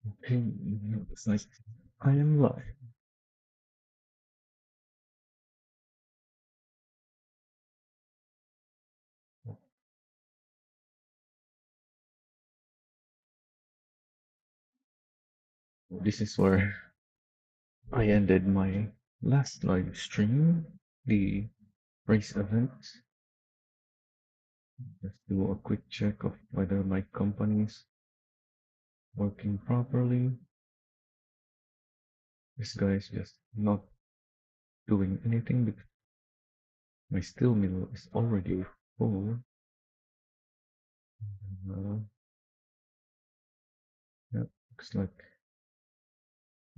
Okay, it's like I am live. This is where I ended my last live stream, the race event. Let's do a quick check of whether my company's working properly. This guy is just not doing anything because my steel mill is already full. Uh, yeah, looks like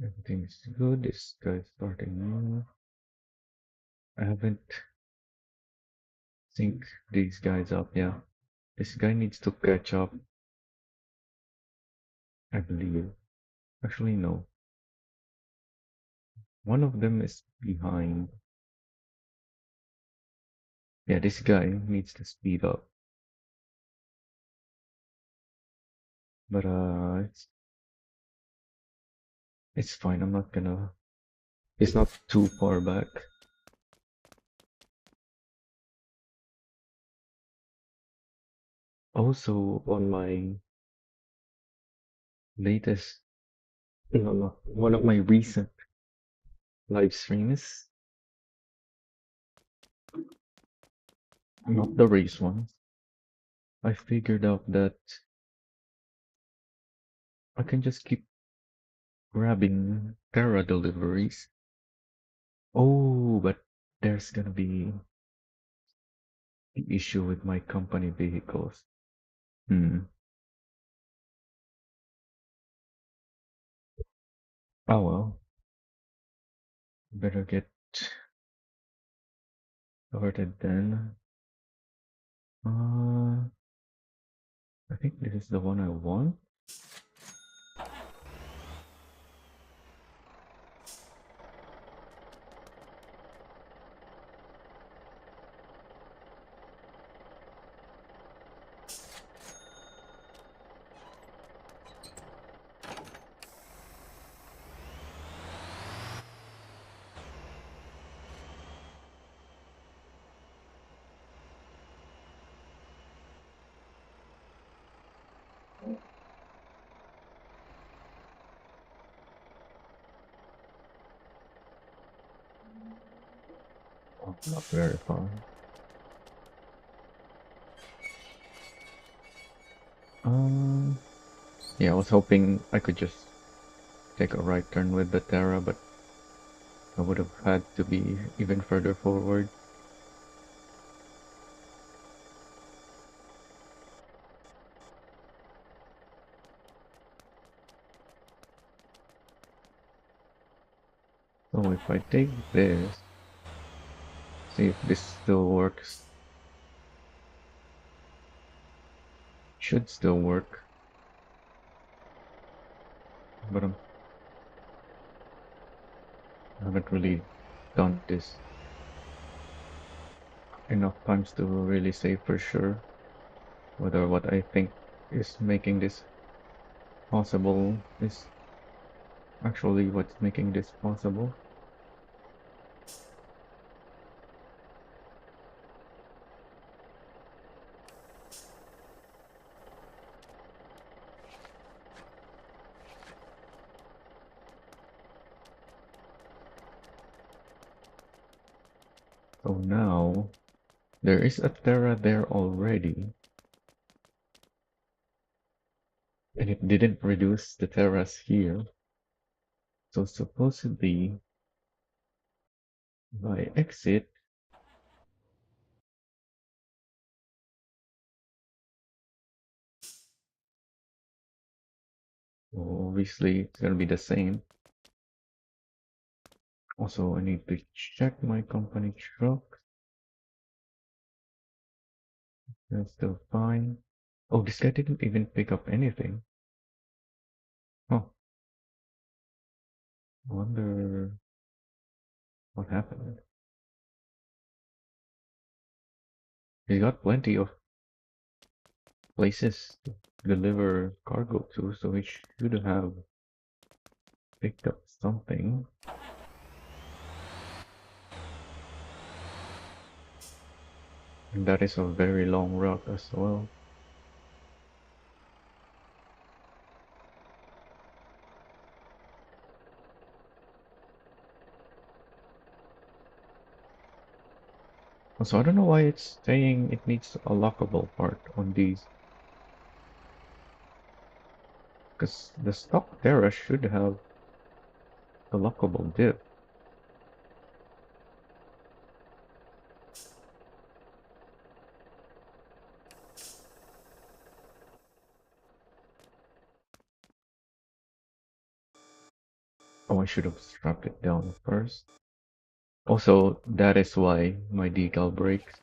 everything is good. This guy's starting now. I haven't synced these guys up. Yeah, this guy needs to catch up, I believe. Actually, no. One of them is behind. Yeah, this guy needs to speed up. But it's fine. I'm not gonna. It's not too far back. Also, on my latest, no, not one of my recent live streams, not the race ones. I figured out that I can just keep grabbing Terra deliveries. Oh, but there's gonna be the issue with my company vehicles. Hmm. Oh well. Better get started then. Uh, I think this is the one I want. Oh, not very far. Um, yeah, I was hoping I could just take a right turn with the Terra, but I would have had to be even further forward. So if I take this, see if this still works. Should still work, but I haven't really done this enough times to really say for sure whether what I think is making this possible is actually what's making this possible. So now there is a Terra there already, and it didn't produce the Terras here. So supposedly, if I exit, well, obviously it's gonna be the same. Also, I need to check my company truck. That's still fine. Oh, this guy didn't even pick up anything. Oh, I wonder what happened. He got plenty of places to deliver cargo to, so he should have picked up something. And that is a very long route as well. So I don't know why it's saying it needs a lockable part on these. Because the stock Terra should have a lockable div. Oh, I should have strapped it down first. Also, that is why my decal breaks.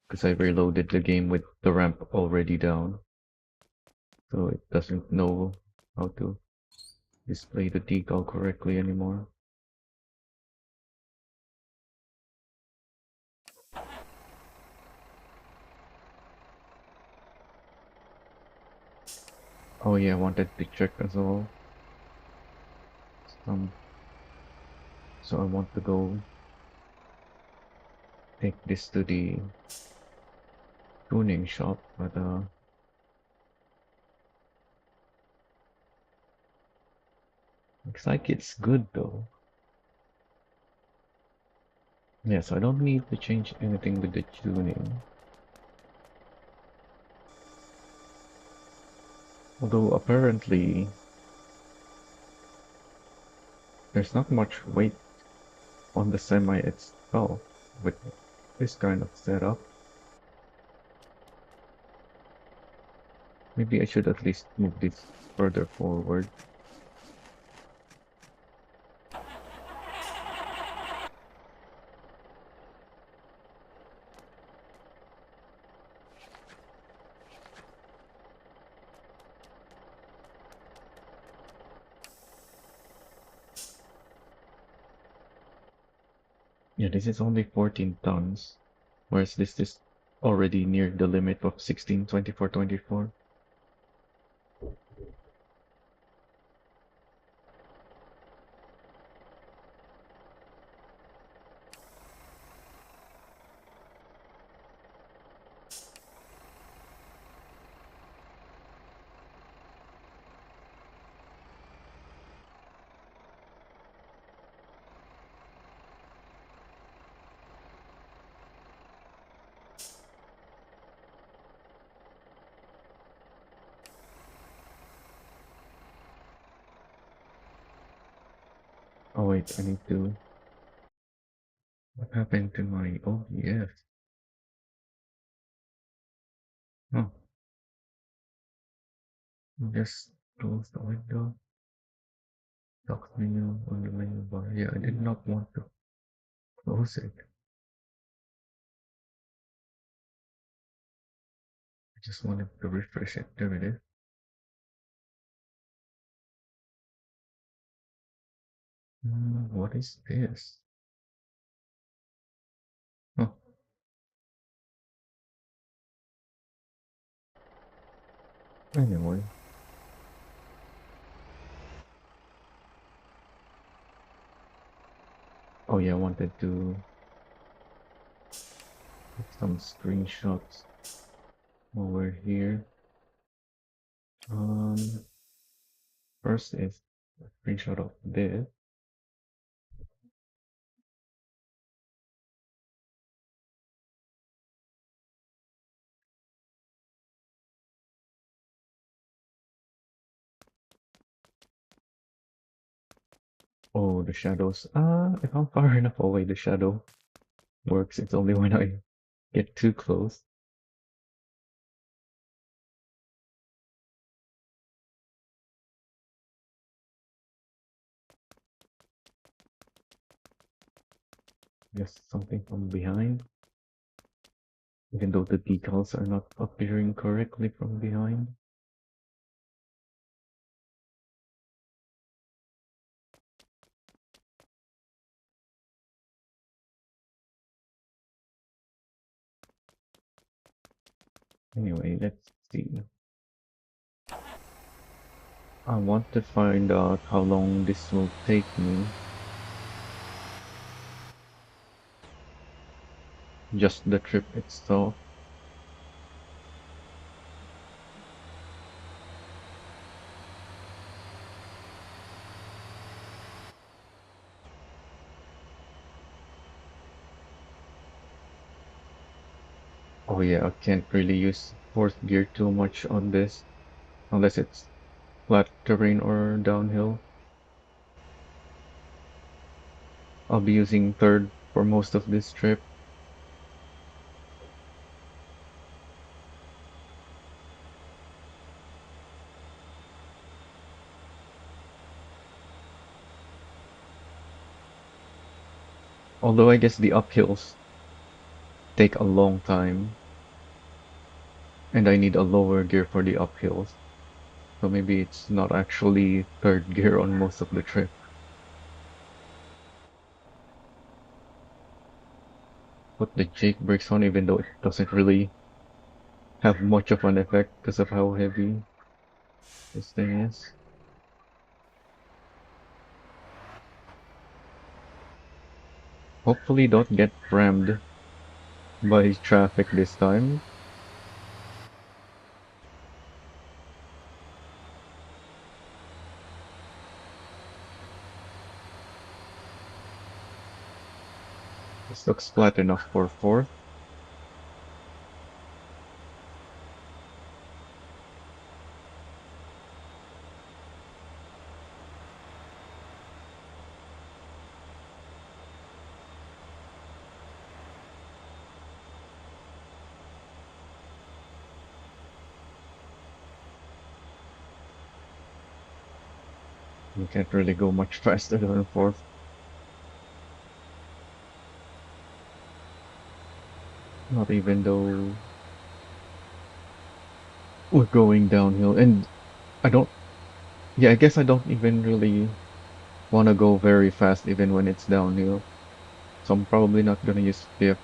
Because I reloaded the game with the ramp already down. So it doesn't know how to display the decal correctly anymore. Oh yeah, I wanted to check as well. So I want to go take this to the tuning shop, but looks like it's good though. Yeah, so I don't need to change anything with the tuning. Although apparently there's not much weight on the semi itself with this kind of setup. Maybe I should at least move this further forward. Yeah, this is only 14 tons, whereas this is already near the limit of 16, 24, 24. Oh wait, I need to... What happened to my OBS? Oh, just close the window. Dock menu on the menu bar. Yeah, I did not want to close it. I just wanted to refresh it. There it is. What is this? Oh, anyway. Oh yeah, I wanted to take some screenshots over here. Um, First is a screenshot of this. Oh, the shadows. If I'm far enough away, the shadow works. It's only when I get too close. Just something from behind. Even though the decals are not appearing correctly from behind. Anyway, let's see. I want to find out how long this will take me. Just the trip itself. Oh yeah, I can't really use fourth gear too much on this, unless it's flat terrain or downhill. I'll be using third for most of this trip. Although I guess the uphills take a long time, and I need a lower gear for the uphills. So maybe it's not actually third gear on most of the trip. Put the Jake brakes on even though it doesn't really have much of an effect because of how heavy this thing is. Hopefully don't get rammed by traffic this time. This looks flat enough for fourth. You can't really go much faster than fourth. Not even though we're going downhill. And I don't, yeah, I guess I don't even really want to go very fast even when it's downhill. So I'm probably not gonna use fifth.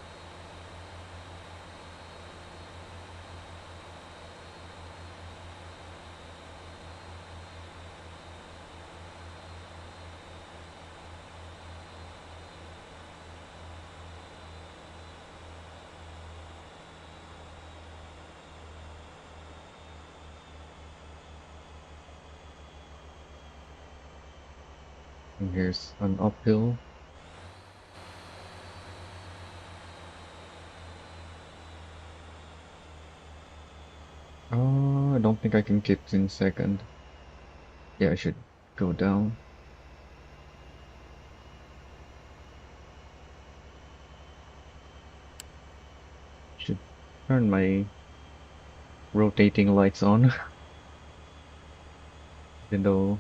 And here's an uphill. I don't think I can keep in second. Yeah, I should go down. Should turn my rotating lights on, even though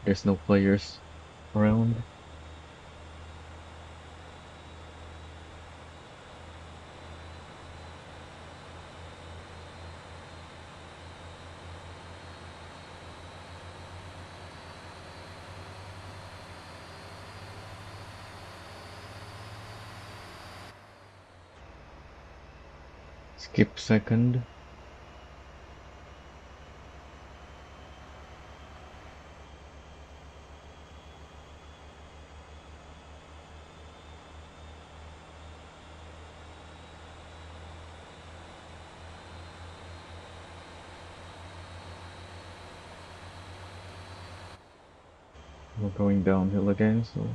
there's no players around. Skip second. We're going downhill again, so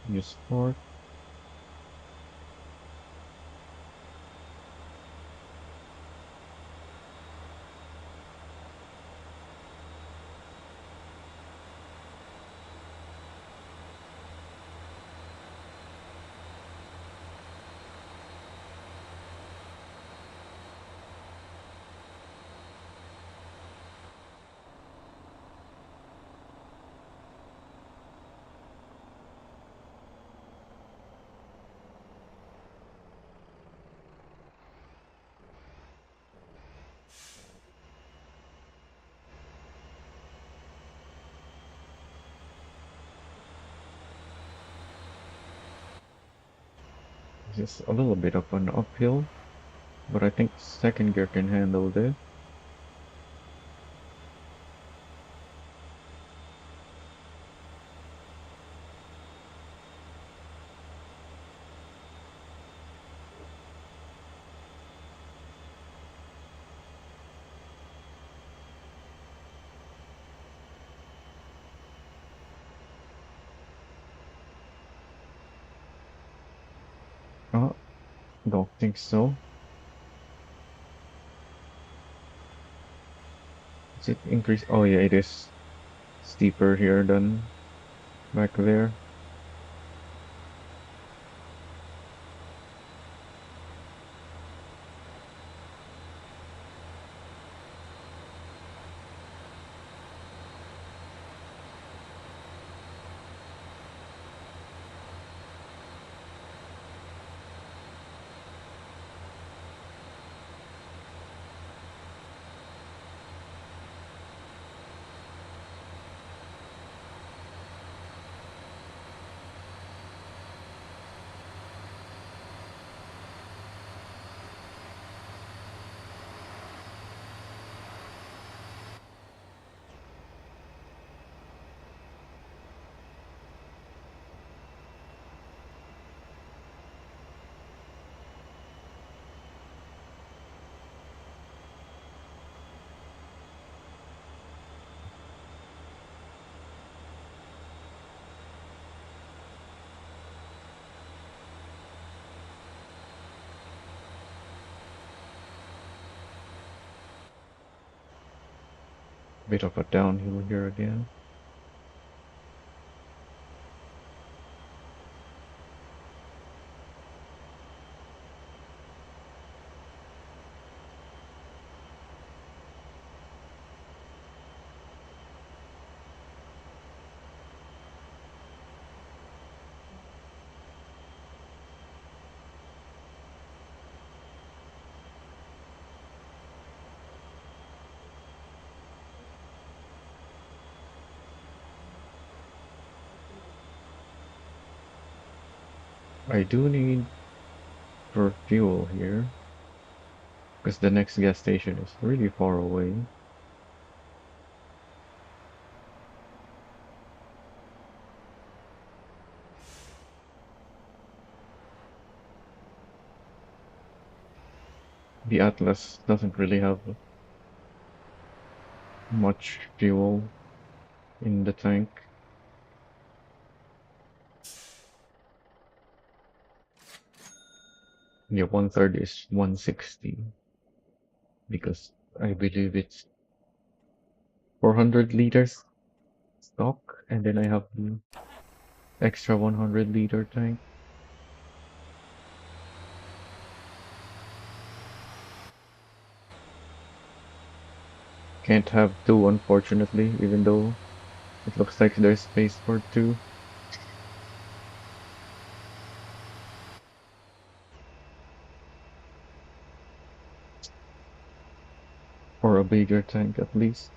use fourth. Just a little bit of an uphill, but I think second gear can handle this. Oh, don't think so. Is it increase? Oh yeah, it is steeper here than back there. Bit of a downhill here again. I do need for fuel here because the next gas station is really far away. The Atlas doesn't really have much fuel in the tank. Yeah, one third is 160 because I believe it's 400 liters stock, and then I have the extra 100-liter tank. Can't have two, unfortunately, even though it looks like there's space for two, or a bigger tank at least.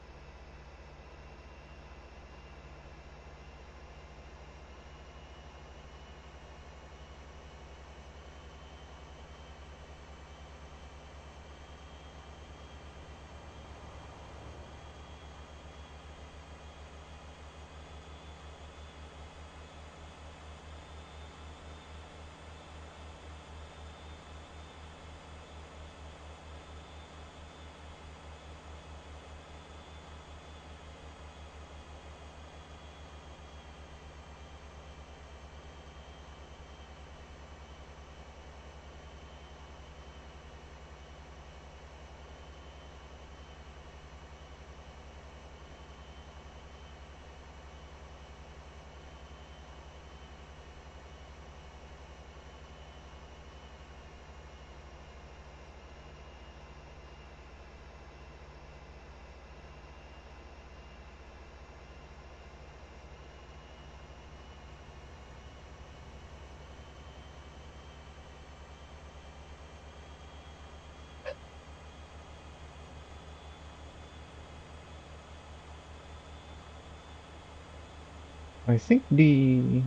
I think the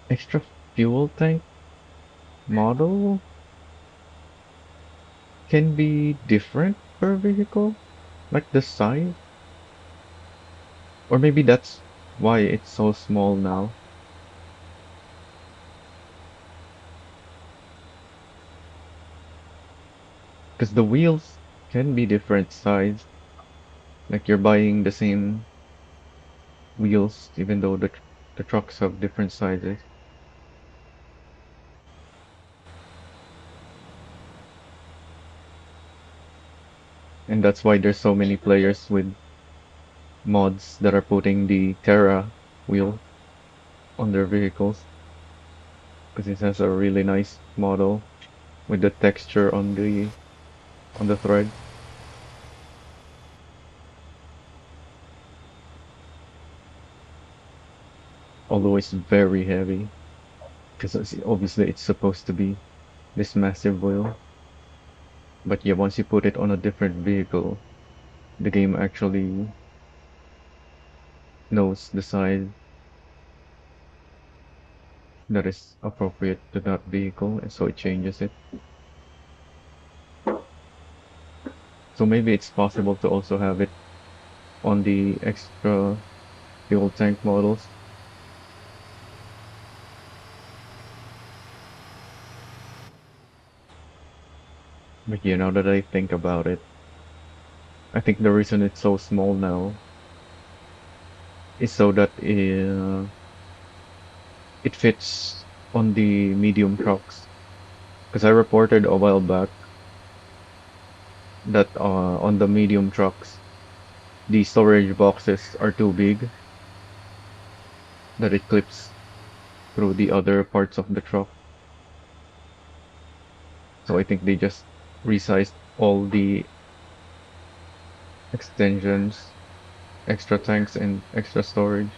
extra fuel tank model can be different per vehicle, like the size, or maybe that's why it's so small now. Because the wheels can be different size, like you're buying the same wheels, even though the trucks have different sizes. And that's why there's so many players with mods that are putting the Terra wheel on their vehicles because it has a really nice model with the texture on the thread. Although it's very heavy because obviously it's supposed to be this massive wheel. But yeah, once you put it on a different vehicle, the game actually knows the size that is appropriate to that vehicle, and so it changes it. So maybe it's possible to also have it on the extra fuel tank models. But yeah, now that I think about it, I think the reason it's so small now is so that it fits on the medium trucks. Because I reported a while back that on the medium trucks, the storage boxes are too big, that it clips through the other parts of the truck. So I think they just resized all the extensions, extra tanks, and extra storage.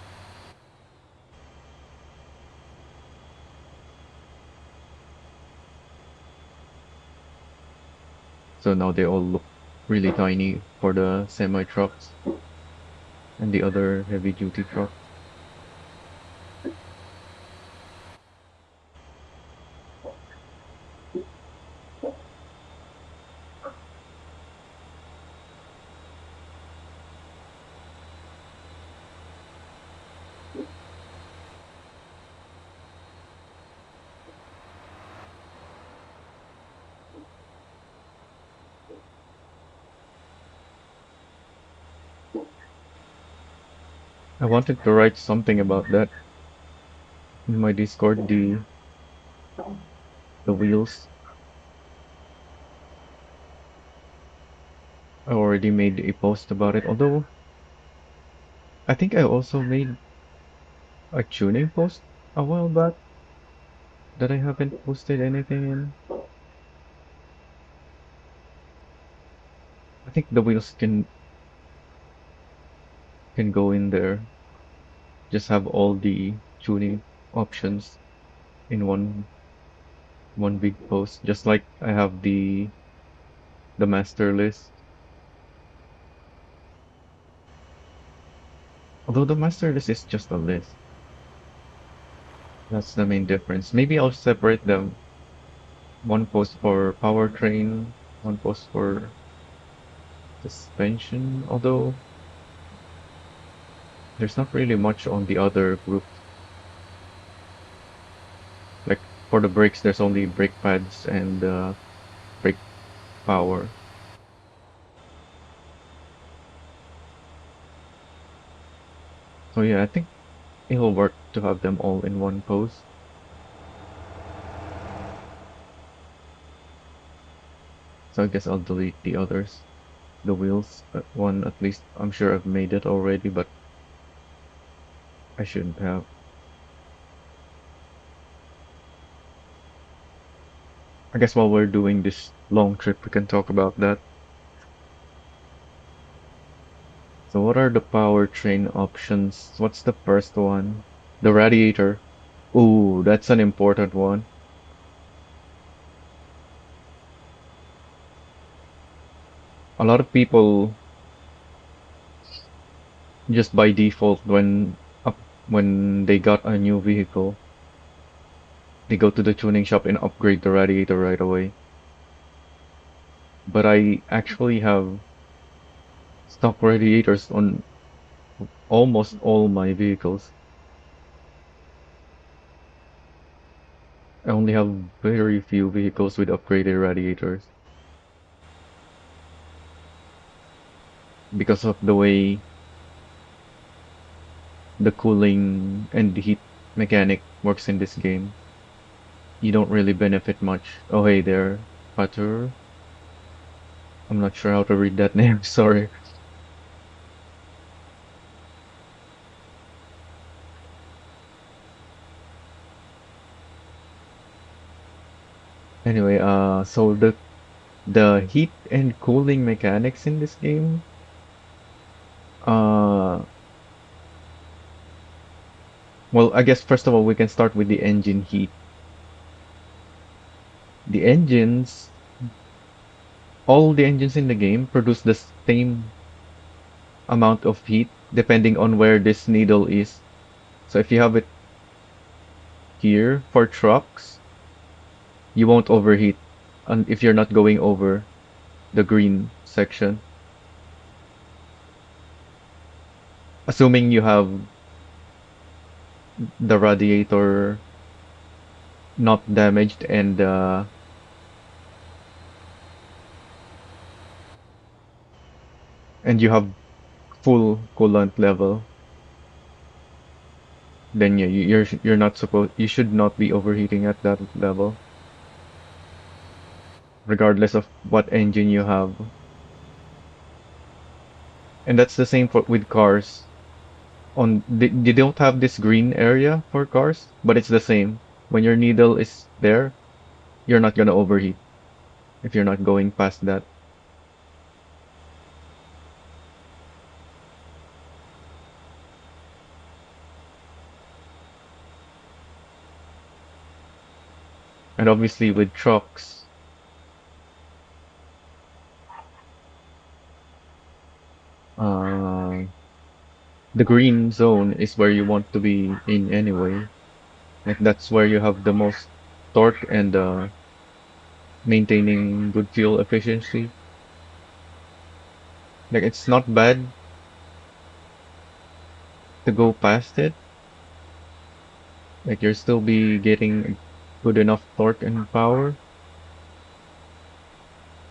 So now they all look really tiny for the semi trucks and the other heavy duty trucks. I wanted to write something about that in my Discord, the wheels. I already made a post about it, although I think I also made a tuning post a while back that I haven't posted anything in. I think the wheels can go in there. Just have all the tuning options in one big post, just like I have the master list. Although the master list is just a list. That's the main difference. Maybe I'll separate them. One post for powertrain, one post for suspension, although there's not really much on the other groups. Like for the brakes, there's only brake pads and brake power. So yeah, I think it'll work to have them all in one post. So I guess I'll delete the others. The wheels one, at least I'm sure I've made it already, but I shouldn't have. I guess while we're doing this long trip, we can talk about that. So what are the powertrain options? What's the first one? The radiator. Ooh, that's an important one. A lot of people just by default when they got a new vehicle, they go to the tuning shop and upgrade the radiator right away. But I actually have stock radiators on almost all my vehicles. I only have very few vehicles with upgraded radiators because of the way the cooling and the heat mechanic works in this game. You don't really benefit much. Oh hey there, Patur. I'm not sure how to read that name, sorry. Anyway, so the heat and cooling mechanics in this game, uh, well, I guess first of all we can start with the engine heat. The engines, all the engines in the game produce the same amount of heat depending on where this needle is. So if you have it here for trucks, you won't overheat if you're not going over the green section. Assuming you have the radiator not damaged and you have full coolant level, then yeah, you're not supposed you should not be overheating at that level, regardless of what engine you have. And that's the same with cars. They don't have this green area for cars, but it's the same. When your needle is there, you're not gonna overheat if you're not going past that. And obviously with trucks, uh, the green zone is where you want to be in anyway. Like that's where you have the most torque and maintaining good fuel efficiency. Like it's not bad to go past it. Like you'll still be getting good enough torque and power,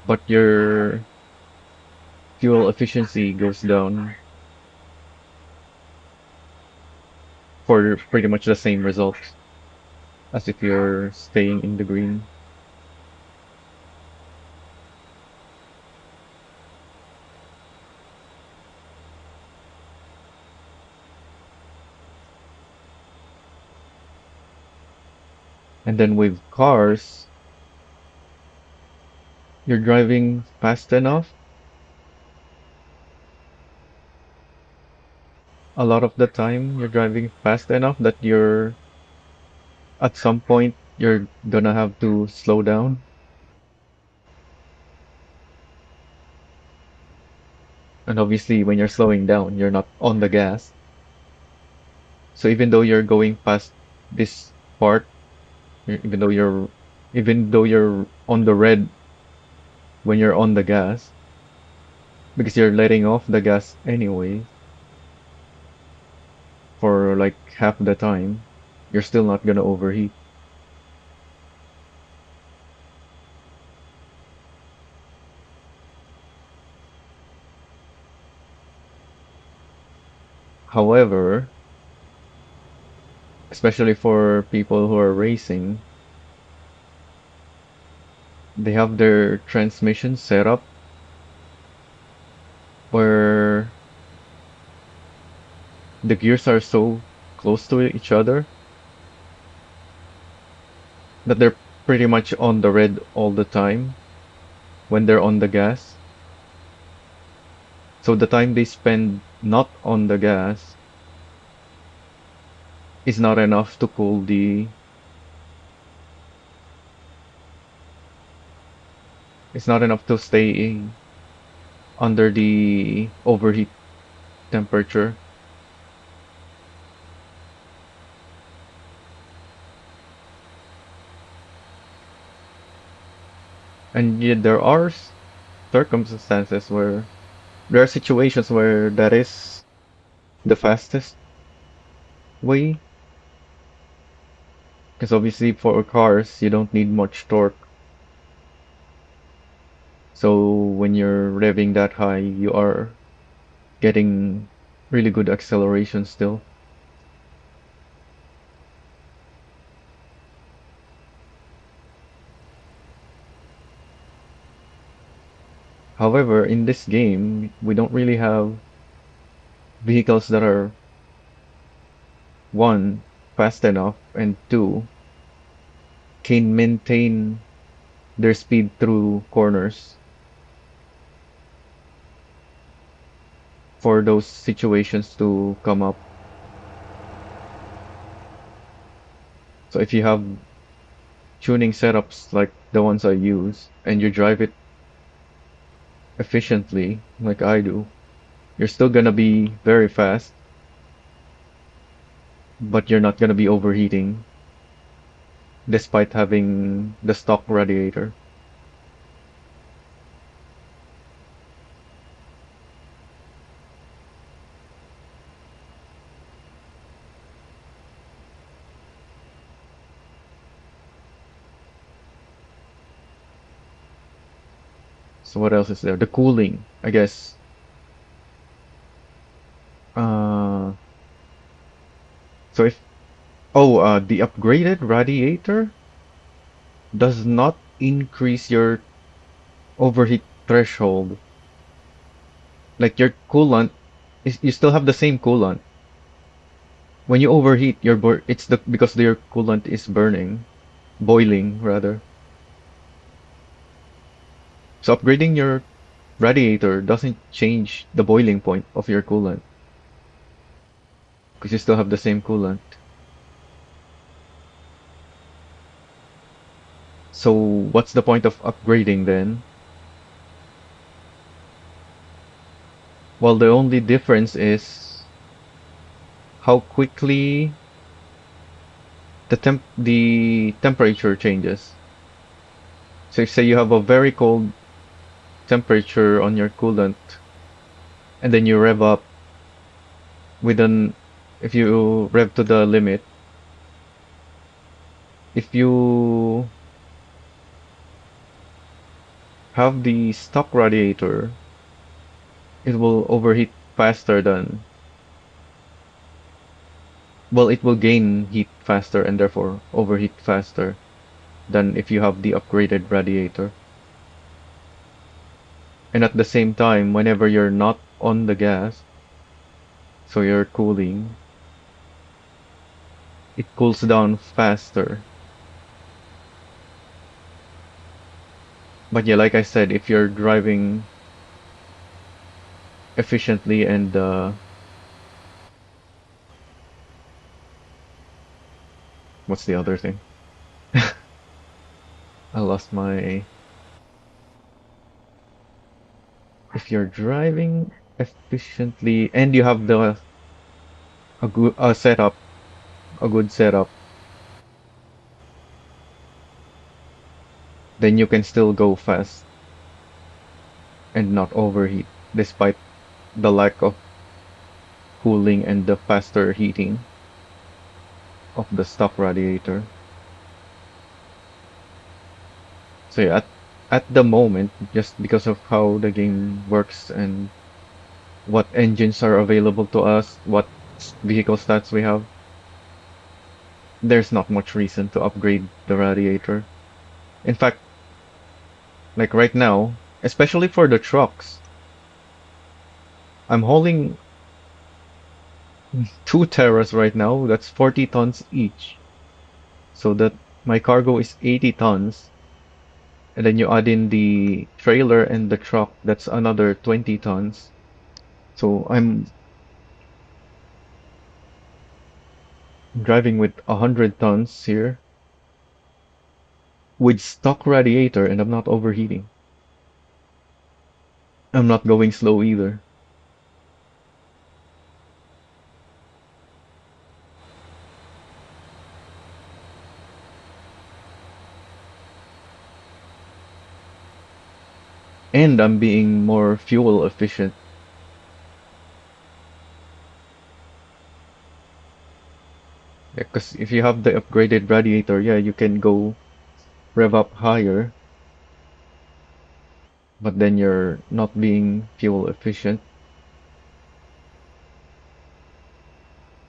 but your fuel efficiency goes down for pretty much the same results as if you're staying in the green. And then with cars, you're driving fast enough. A lot of the time, you're driving fast enough that at some point, you're gonna have to slow down. And obviously, when you're slowing down, you're not on the gas. So even though you're going past this part, even though you're on the red when you're on the gas, because you're letting off the gas anyway for like half the time, you're still not gonna overheat. However, especially for people who are racing, they have their transmission set up where the gears are so close to each other that they're pretty much on the red all the time when they're on the gas. So the time they spend not on the gas is not enough to cool it's not enough to stay under the overheat temperature. And yet there are circumstances where there are situations where that is the fastest way. Because obviously for cars, you don't need much torque. So when you're revving that high, you are getting really good acceleration still. However, in this game, we don't really have vehicles that are one, fast enough, and two, can maintain their speed through corners for those situations to come up. So if you have tuning setups like the ones I use and you drive it efficiently like I do, you're still gonna be very fast, but you're not gonna be overheating despite having the stock radiator. So what else is there? The cooling, I guess. Uh, so if the upgraded radiator does not increase your overheat threshold. Like your coolant is you still have the same coolant. When you overheat it's the because your coolant is boiling rather. So upgrading your radiator doesn't change the boiling point of your coolant because you still have the same coolant. So what's the point of upgrading then? Well, the only difference is how quickly the temperature changes. So if say you have a very cold temperature on your coolant and then you rev up with an if you rev to the limit, if you have the stock radiator, it will overheat faster than well, it will gain heat faster and therefore overheat faster than if you have the upgraded radiator. And at the same time, whenever you're not on the gas, so you're cooling, it cools down faster. But yeah, like I said, if you're driving efficiently and what's the other thing? I lost my if you're driving efficiently and you have a good setup, then you can still go fast and not overheat despite the lack of cooling and the faster heating of the stock radiator. So yeah, at the moment, just because of how the game works and what engines are available to us, what vehicle stats we have, there's not much reason to upgrade the radiator. In fact, like right now, especially for the trucks, I'm hauling two Terras right now. That's 40 tons each. So that my cargo is 80 tons. And then you add in the trailer and the truck, that's another 20 tons. So I'm driving with 100 tons here with stock radiator and I'm not overheating. I'm not going slow either. And I'm being more fuel efficient. Because if you have the upgraded radiator, yeah, you can go rev up higher, but then you're not being fuel efficient.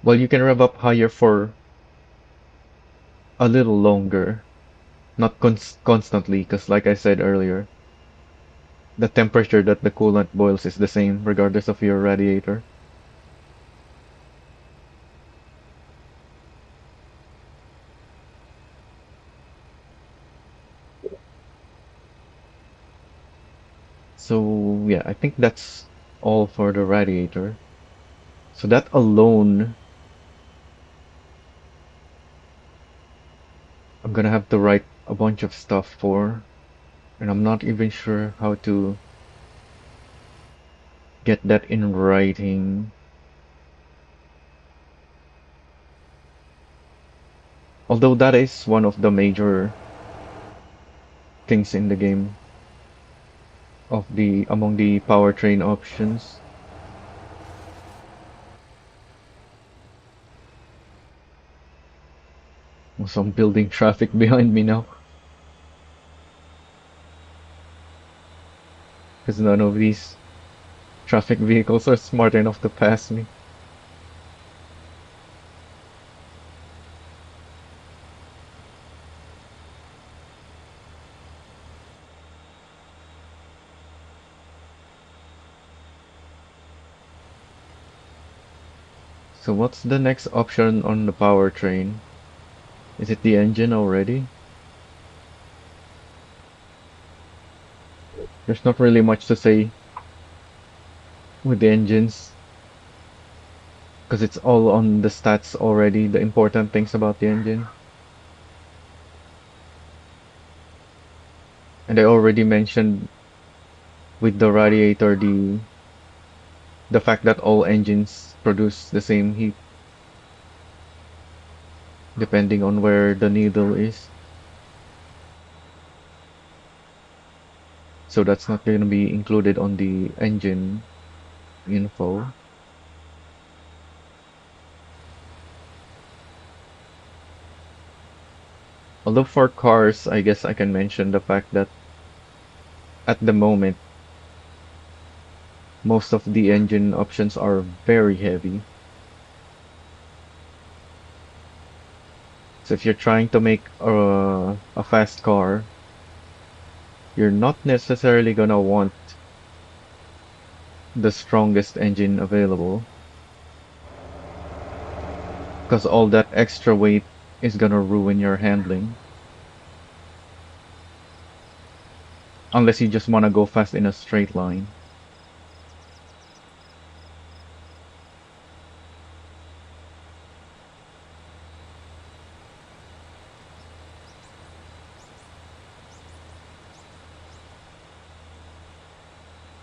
Well, you can rev up higher for a little longer, not constantly, because like I said earlier, the temperature that the coolant boils is the same regardless of your radiator. So yeah, I think that's all for the radiator. So that alone, I'm gonna have to write a bunch of stuff for, and I'm not even sure how to get that in writing. Although that is one of the major things in the game of the among the powertrain options. So I'm building traffic behind me now because none of these traffic vehicles are smart enough to pass me. So what's the next option on the powertrain? Is it the engine already? There's not really much to say with the engines because it's all on the stats already, the important things about the engine. And I already mentioned with the radiator the fact that all engines produce the same heat depending on where the needle is. So that's not going to be included on the engine info. Although for cars, I guess I can mention the fact that at the moment, most of the engine options are very heavy. So if you're trying to make a fast car, you're not necessarily gonna want the strongest engine available because all that extra weight is gonna ruin your handling. Unless you just want to go fast in a straight line.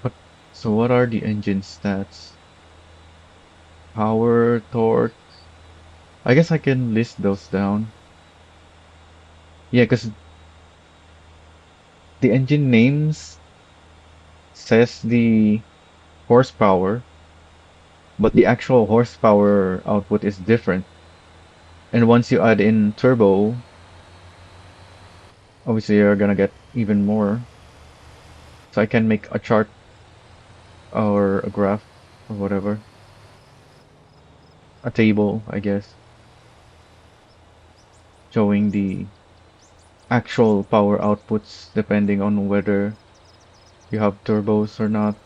But so what are the engine stats? Power, torque. I guess I can list those down. Yeah, because the engine names says the horsepower, but the actual horsepower output is different. And once you add in turbo, obviously you're gonna get even more. So I can make a chart or a graph or whatever. A table, I guess, showing the actual power outputs depending on whether you have turbos or not.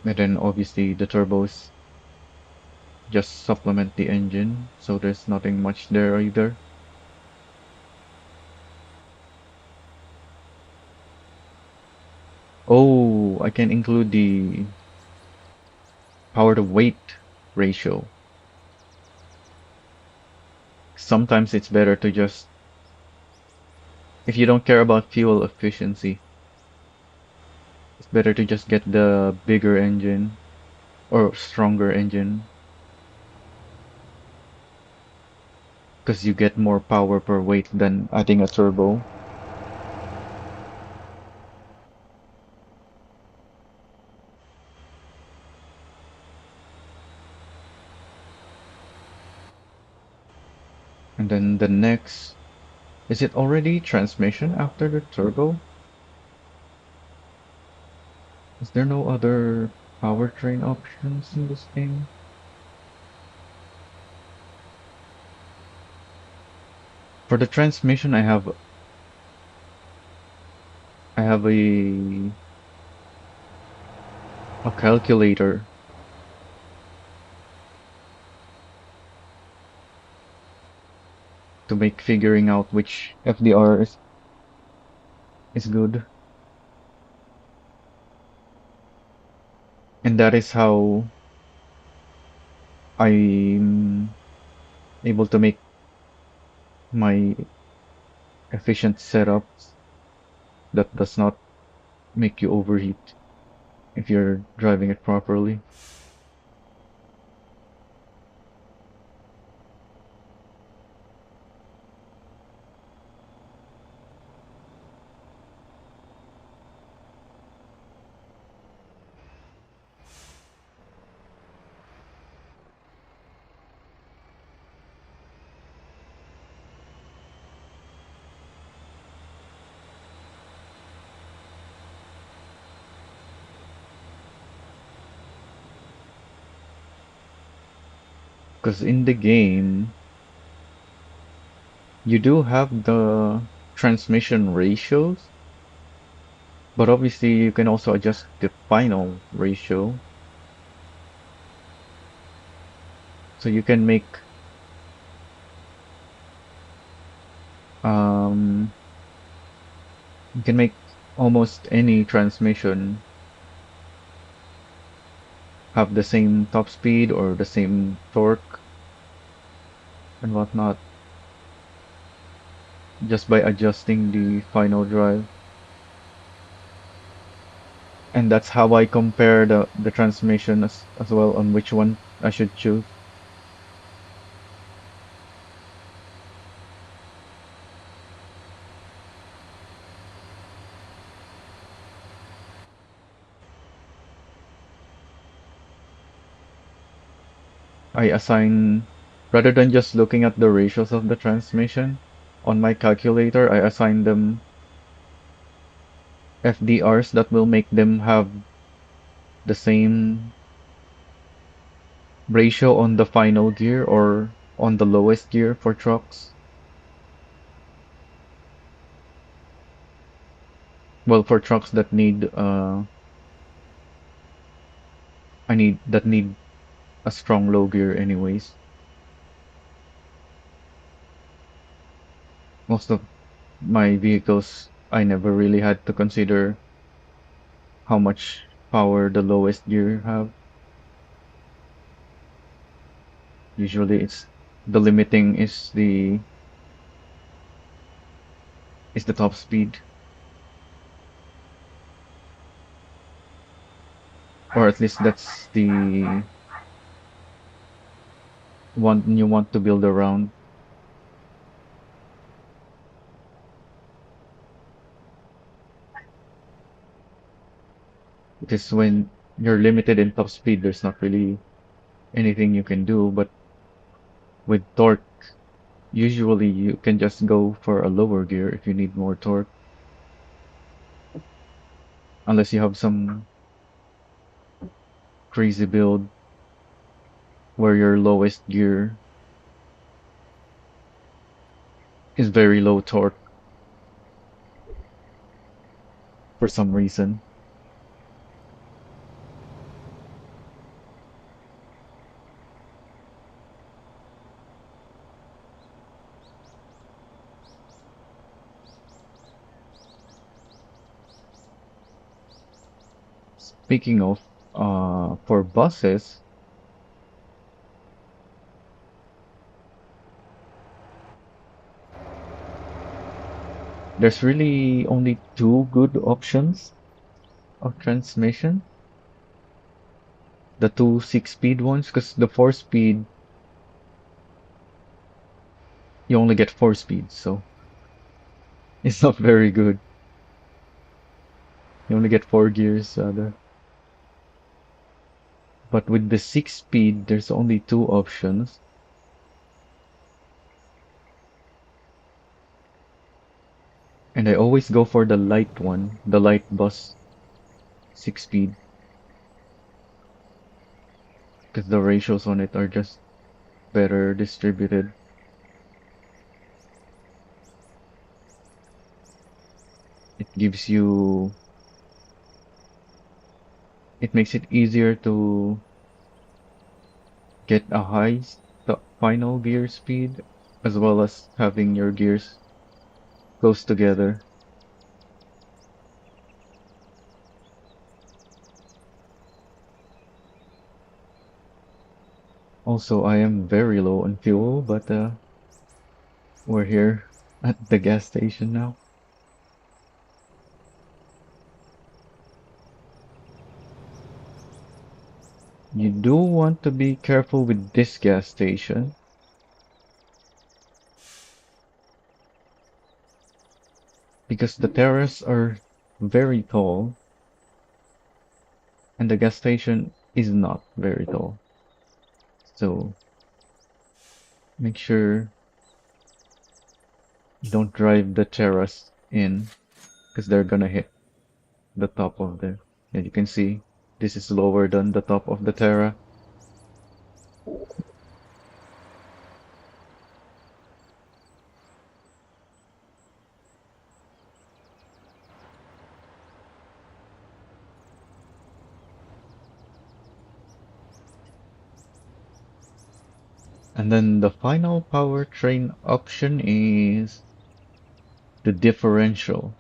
And then obviously the turbos just supplement the engine, so there's nothing much there either. Oh, I can include the power to weight ratio. Sometimes it's better to just, if you don't care about fuel efficiency, it's better to just get the bigger engine or stronger engine because you get more power per weight than adding a turbo. And then the next, is it already transmission after the turbo? Is there no other? powertrain options in this game. For the transmission, I have a calculator to make figuring out which FDR is good, and that is how I'm able to make my efficient setups that does not make you overheat if you're driving it properly. Because in the game, you do have the transmission ratios, but obviously you can also adjust the final ratio. So um you can make almost any transmission have the same top speed or the same torque and whatnot just by adjusting the final drive. And that's how I compare the transmission as well on which one I should choose. I assign, rather than just looking at the ratios of the transmission, on my calculator, I assign them FDRs that will make them have the same ratio on the final gear or on the lowest gear for trucks. Well, for trucks that need a strong low gear anyways. Most of my vehicles, I never really had to consider how much power the lowest gear have. Usually it's the limiting is the top speed, or at least that's the one you want to build around. Because when you're limited in top speed, there's not really anything you can do. But with torque, usually you can just go for a lower gear if you need more torque, unless you have some crazy build where your lowest gear is very low torque for some reason. Speaking of, for buses, there's really only two good options of transmission. The two 6-speed ones, because the 4-speed, you only get 4 speeds, so it's not very good. You only get 4 gears, rather. But with the 6-speed, there's only two options. And I always go for the light one, the light bus 6-speed. because the ratios on it are just better distributed. It gives you, it makes it easier to get a final gear speed as well as having your gears close together. Also, I am very low on fuel, but we're here at the gas station now. You do want to be careful with this gas station because the terraces are very tall and the gas station is not very tall. So make sure you don't drive the terrace in because they're gonna hit the top of the. And you can see this is lower than the top of the Terra. And then the final powertrain option is the differential.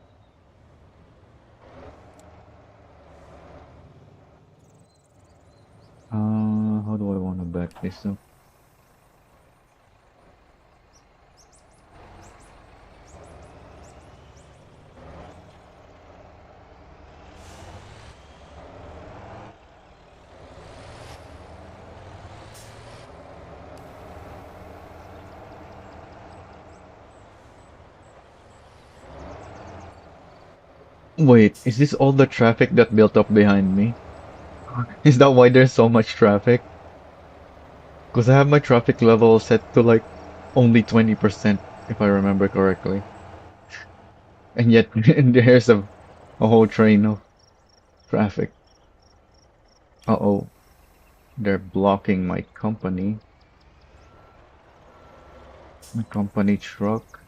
How do I want to back this up? Wait, is this all the traffic that built up behind me? Is that why there's so much traffic? Because I have my traffic level set to like only 20%, if I remember correctly. And yet there's a whole train of traffic. Uh-oh, they're blocking my company truck.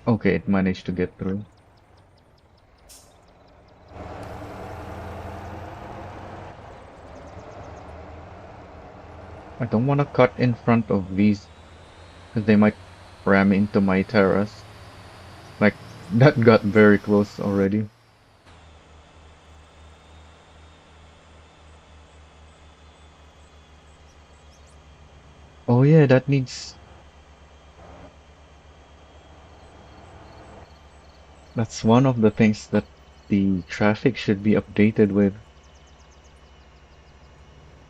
Okay, it managed to get through. I don't want to cut in front of these because they might ram into my terrace. Like, that got very close already. Oh yeah, that's one of the things that the traffic should be updated with.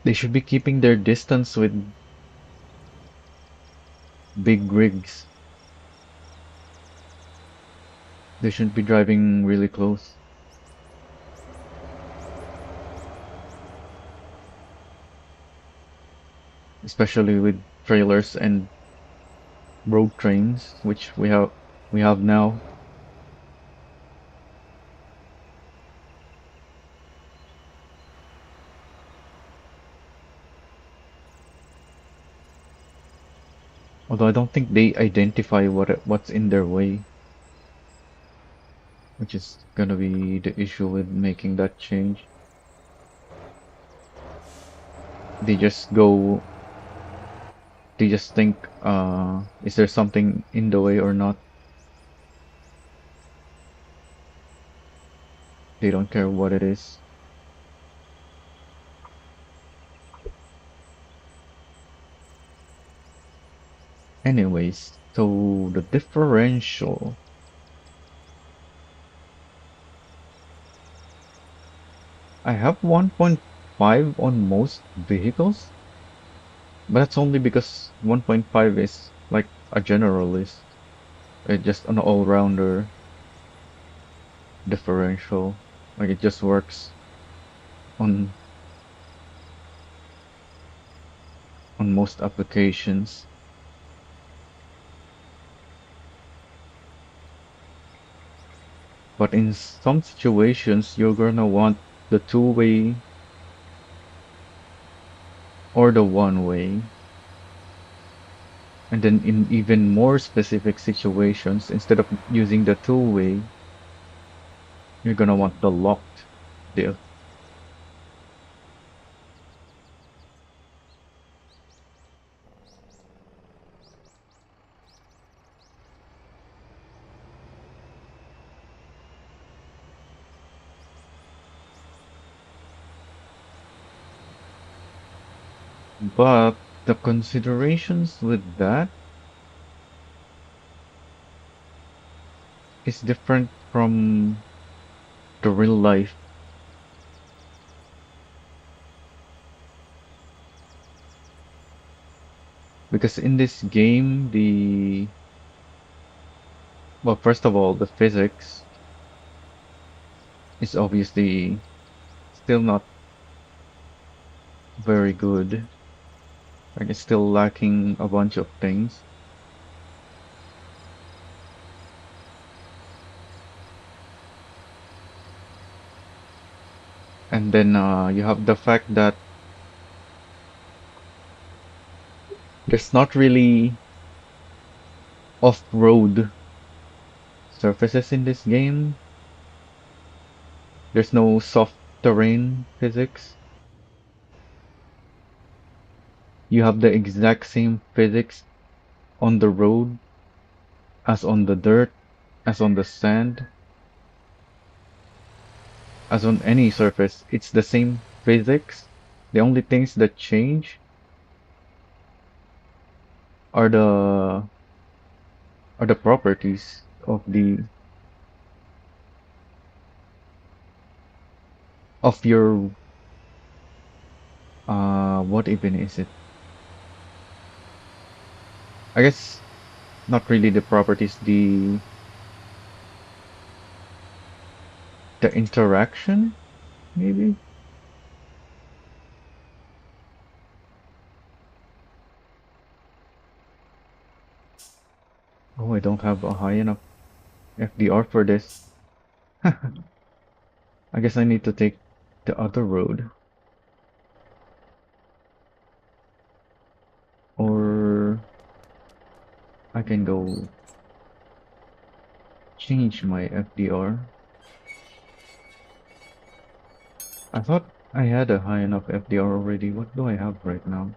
They should be keeping their distance with big rigs. They shouldn't be driving really close. Especially with trailers and road trains, which we have now. Although I don't think they identify what's in their way, which is gonna be the issue with making that change. They just go, they just think, is there something in the way or not? They don't care what it is. Anyways, so the differential. I have 1.5 on most vehicles, but that's only because 1.5 is like a generalist. It's just an all-rounder differential. Like it just works on on most applications. But in some situations, you're gonna want the two-way or the one way. And then in even more specific situations, instead of using the two-way, you're gonna want the locked diff. But the considerations with that is different from the real life. Because in this game, well, first of all, the physics is obviously still not very good. Like it's still lacking a bunch of things. And then you have the fact that there's not really off-road surfaces in this game. There's no soft terrain physics. You have the exact same physics on the road as on the dirt, as on the sand, as on any surface. It's the same physics. The only things that change are the properties of your what even is it? I guess not really the properties, the interaction, maybe? Oh, I don't have a high enough FDR for this. I guess I need to take the other road. Or I can go change my FDR. I thought I had a high enough FDR already. What do I have right now?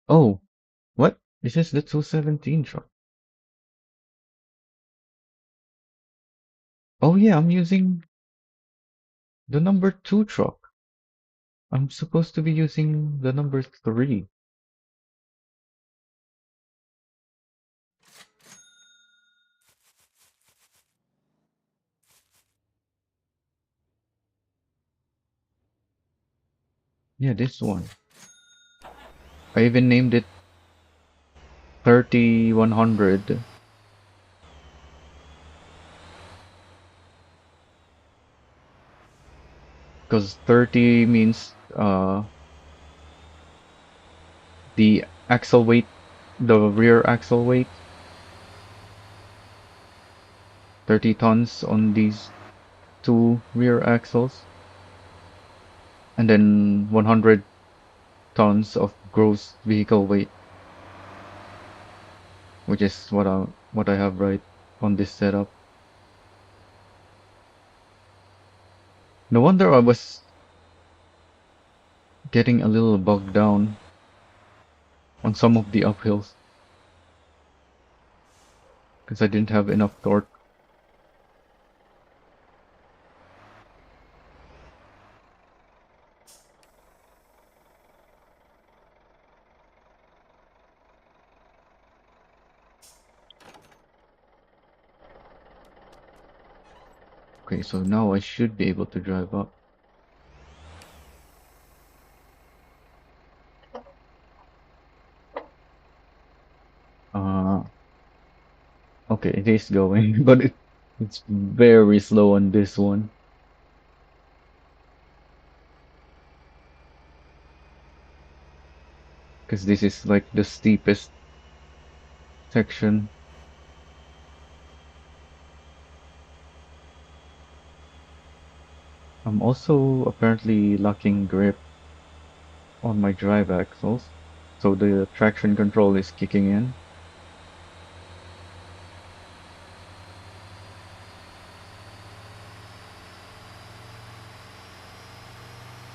Oh, what? This is the 217 truck. Oh yeah, I'm using the number 2 truck. I'm supposed to be using the number 3. Yeah, this one. I even named it 3100 because 30 means the axle weight, the rear axle weight, 30 tons on these two rear axles, and then 100 tons of gross vehicle weight, which is what I have right on this setup. No wonder I was getting a little bogged down on some of the uphills because I didn't have enough torque. Okay, so now I should be able to drive up. Uh, okay, it is going, but it's very slow on this one because this is like the steepest section. I'm also apparently lacking grip on my drive axles, so the traction control is kicking in,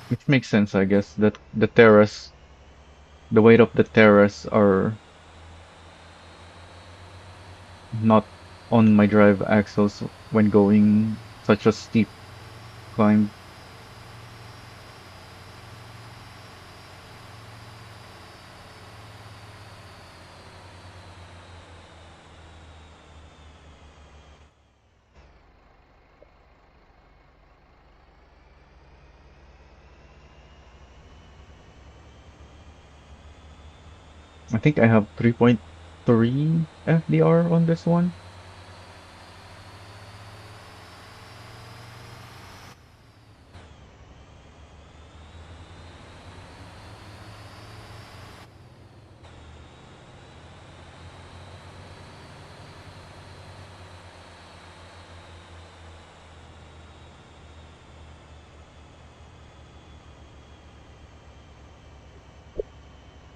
which makes sense, I guess, that the weight of the Terras are not on my drive axles when going such a steep climb. I think I have 3.3 FDR on this one.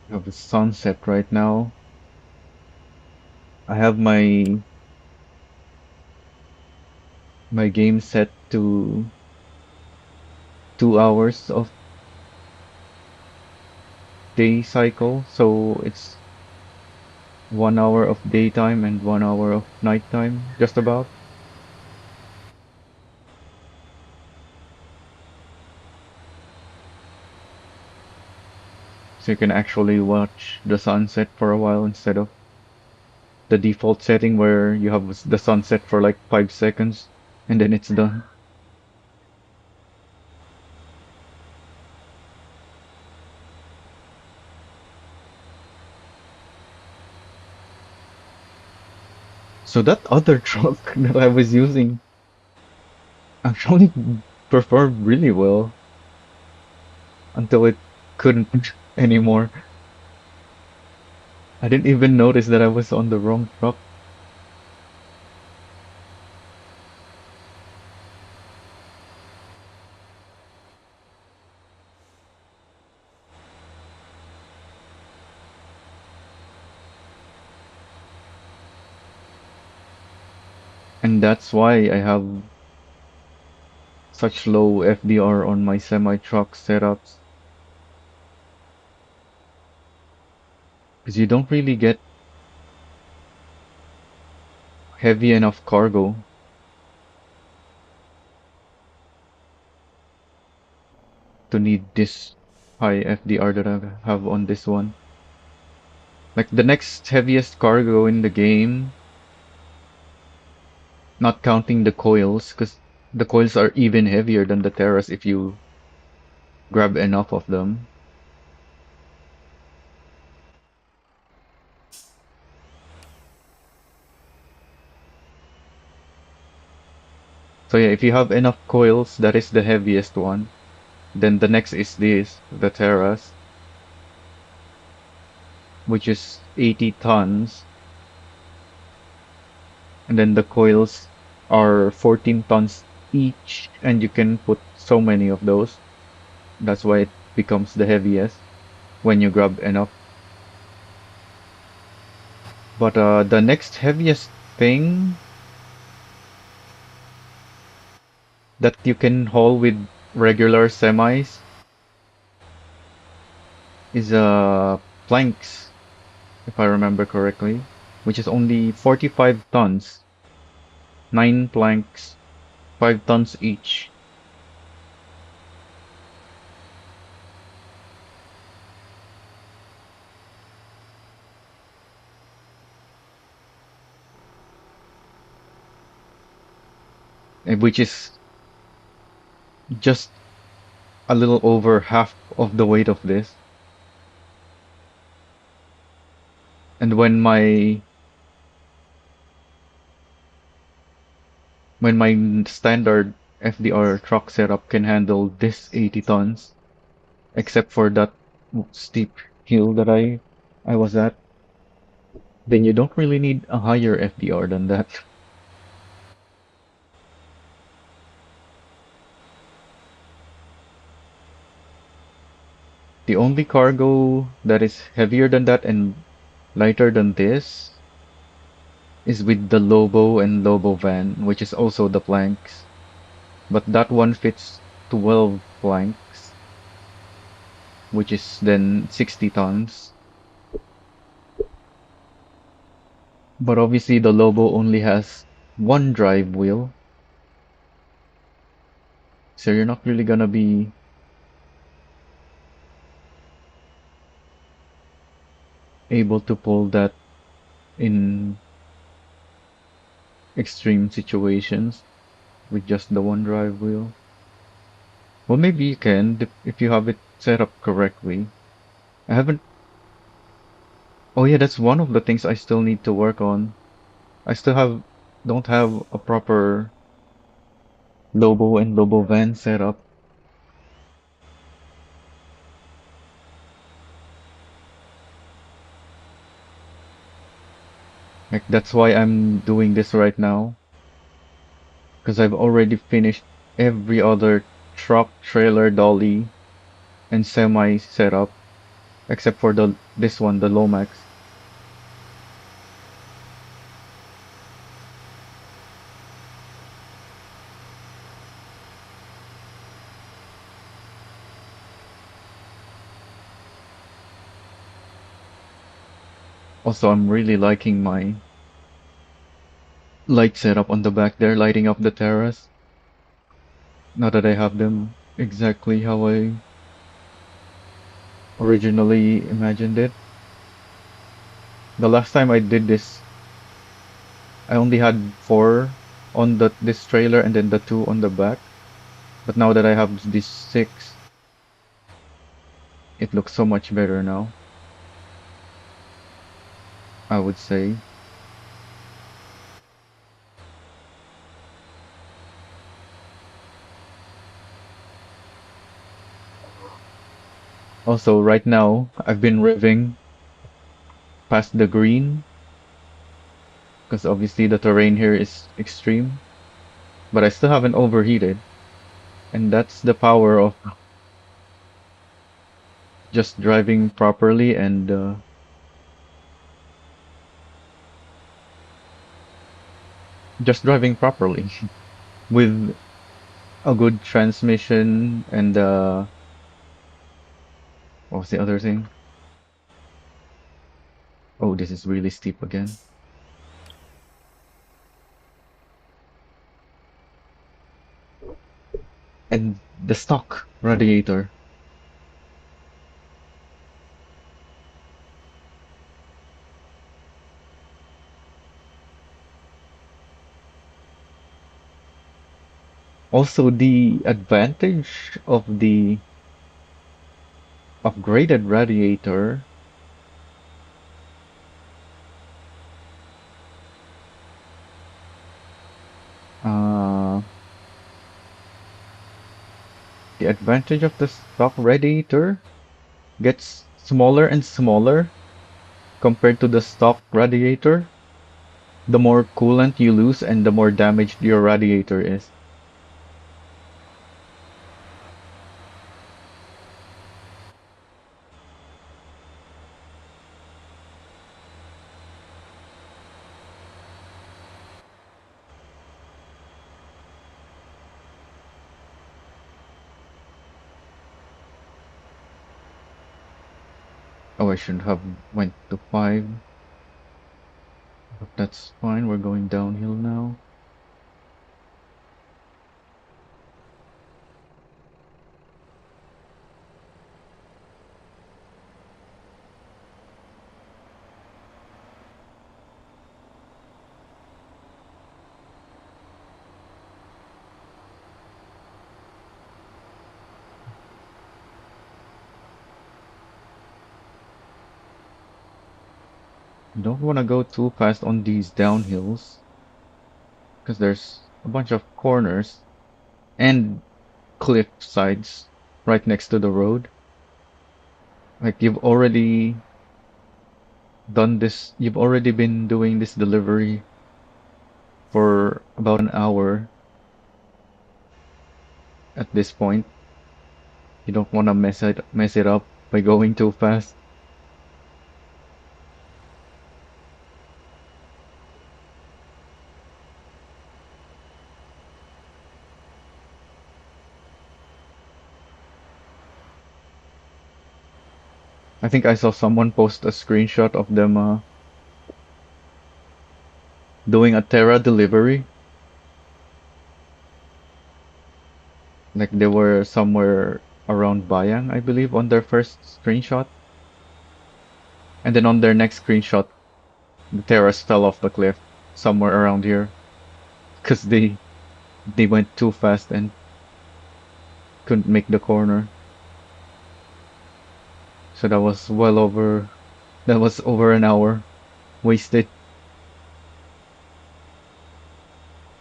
I have a sunset right now. I have my game set to 2 hours of day cycle, so it's 1 hour of daytime and 1 hour of nighttime, just about. So you can actually watch the sunset for a while instead of the default setting where you have the sunset for like 5 seconds and then it's done. So that other truck that I was using actually performed really well until it couldn't anymore. I didn't even notice that I was on the wrong truck. And that's why I have such low FDR on my semi-truck setups. Because you don't really get heavy enough cargo to need this high FDR that I have on this one. Like the next heaviest cargo in the game, not counting the coils, because the coils are even heavier than the Terras if you grab enough of them. So yeah, if you have enough coils, that is the heaviest one. Then the next is this, the Terras, which is 80 tons. And then the coils are 14 tons each, and you can put so many of those. That's why it becomes the heaviest when you grab enough. But the next heaviest thing that you can haul with regular semis is planks, if I remember correctly, which is only 45 tons. 9 planks, 5 tons each. Which is just a little over half of the weight of this. And when my standard FDR truck setup can handle this 80 tons, except for that steep hill that I was at. then you don't really need a higher FDR than that. The only cargo that is heavier than that and lighter than this is with the Lobo and Lobo van, which is also the planks. But that one fits 12 planks, which is then 60 tons. But obviously the Lobo only has one drive wheel, so you're not really gonna be able to pull that in extreme situations with just the one drive wheel. Well, maybe you can if you have it set up correctly. I haven't. Oh yeah, that's one of the things I still need to work on. I still don't have a proper Lobo and Lobo van set up. Like that's why I'm doing this right now, because I've already finished every other truck, trailer, dolly, and semi setup except for the this one, the Lomax. Also, I'm really liking my light setup on the back there, lighting up the terrace. Now that I have them exactly how I originally imagined it. The last time I did this, I only had four on this trailer and then the two on the back. But now that I have these six, it looks so much better now, I would say. Also, right now, I've been revving past the green, because obviously the terrain here is extreme, but I still haven't overheated. And that's the power of just driving properly and just driving properly with a good transmission and what was the other thing? Oh, this is really steep again. And the stock radiator. Also, the advantage of the upgraded radiator, uh, the advantage of the stock radiator gets smaller and smaller compared to the stock radiator. The more coolant you lose and the more damaged your radiator is. Oh, I shouldn't have went to 5, but that's fine. We're going downhill now. You don't want to go too fast on these downhills because there's a bunch of corners and cliff sides right next to the road. Like you've already done this, you've already been doing this delivery for about an hour at this point. You don't want to mess it up by going too fast. I think I saw someone post a screenshot of them doing a Terra delivery. Like they were somewhere around Bayang, I believe, on their first screenshot. And then on their next screenshot, the Terras fell off the cliff somewhere around here because they went too fast and couldn't make the corner. So that was over an hour wasted.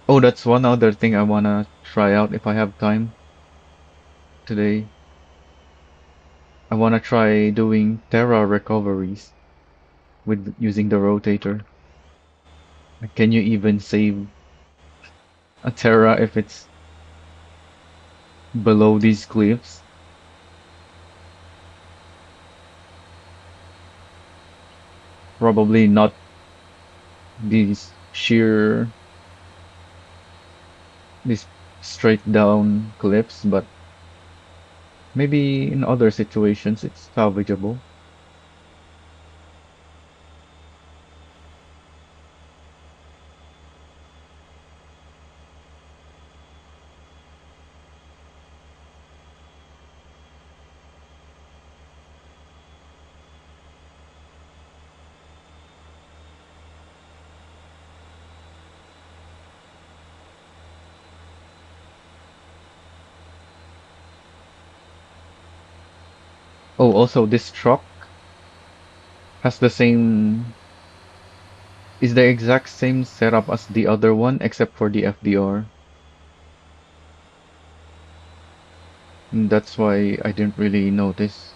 Oh, that's one other thing I wanna try out if I have time today. I wanna try doing Terra recoveries with using the rotator. Like, can you even save a Terra if it's below these cliffs? Probably not these these straight down cliffs, but maybe in other situations it's salvageable. Oh, also this truck has the same is the exact same setup as the other one except for the FDR. And that's why I didn't really notice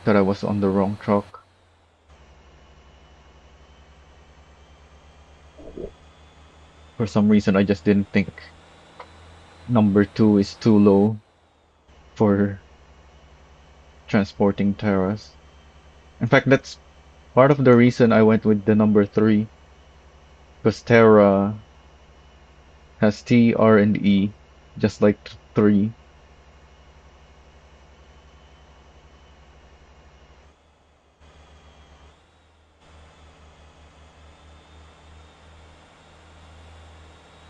that I was on the wrong truck. For some reason, I just didn't think number two is too low for transporting Terras. In fact, that's part of the reason I went with the number three, because Terra has T, R, and E, just like three.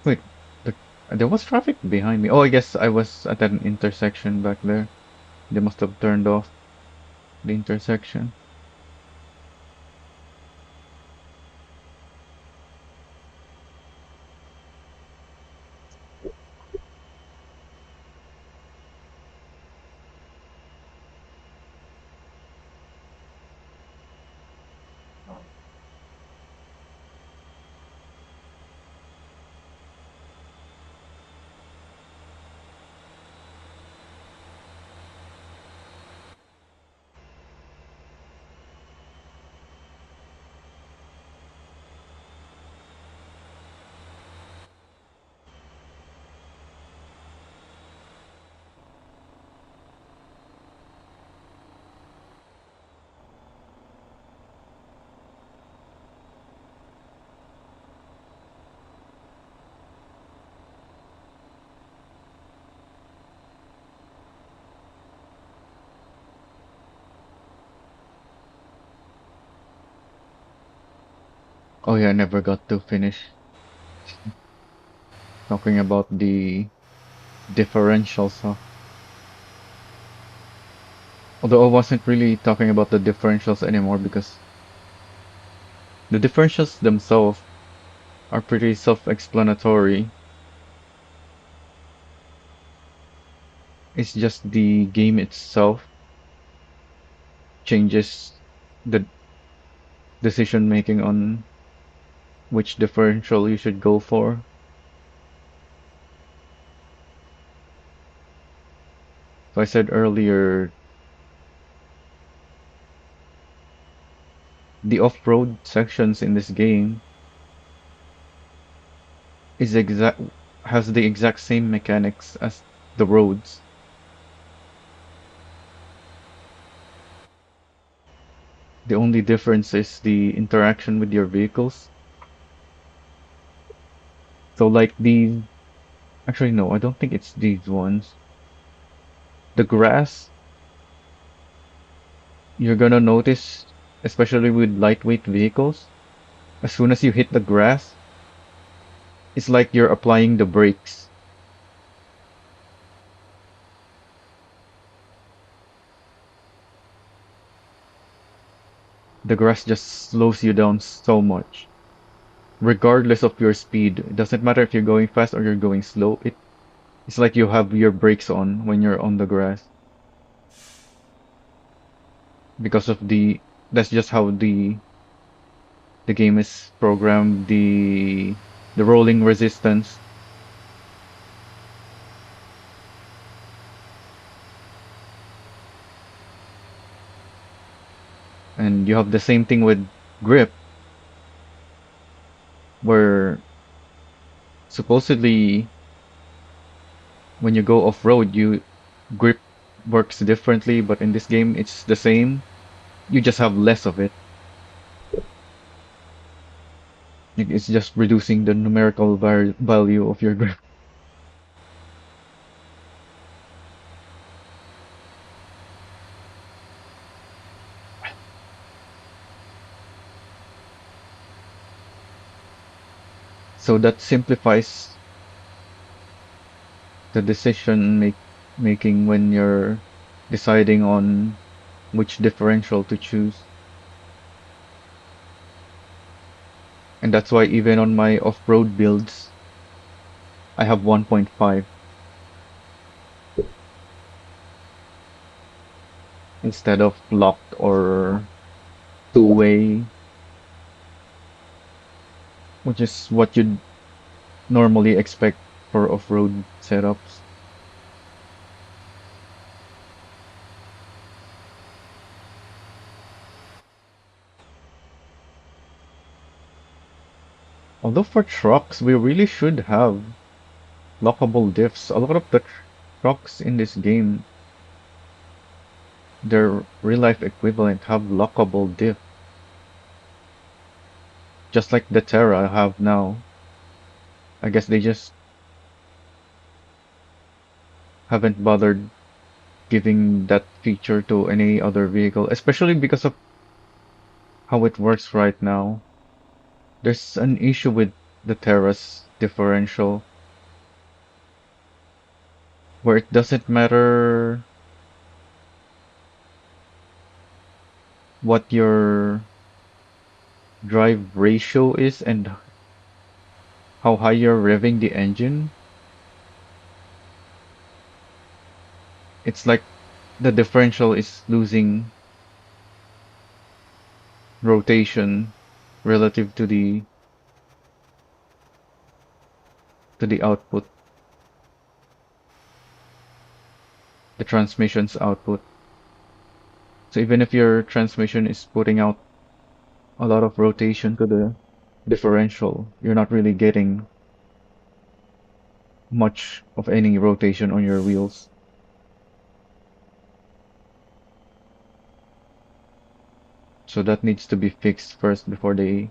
Wait, the, there was traffic behind me. Oh, I guess I was at an intersection back there. They must have turned off the intersection. Oh yeah, I never got to finish talking about the differential stuff. Although I wasn't really talking about the differentials anymore because the differentials themselves are pretty self-explanatory. It's just the game itself changes the decision making on which differential you should go for. So I said earlier, the off-road sections in this game is exact has the exact same mechanics as the roads. The only difference is the interaction with your vehicles. So like these, actually no, I don't think it's these ones. The grass, you're gonna notice, especially with lightweight vehicles, as soon as you hit the grass, it's like you're applying the brakes. The grass just slows you down so much, regardless of your speed. It doesn't matter if you're going fast or you're going slow. It's like you have your brakes on when you're on the grass because of that's just how the game is programmed, the rolling resistance. And you have the same thing with grip, where supposedly when you go off-road, you grip works differently, but in this game it's the same. You just have less of it. It's just reducing the numerical value of your grip. So that simplifies the making when you're deciding on which differential to choose. And that's why even on my off-road builds, I have 1.5 instead of locked or two-way, which is what you'd normally expect for off-road setups. Although for trucks, we really should have lockable diffs. A lot of the trucks in this game, their real-life equivalent, have lockable diff, just like the Terra have now. I guess they just haven't bothered giving that feature to any other vehicle, especially because of how it works right now. There's an issue with the Terra's differential where it doesn't matter what your drive ratio is and how high you're revving the engine. It's like the differential is losing rotation relative to the output, the transmission's output. So even if your transmission is putting out a lot of rotation to the differential, you're not really getting much of any rotation on your wheels. So that needs to be fixed first before they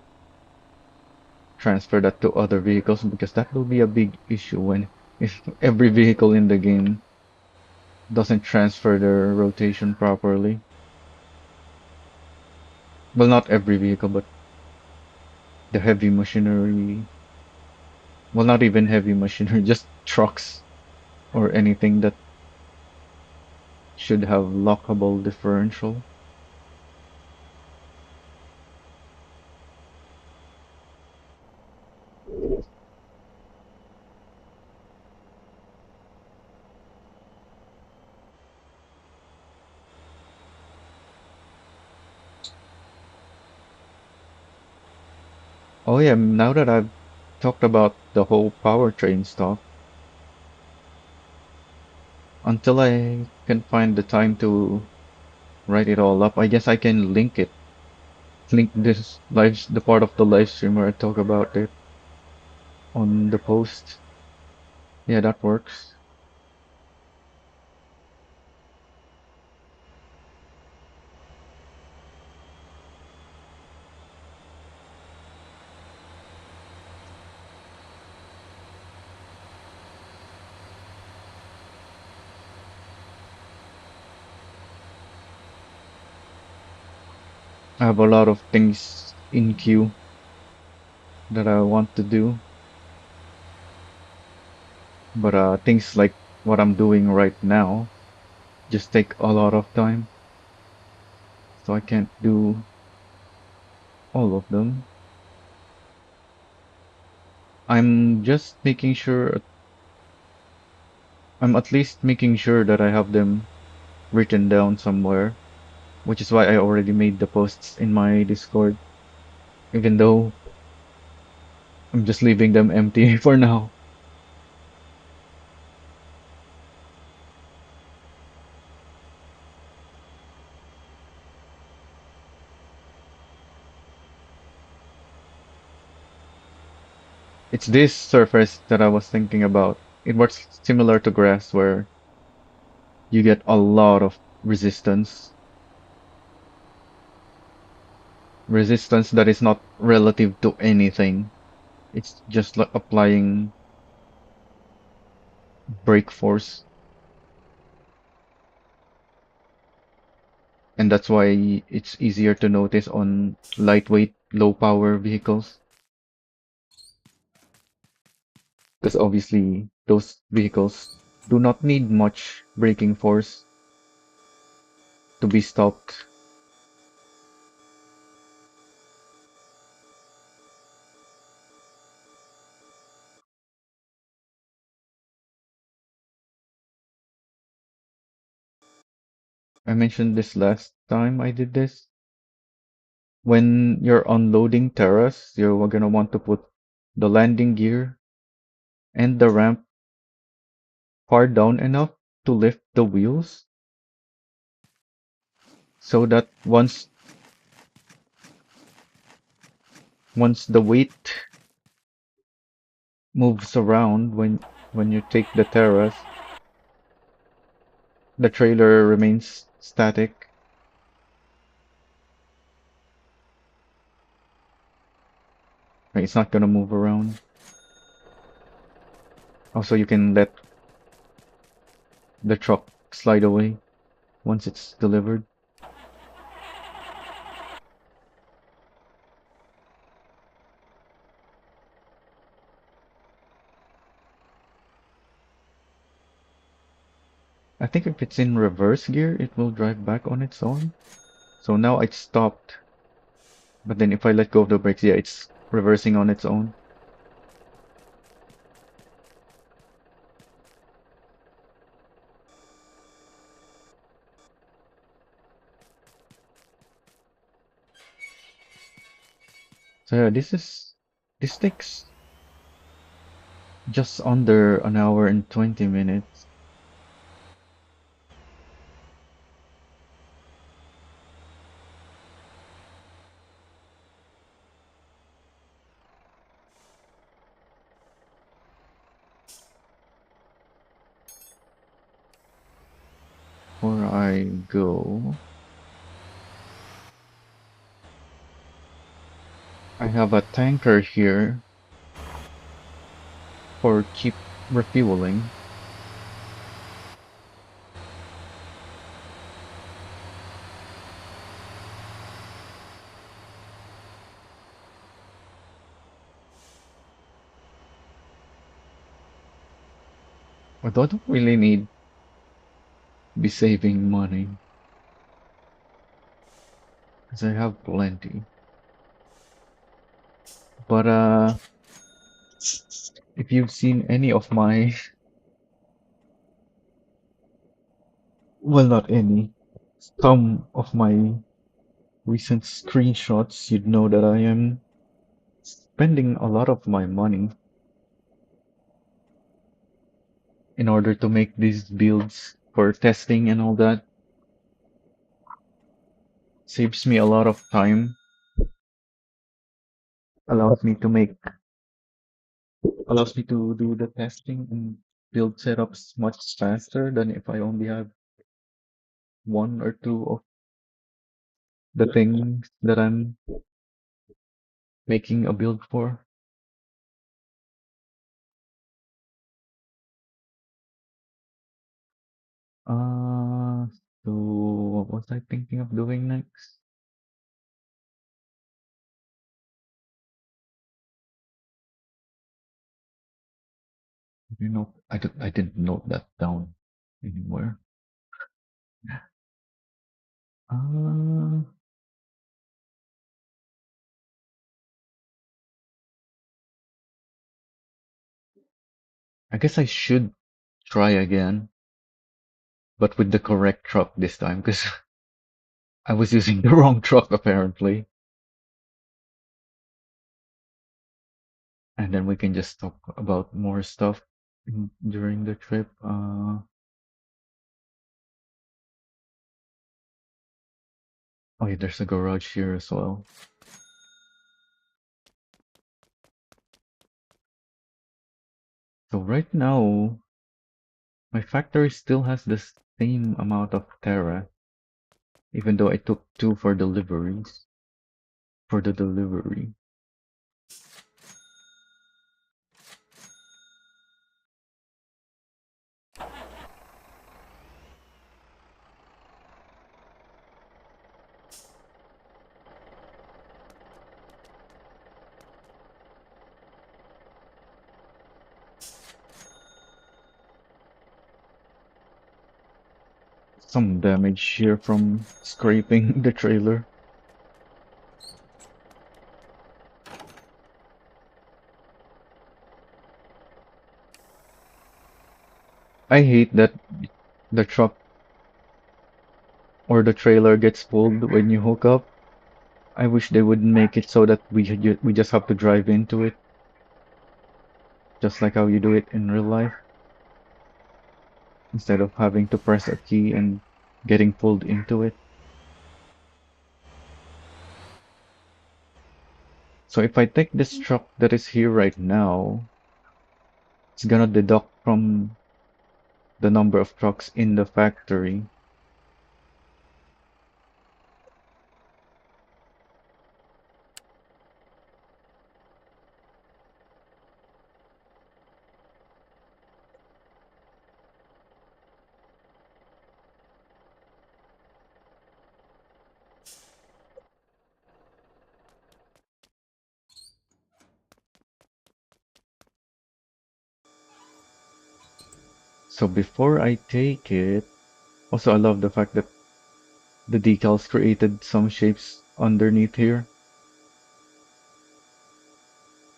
transfer that to other vehicles, because that will be a big issue when if every vehicle in the game doesn't transfer their rotation properly. Well, not every vehicle, but the heavy machinery. Well, not even heavy machinery, just trucks or anything that should have lockable differential. Oh yeah, now that I've talked about the whole powertrain stuff, until I can find the time to write it all up, I guess I can link it link this live the part of the live stream where I talk about it on the post. Yeah, that works. I have a lot of things in queue that I want to do, but things like what I'm doing right now just take a lot of time, so I can't do all of them. I'm just making sure, I'm at least making sure that I have them written down somewhere, which is why I already made the posts in my Discord, even though I'm just leaving them empty for now. It's this surface that I was thinking about. It works similar to grass where you get a lot of resistance. Resistance that is not relative to anything. It's just like applying brake force. And that's why it's easier to notice on lightweight, low power vehicles. Because obviously those vehicles do not need much braking force to be stopped. I mentioned this last time I did this. When you're unloading Terras, you're gonna want to put the landing gear and the ramp far down enough to lift the wheels so that once the weight moves around when you take the Terras, the trailer remains static. Right? It's not gonna move around. Also, you can let the truck slide away once it's delivered. I think if it's in reverse gear, it will drive back on its own. So now it's stopped, but then if I let go of the brakes, yeah, it's reversing on its own. So yeah, this takes just under an hour and 20 minutes. Before I go, I have a tanker here for cheap refueling. Although I don't really need to be saving money, because I have plenty. But if you've seen any of my, well, not any, some of my recent screenshots, you'd know that I am spending a lot of my money in order to make these builds for testing and all that. Saves me a lot of time allows me to make allows me to do the testing and build setups much faster than if I only have one or two of the things that I'm making a build for. Uh, so what was I thinking of doing next? I didn't note that down anywhere. Uh, I guess I should try again, but with the correct truck this time, because I was using the wrong truck apparently. And then we can just talk about more stuff during the trip. Oh yeah, there's a garage here as well. So right now, my factory still has the same amount of Terra, even though I took two for deliveries. For the delivery. Some damage here from scraping the trailer. I hate that the truck or the trailer gets pulled when you hook up. I wish they would make it so that we just have to drive into it, just like how you do it in real life, instead of having to press a key and getting pulled into it. So if I take this truck that is here right now, it's gonna deduct from the number of trucks in the factory. So before I take it, also I love the fact that the decals created some shapes underneath here.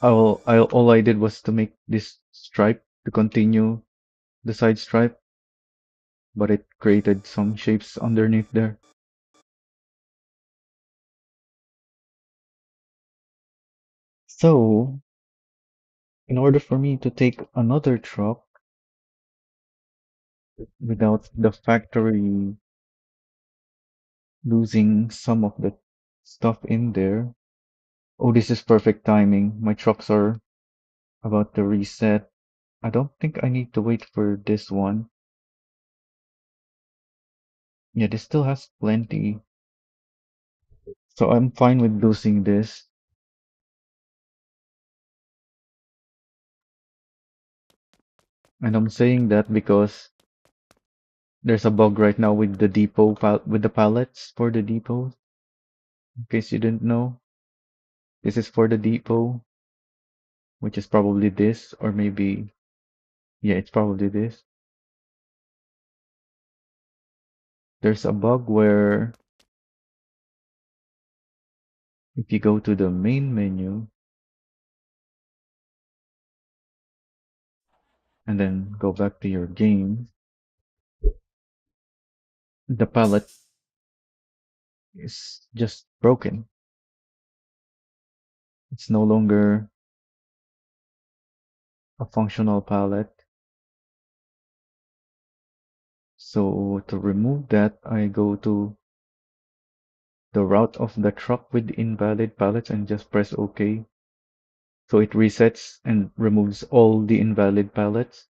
All I did was to make this stripe to continue the side stripe, but it created some shapes underneath there. So, in order for me to take another truck without the factory losing some of the stuff in there. Oh, this is perfect timing. My trucks are about to reset. I don't think I need to wait for this one. Yeah, this still has plenty. So I'm fine with losing this. And I'm saying that because there's a bug right now with the with the pallets for the depot. In case you didn't know, this is for the depot, which is probably this, or maybe, yeah, it's probably this. There's a bug where if you go to the main menu and then go back to your game, the palette is just broken. It's no longer a functional palette. So to remove that, I go to the route of the truck with invalid pallets and just press OK. So it resets and removes all the invalid pallets.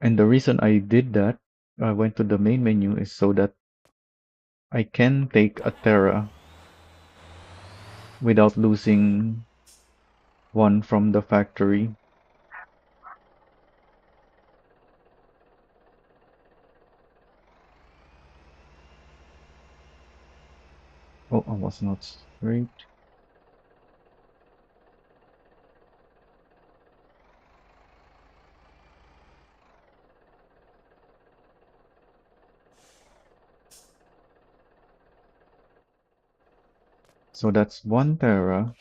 And the reason I did that, I went to the main menu, is so that I can take a Terra without losing one from the factory. Oh, I was not straight. So that's one Terra.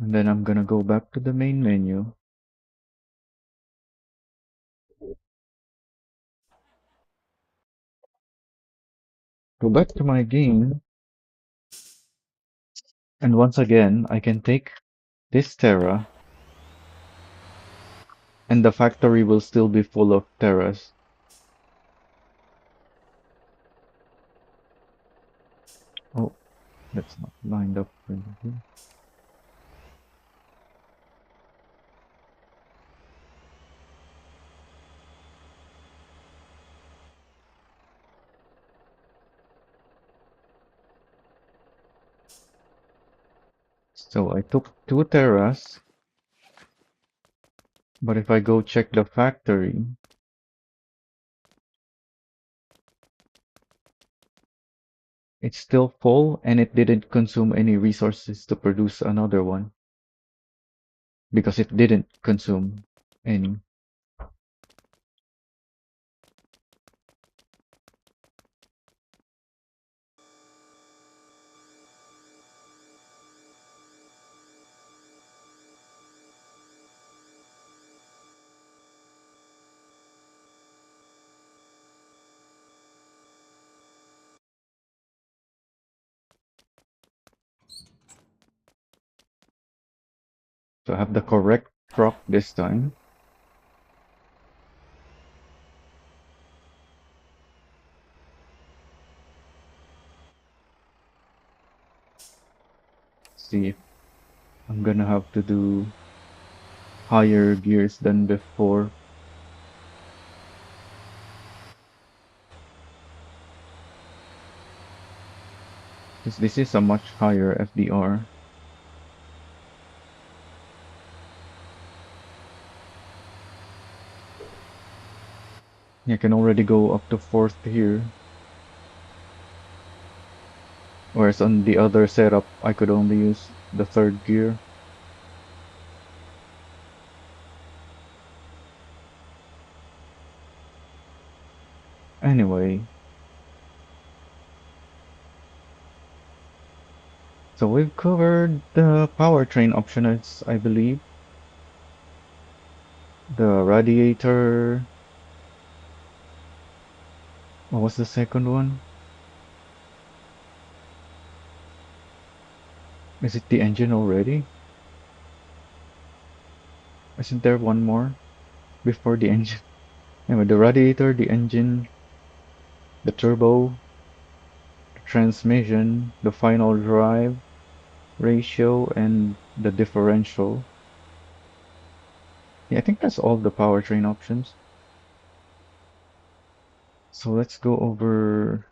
And then I'm gonna go back to the main menu. Go back to my game. And once again, I can take this Terra, and the factory will still be full of Terras. Oh, that's not lined up. So I took two Terras, but if I go check the factory, it's still full and it didn't consume any resources to produce another one because it didn't consume any. So I have the correct prop this time. See if I'm gonna have to do higher gears than before. Because this is a much higher FDR. I can already go up to fourth here. Whereas on the other setup, I could only use the third gear. Anyway, so we've covered the powertrain options, I believe. The radiator. What was the second one? Is it the engine already? Isn't there one more before the engine? Anyway, the radiator, the engine, the turbo, the transmission, the final drive ratio, and the differential. Yeah, I think that's all the powertrain options. So let's go over.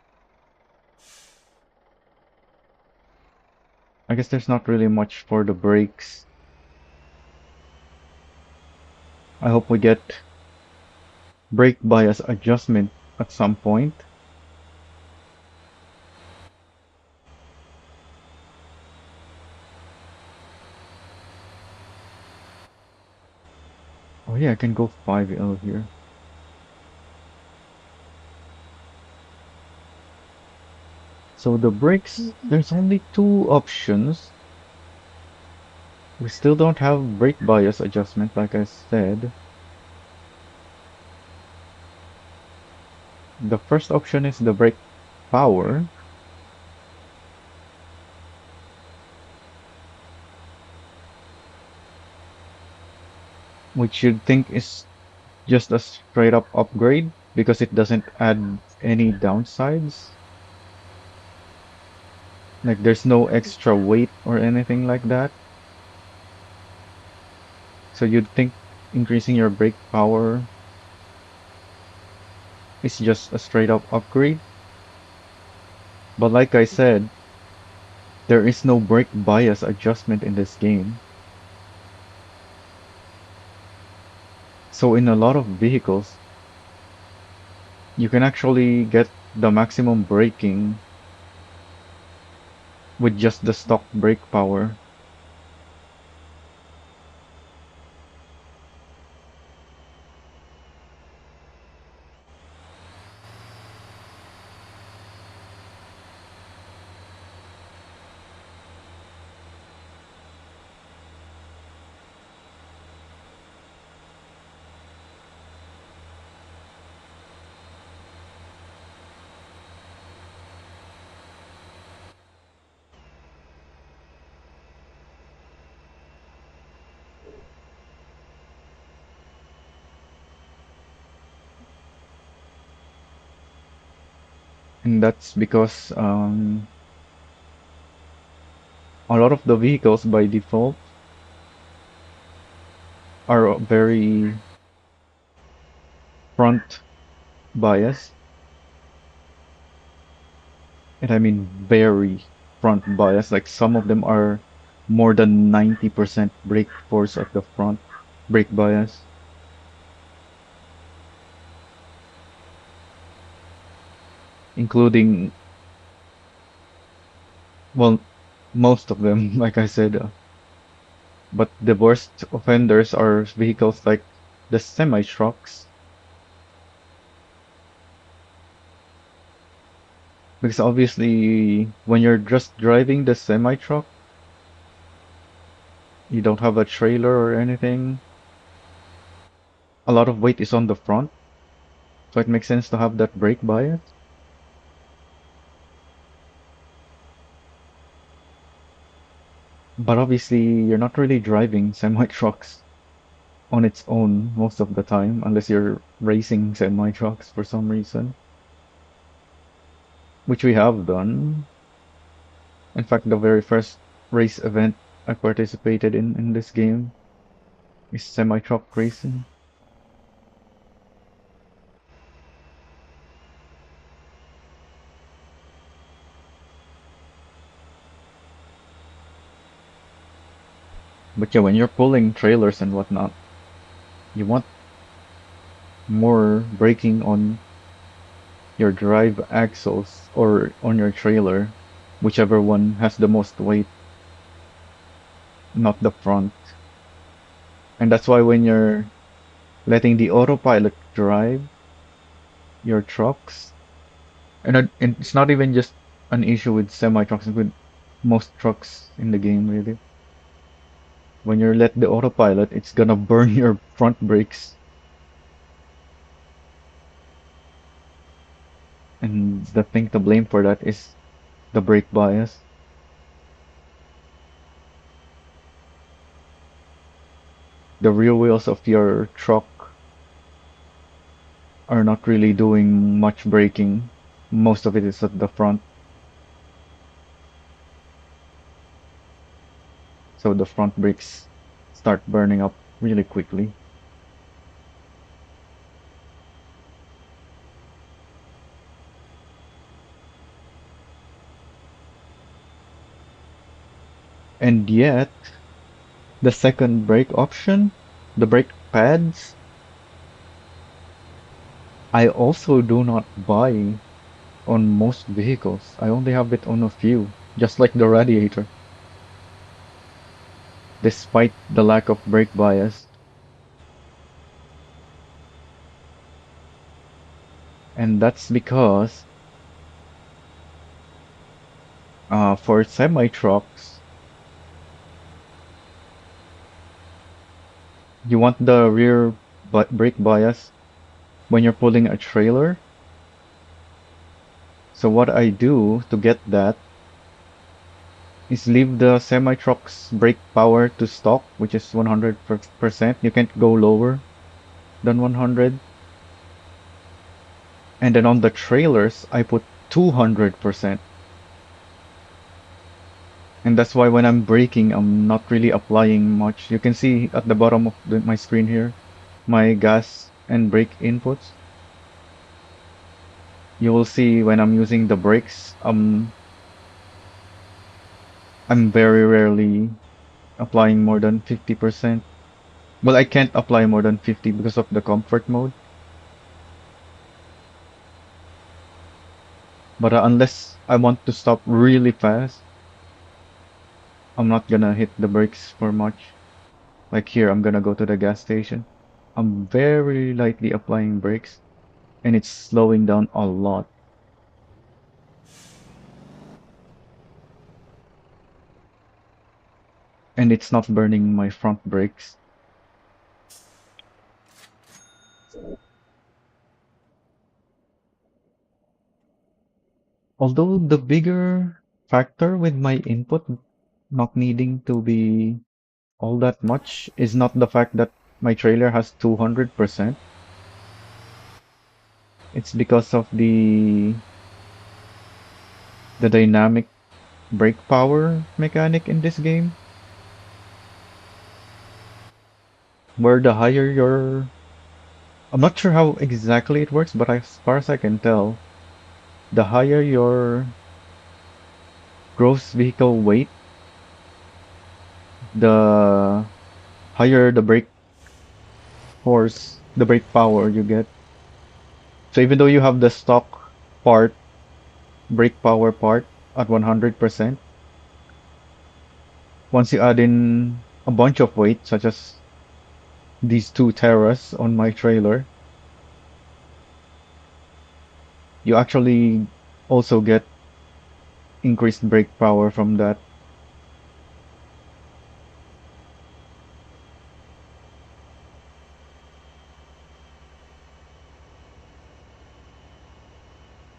I guess there's not really much for the brakes. I hope we get brake bias adjustment at some point. Oh yeah, I can go 5L here. So the brakes, there's only two options. We still don't have brake bias adjustment, like I said. The first option is the brake power. Which you'd think is just a straight up upgrade because it doesn't add any downsides. Like there's no extra weight or anything like that. So you'd think increasing your brake power is just a straight up upgrade. But like I said, there is no brake bias adjustment in this game. So in a lot of vehicles, you can actually get the maximum braking with just the stock brake power. And that's because a lot of the vehicles by default are very front biased. And I mean very front biased. Like some of them are more than 90% brake force at the front brake bias, including, well, most of them, like I said. But the worst offenders are vehicles like the semi-trucks, because obviously when you're just driving the semi-truck, you don't have a trailer or anything. A lot of weight is on the front, so it makes sense to have that brake bias. But obviously, you're not really driving semi-trucks on its own most of the time, unless you're racing semi-trucks for some reason, which we have done. In fact, the very first race event I participated in this game is semi-truck racing. But yeah, when you're pulling trailers and whatnot, you want more braking on your drive axles or on your trailer, whichever one has the most weight, not the front. And that's why when you're letting the autopilot drive your trucks, and it's not even just an issue with semi trucks, it's with most trucks in the game, really. When you let the autopilot, it's gonna burn your front brakes, and the thing to blame for that is the brake bias. The rear wheels of your truck are not really doing much braking. Most of it is at the front, so the front brakes start burning up really quickly. And yet, the second brake option, the brake pads, I also do not buy on most vehicles. I only have it on a few, just like the radiator, despite the lack of brake bias. And that's because for semi-trucks, you want the rear brake bias when you're pulling a trailer. So what I do to get that is leave the semi-truck's brake power to stock, which is 100%. You can't go lower than 100. And then on the trailers, I put 200%. And that's why when I'm braking, I'm not really applying much. You can see at the bottom of my screen here, my gas and brake inputs. You will see when I'm using the brakes, I'm very rarely applying more than 50%. Well, I can't apply more than 50 because of the comfort mode. But unless I want to stop really fast, I'm not gonna hit the brakes for much. Like here, I'm gonna go to the gas station. I'm very lightly applying brakes, and it's slowing down a lot. And it's not burning my front brakes. Although the bigger factor with my input not needing to be all that much is not the fact that my trailer has 200%. It's because of the dynamic brake power mechanic in this game, where the higher your... I'm not sure how exactly it works, but as far as I can tell, the higher your gross vehicle weight, the higher the brake force, the brake power you get. So even though you have the stock part, brake power part at 100%, once you add in a bunch of weight, such as these two Terras on my trailer, you actually also get increased brake power from that.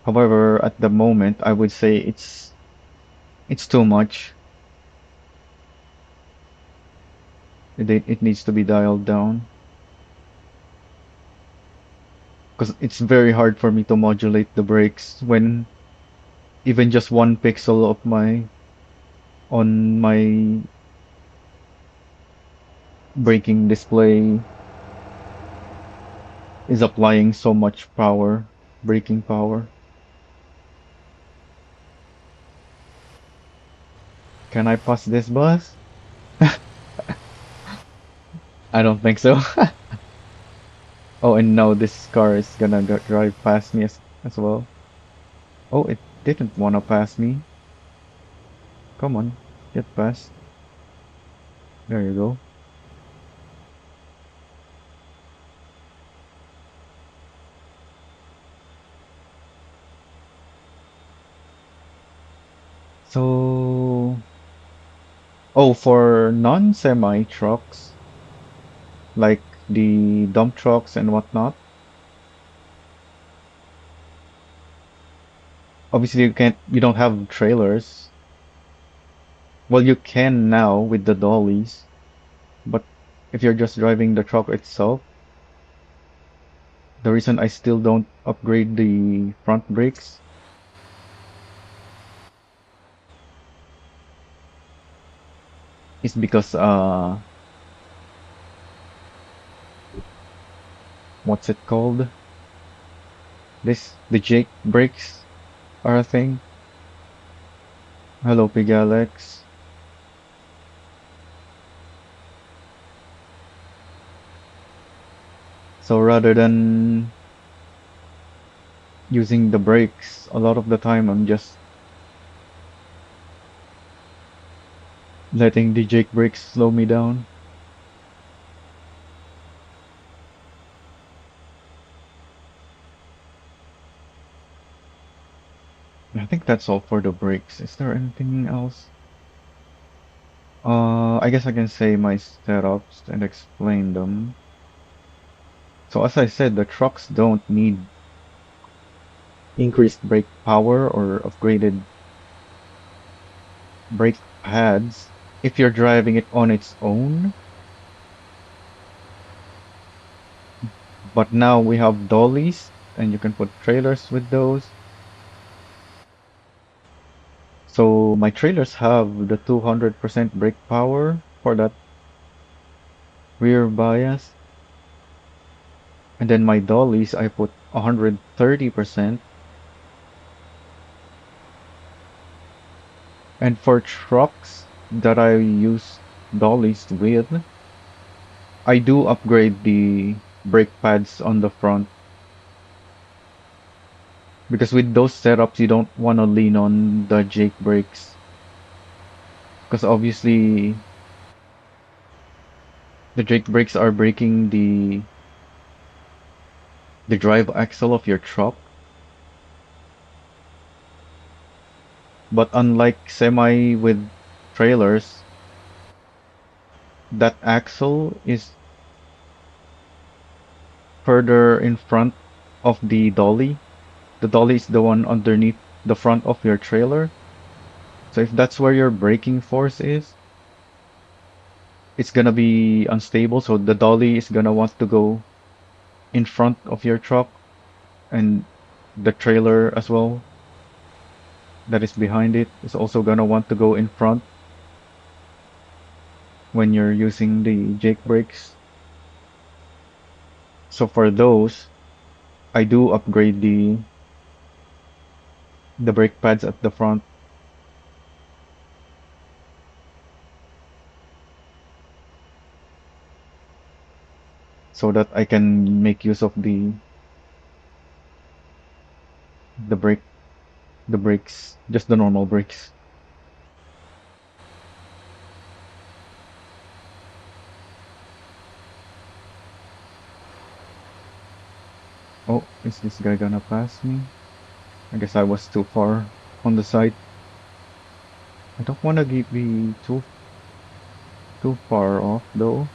However, at the moment, I would say it's too much. It needs to be dialed down because it's very hard for me to modulate the brakes when even just one pixel of my on my braking display is applying so much power, braking power. Can I pass this bus? I don't think so. Oh, and now this car is gonna drive past me as well. Oh, it didn't wanna pass me. Come on, get past. There you go. So, oh, for non-semi trucks, like the dump trucks and whatnot, obviously you don't have trailers. Well, you can now with the dollies, but if you're just driving the truck itself, the reason I still don't upgrade the front brakes is because what's it called? The Jake brakes are a thing. Hello, Pig Alex. So rather than using the brakes, a lot of the time I'm just letting the Jake brakes slow me down. I think that's all for the brakes. Is there anything else? I guess I can say my setups and explain them. So as I said, the trucks don't need increased brake power or upgraded brake pads if you're driving it on its own. But now we have dollies and you can put trailers with those. So my trailers have the 200% brake power for that rear bias. And then my dollies, I put 130%. And for trucks that I use dollies with, I do upgrade the brake pads on the front because with those setups, you don't want to lean on the Jake brakes because obviously the Jake brakes are breaking the drive axle of your truck. But unlike semi with trailers, that axle is further in front of the dolly. The dolly is the one underneath the front of your trailer. So if that's where your braking force is, it's gonna be unstable. So the dolly is gonna want to go in front of your truck and the trailer as well that is behind it is also gonna want to go in front when you're using the Jake brakes. So for those, I do upgrade the brake pads at the front so that I can make use of the brake the brakes, just the normal brakes. Oh, is this guy gonna pass me? I guess I was too far on the side. I don't want to be too far off though,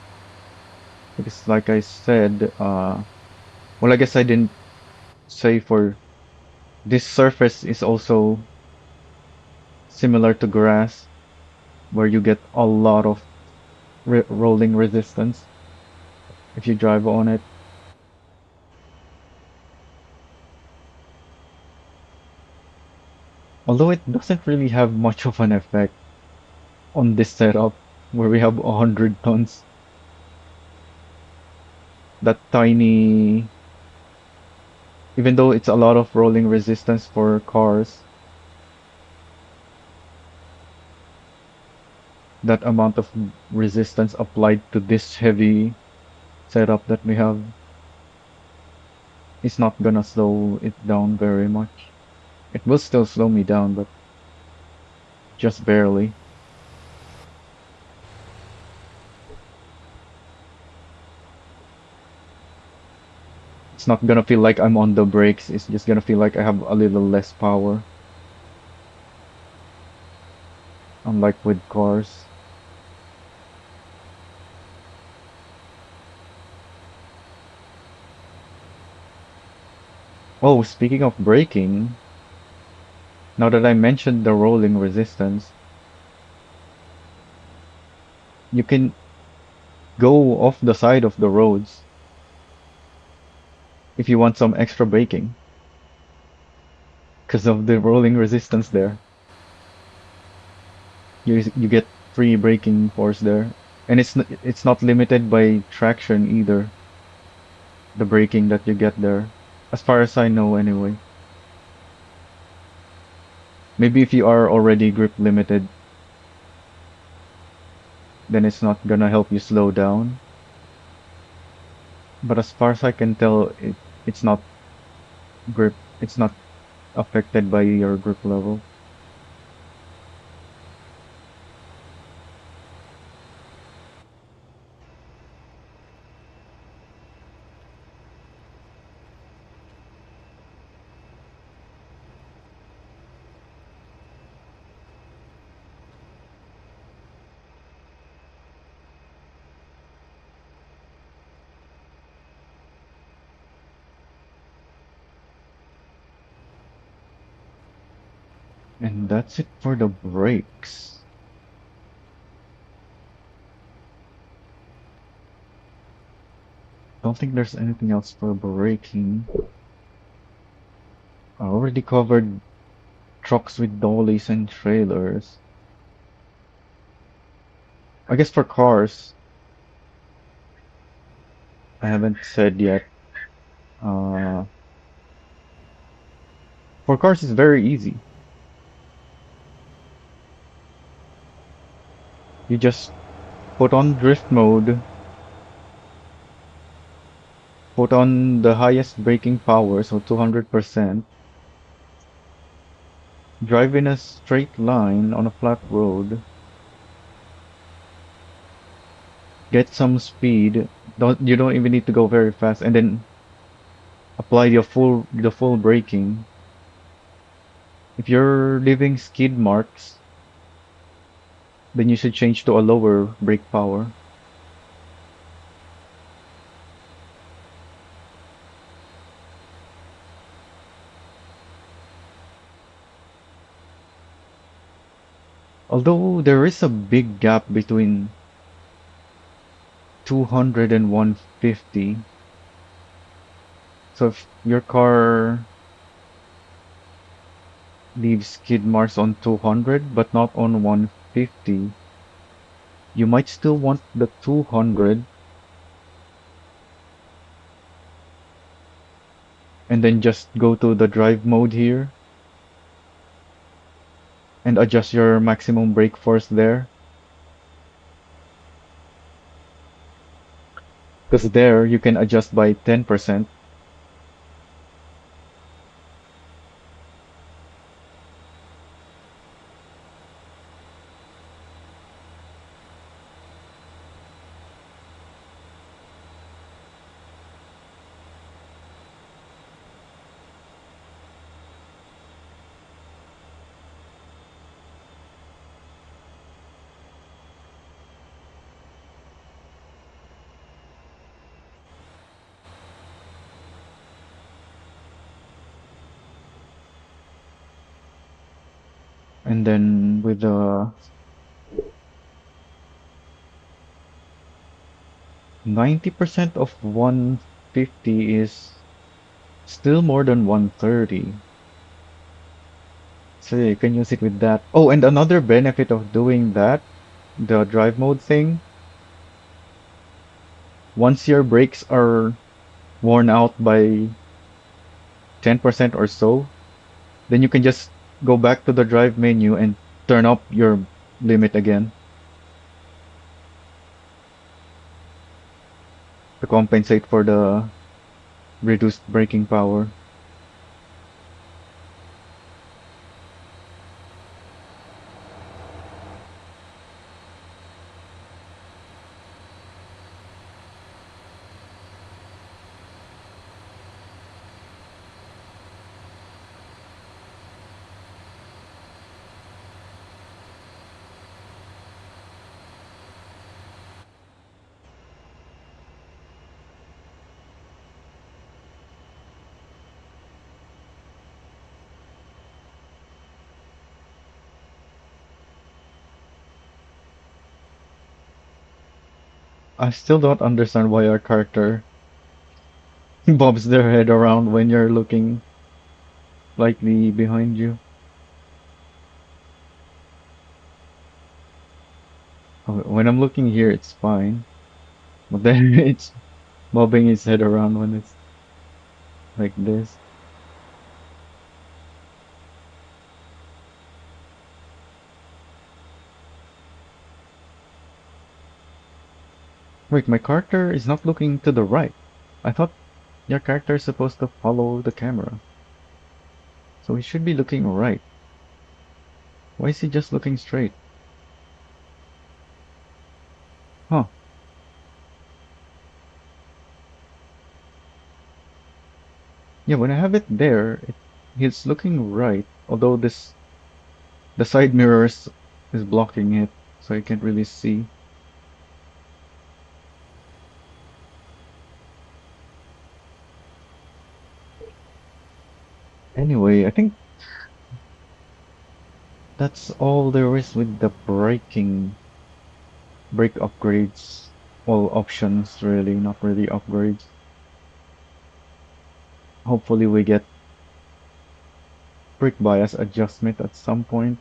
because like I said, well, I guess I didn't say for this surface is also similar to grass, where you get a lot of rolling resistance if you drive on it. Although it doesn't really have much of an effect on this setup where we have 100 tons. That tiny, even though it's a lot of rolling resistance for cars, that amount of resistance applied to this heavy setup that we have is not gonna slow it down very much. It will still slow me down, but just barely. It's not gonna feel like I'm on the brakes, it's just gonna feel like I have a little less power, unlike with cars. Oh, speaking of braking, now that I mentioned the rolling resistance, you can go off the side of the roads if you want some extra braking because of the rolling resistance there. You get free braking force there, and it's not limited by traction either. The braking that you get there, as far as I know, anyway. Maybe if you are already grip limited, then it's not gonna help you slow down. But as far as I can tell, it's not grip. It's not affected by your grip level. And that's it for the brakes. Don't think there's anything else for braking. I already covered trucks with dollies and trailers. I guess for cars, I haven't said yet. Uh, for cars, it's very easy. You just put on drift mode, put on the highest braking power, so 200%, drive in a straight line on a flat road, get some speed. You don't even need to go very fast, and then apply the full braking. If you're leaving skid marks, then you should change to a lower brake power. Although there is a big gap between 200 and 150. So if your car leaves skid marks on 200 but not on 150, you might still want the 200 and then just go to the drive mode here and adjust your maximum brake force there. Because there you can adjust by 10%. And then with the 90% of 150 is still more than 130. So you can use it with that. Oh, and another benefit of doing that, the drive mode thing, once your brakes are worn out by 10% or so, then you can just go back to the drive menu and turn up your limit again to compensate for the reduced braking power. I still don't understand why our character bobs their head around when you're looking slightly behind you. When I'm looking here, it's fine. But then it's bobbing its head around when it's like this. Wait, my character is not looking to the right. I thought your character is supposed to follow the camera. So he should be looking right. Why is he just looking straight? Huh. Yeah, when I have it there, he's looking right. Although the side mirrors is blocking it, so I can't really see. Anyway, I think that's all there is with the brake upgrades. Well, options really, not really upgrades. Hopefully we get brake bias adjustment at some point.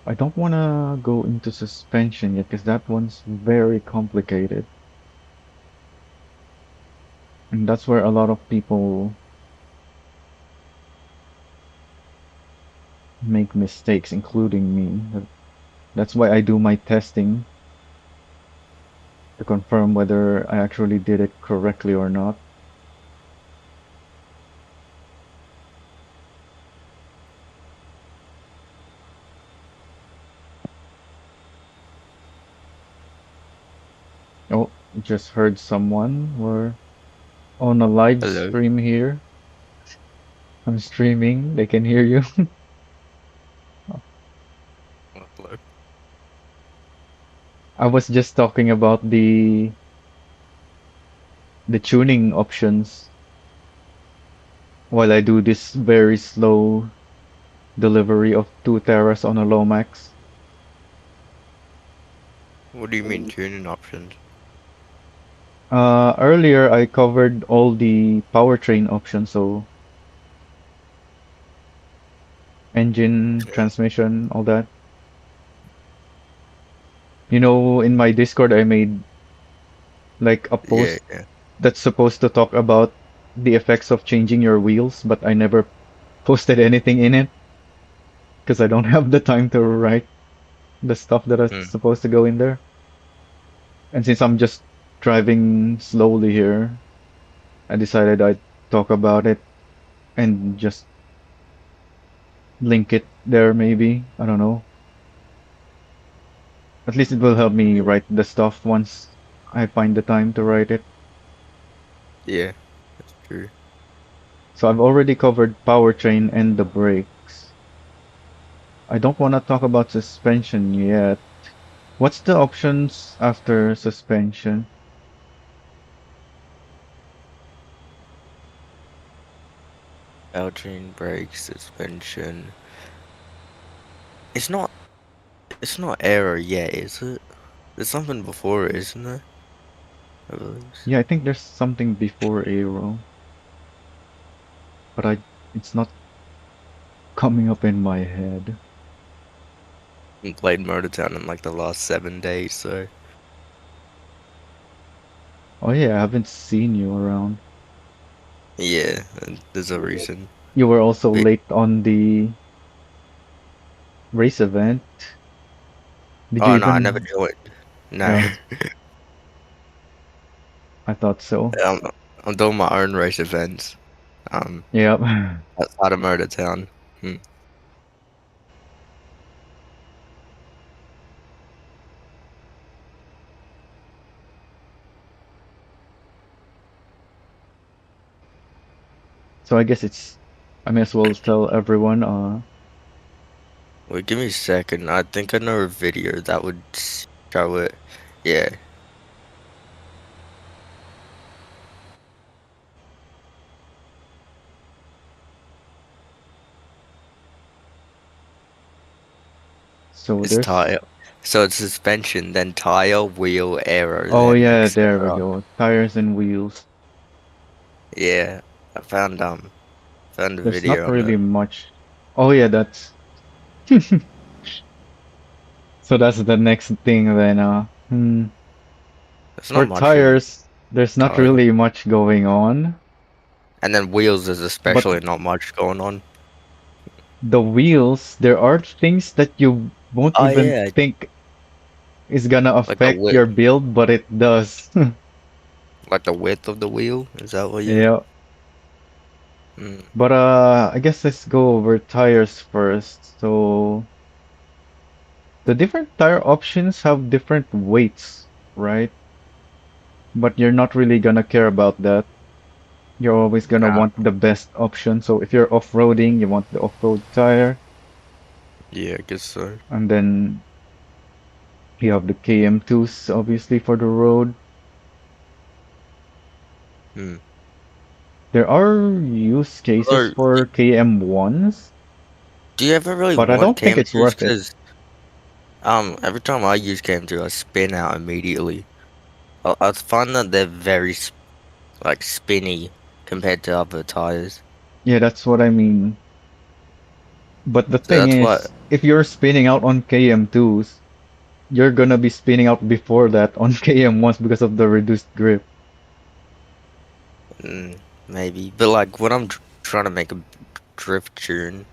I don't want to go into suspension yet because that one's very complicated. And that's where a lot of people make mistakes, including me. That's why I do my testing to confirm whether I actually did it correctly or not. Oh, just heard someone. We're on a live Hello. stream here. I'm streaming. They can hear you. Hello. I was just talking about the tuning options while I do this very slow delivery of 2 Terras on a low max. What do you mean tuning options? Earlier I covered all the powertrain options, so engine, Yeah, transmission, all that. You know, in my Discord I made like a yeah, post yeah. that's supposed to talk about the effects of changing your wheels, but I never posted anything in it because I don't have the time to write the stuff that is Hmm. supposed to go in there. And since I'm just driving slowly here, I decided I'd talk about it and just link it there maybe. I don't know. At least it will help me Yeah. write the stuff once I find the time to write it. Yeah, that's true. So I've already covered powertrain and the brakes. I don't want to talk about suspension yet. What's the options after suspension? Powertrain, brakes, suspension. It's not. It's not aero yet, is it? There's something before it, isn't there? I believe. Yeah, I think there's something before aero, but it's not coming up in my head. I played Motor Town in like the last 7 days, so Oh yeah, I haven't seen you around. yeah, and there's a reason. You were also But, late on the race event. Did you oh no, I never even? joined. No, Yeah, I thought so. I'm, I'm doing my own race events. Um, Yeah. outside of Motor Town. Hmm. So I guess I may as well tell everyone. Wait, give me a second. I think I know a video that would show it. Yeah. So It's there's. tire. So it's suspension, then tire, wheel, aero, Oh then yeah, there we etc. go. Tires and wheels. Yeah, I found a There's not video on really that. much. Oh yeah, that's. So that's the next thing then. There's not For much in tires, there's not tire, really much going on, and then wheels. There's but especially not much going on. the wheels, there are things that you won't Oh even yeah, think is gonna like the affect width, your build, but it does. like the width of the wheel. Is that what you? Yeah. Mm, But I guess let's go over tires first. So the different tire options have different weights, right? But you're not really gonna care about that. You're always gonna nah. want the best option. So if you're off-roading, you want the off-road tire, Yeah, I guess so. and then you have the KM2s obviously for the road. Hmm. There are use cases Although, for KM1s, do you ever really but I want don't think it's KM2s? worth it. Because Every time I use KM2, I spin out immediately. I find that they're very like spinny compared to other tires. Yeah, that's what I mean. But the So thing that's why. is, if you're spinning out on KM2s, you're gonna be spinning out before that on KM1s because of the reduced grip. Mm, maybe, but like when I'm trying to make a drift tune,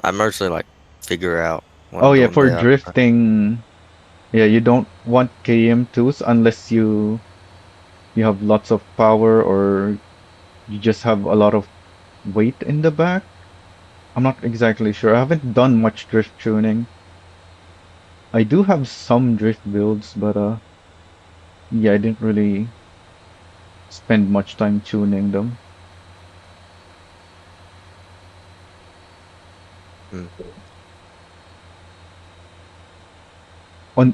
I mostly like figure out what Oh I'm yeah, doing for without. drifting, yeah, you don't want KM2s unless you have lots of power or you just have a lot of weight in the back. I'm not exactly sure. I haven't done much drift tuning. I do have some drift builds, but yeah, I didn't really spend much time tuning them. Mm,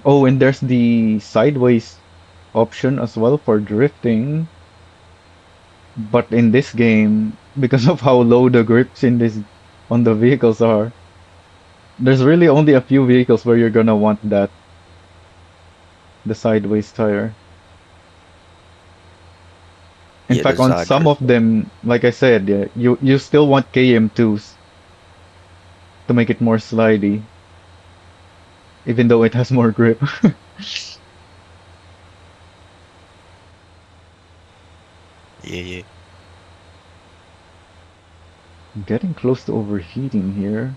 Oh, and there's the sideways option as well for drifting. But in this game, because of how low the grips in this on the vehicles are, there's really only a few vehicles where you're gonna want that, the sideways tire. In yeah, fact, the on side some drift. of them, like I said, yeah, you still want KM2s to make it more slidey, even though it has more grip. Yeah, yeah. Getting close to overheating here,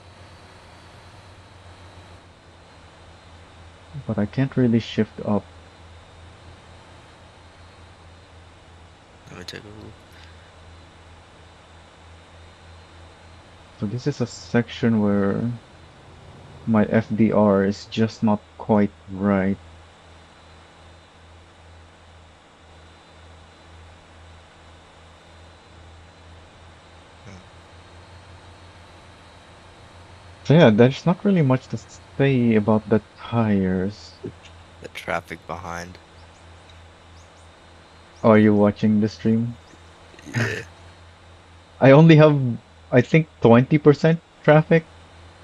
but I can't really shift up. Let me take a look. So this is a section where my FDR is just not quite right. Mm, So yeah, there's not really much to say about the tires. the traffic behind. Are you watching the stream? Yeah, I only have, I think, 20% traffic,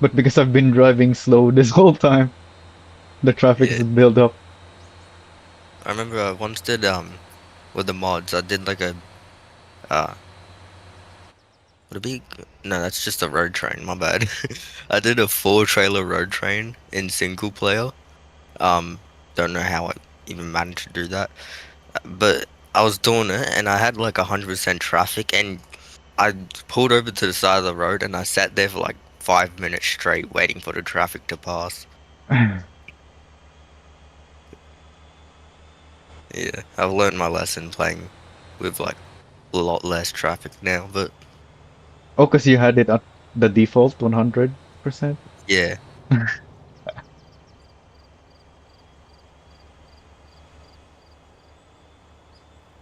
but because I've been driving slow this whole time, the traffic yeah. is built up. I remember I once did with the mods. I did like a uh, would it be? No, that's just a road train. My bad. I did a four trailer road train in single player. Um, don't know how I even managed to do that. But I was doing it and I had like 100% traffic and I pulled over to the side of the road and I sat there for like 5 minutes straight waiting for the traffic to pass. Yeah, I've learned my lesson playing with like a lot less traffic now, but Oh, because you had it at the default 100%? yeah,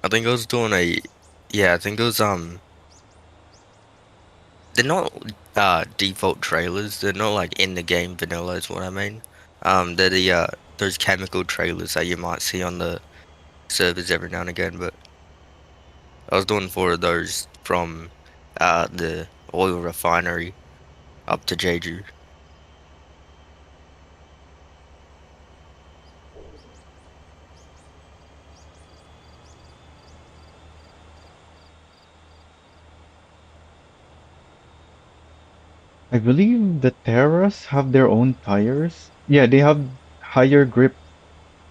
I think I was doing a yeah, I think it was they're not default trailers. They're not like in the game vanilla is what I mean. They're the those chemical trailers that you might see on the servers every now and again, but I was doing four of those from the oil refinery up to Jeju. I believe the Terras have their own tires. Yeah, they have higher grip.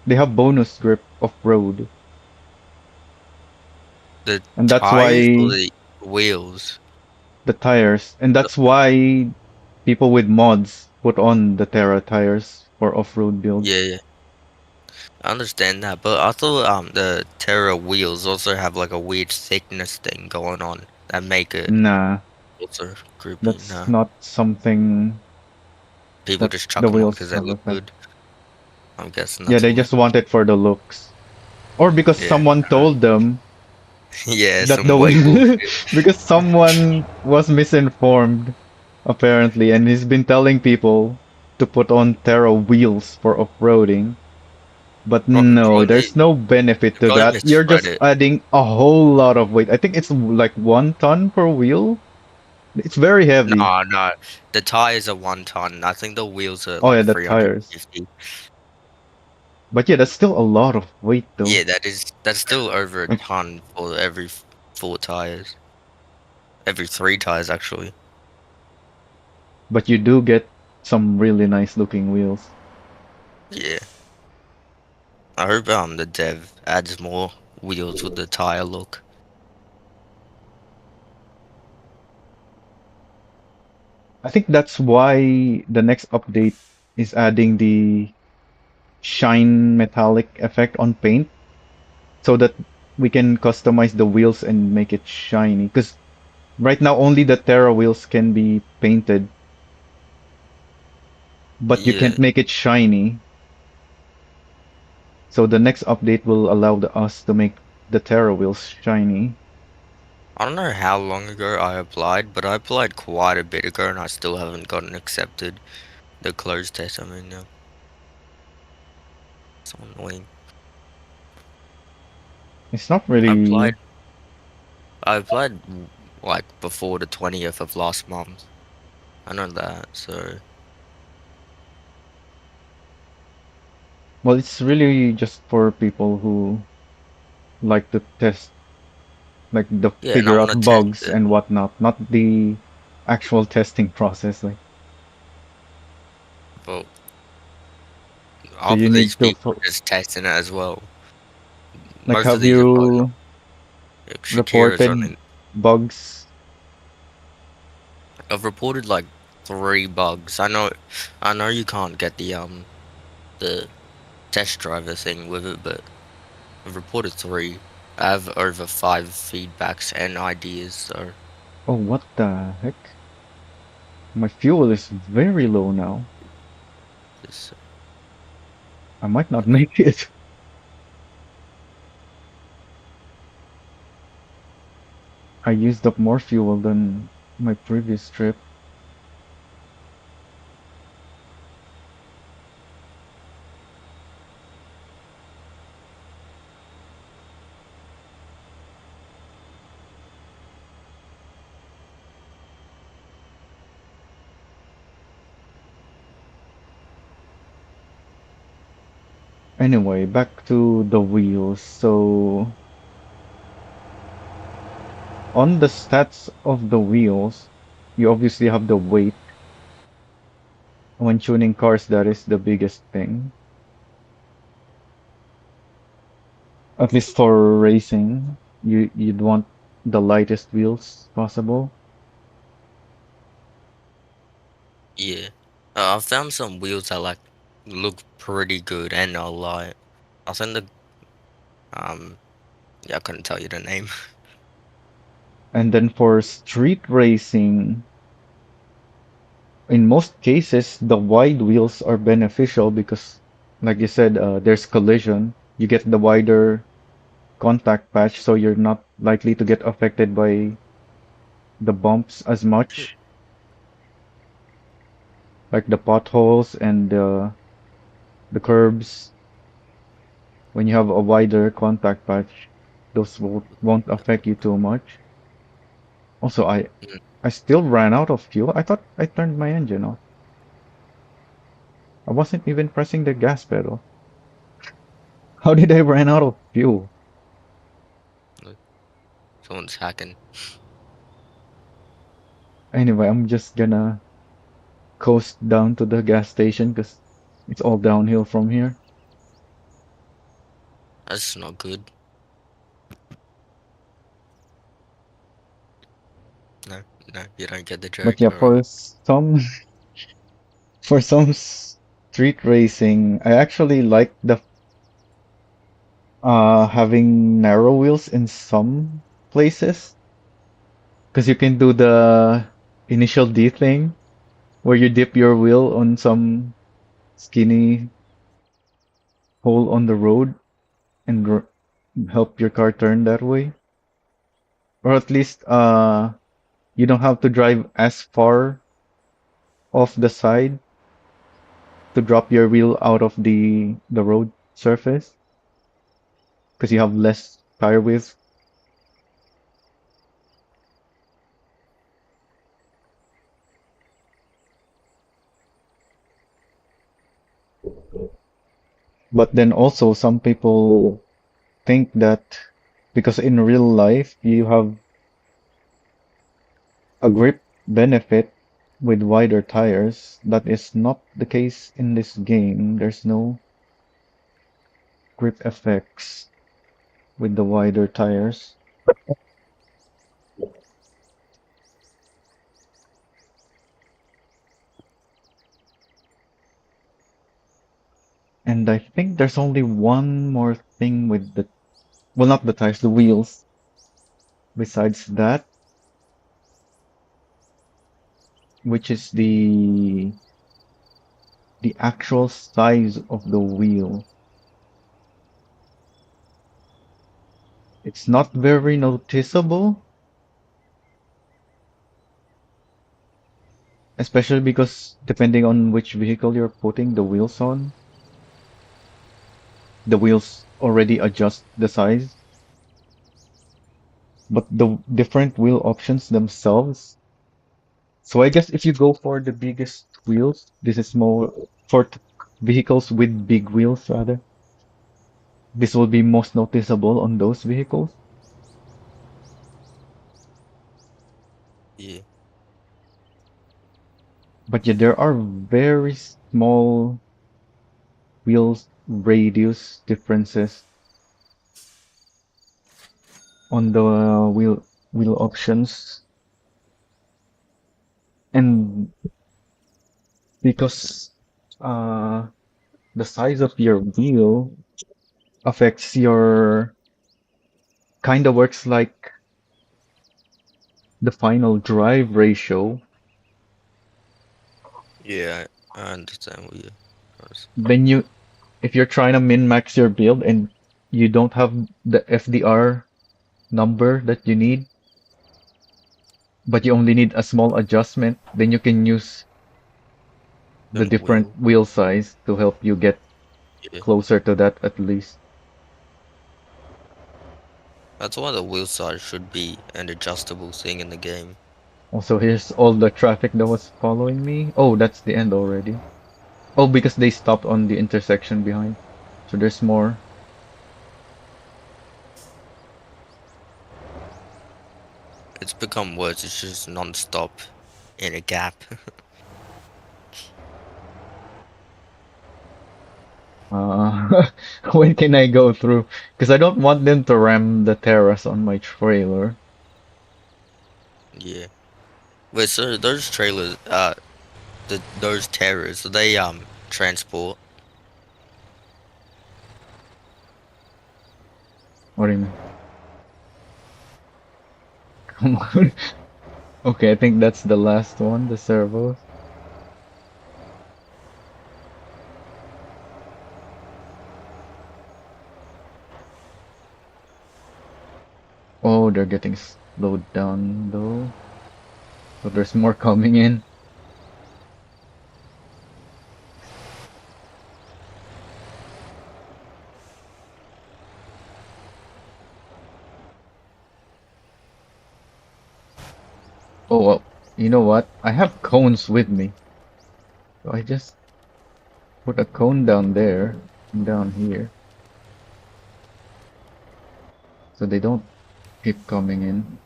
They have bonus grip off-road. The And that's tires or why the wheels? the tires, and that's why people with mods put on the Terra tires for off-road Yeah, builds. yeah. I understand that, but I thought the Terra wheels also have like a weird thickness thing going on that make it Nah, also groupy. that's No, not something people that just chuck the them on wheels because they have look effect. good. I'm guessing Yeah, that's they why. just want it for the looks. Or because Yeah, someone told them yeah, that the some white wheel, bullshit. because someone was misinformed, apparently, and he's been telling people to put on Terra wheels for off-roading. But no, there's no benefit They to probably that. You're misread just it. adding a whole lot of weight. I think it's like 1 ton per wheel It's very heavy. No, no. The tires are 1 ton. I think the wheels are Oh yeah, like the tires. 350. But yeah, that's still a lot of weight though. Yeah, that's still over a ton for every 4 tires. Every 3 tires actually. But you do get some really nice looking wheels. Yeah. I hope the dev adds more wheels with the tire look. I think that's why the next update is adding the shine metallic effect on paint so that we can customize the wheels and make it shiny. Because right now only the Terra wheels can be painted, but you Yeah. can't make it shiny. So the next update will allow us to make the Terra wheels shiny. I don't know how long ago I applied, but I applied quite a bit ago and I still haven't gotten accepted. The closed test, I mean, yeah. So annoying. It's not I applied really, I applied like before the 20th of last month. I know that, so well, it's really just for people who like to test, like the yeah, and I figure want out to test bugs it. and whatnot, not the actual testing process. Like, But so half you of these need to, people are just testing it as well. like, Most of have these are probably you like Shakira's on reported it. bugs? I've reported like 3 bugs. I know you can't get the test driver thing with it, but I've reported 3. I have over 5 feedbacks and ideas, so Oh, what the heck? My fuel is very low now. it's I might not make it. I used up more fuel than my previous trip. Anyway, back to the wheels. So, on the stats of the wheels, you obviously have the weight. When tuning cars, that is the biggest thing. At least for racing, you'd want the lightest wheels possible. yeah. I found some wheels that like look pretty good and are light. I think the um yeah, I couldn't tell you the name. And then for street racing, in most cases, the wide wheels are beneficial because, like you said, there's collision. You get the wider contact patch, so you're not likely to get affected by the bumps as much, like the potholes and the curbs. When you have a wider contact patch, those won't affect you too much. Also, Mm, I still ran out of fuel. I thought I turned my engine off. I wasn't even pressing the gas pedal. How did I run out of fuel? look, someone's hacking. Anyway, I'm just gonna coast down to the gas station because it's all downhill from here. That's not good. No, no, you don't get the But joke. yeah, All right. for some street racing, I actually like the having narrow wheels in some places because you can do the initial D thing where you dip your wheel on some skinny hole on the road and help your car turn that way. Or at least you don't have to drive as far off the side to drop your wheel out of the road surface because you have less tire width. But then also some people think that because in real life you have a grip benefit with wider tires, that is not the case in this game. There's no grip effects with the wider tires. And I think there's only one more thing with the, well, not the tires, the wheels. Besides that, which is the actual size of the wheel. It's not very noticeable, especially because depending on which vehicle you're putting the wheels on, the wheels already adjust the size. But the different wheel options themselves. So I guess if you go for the biggest wheels, this is more for vehicles with big wheels rather. This will be most noticeable on those vehicles. Yeah. But yeah, there are very small wheels radius differences on the wheel options. And because uh the size of your wheel affects your kind of works like the final drive ratio, Yeah, I understand what you. then if you're trying to min-max your build and you don't have the FDR number that you need, but you only need a small adjustment, then you can use the Then different wheel. wheel size to help you get Yeah. closer to that at least. That's why the wheel size should be an adjustable thing in the game. Also, here's all the traffic that was following me. Oh, that's the end already. Oh, because they stopped on the intersection behind. So there's more. It's become worse. It's just non-stop in a gap. When can I go through? Because I don't want them to ram the Terras on my trailer. Yeah. Wait, so those trailers, those Terras, are they transport? What do you mean? Come on. Okay, I think that's the last one, the servos. Oh, they're getting slowed down though. So there's more coming in. Oh, well, you know what? I have cones with me. So I just put a cone down there and down here. So they don't keep coming in.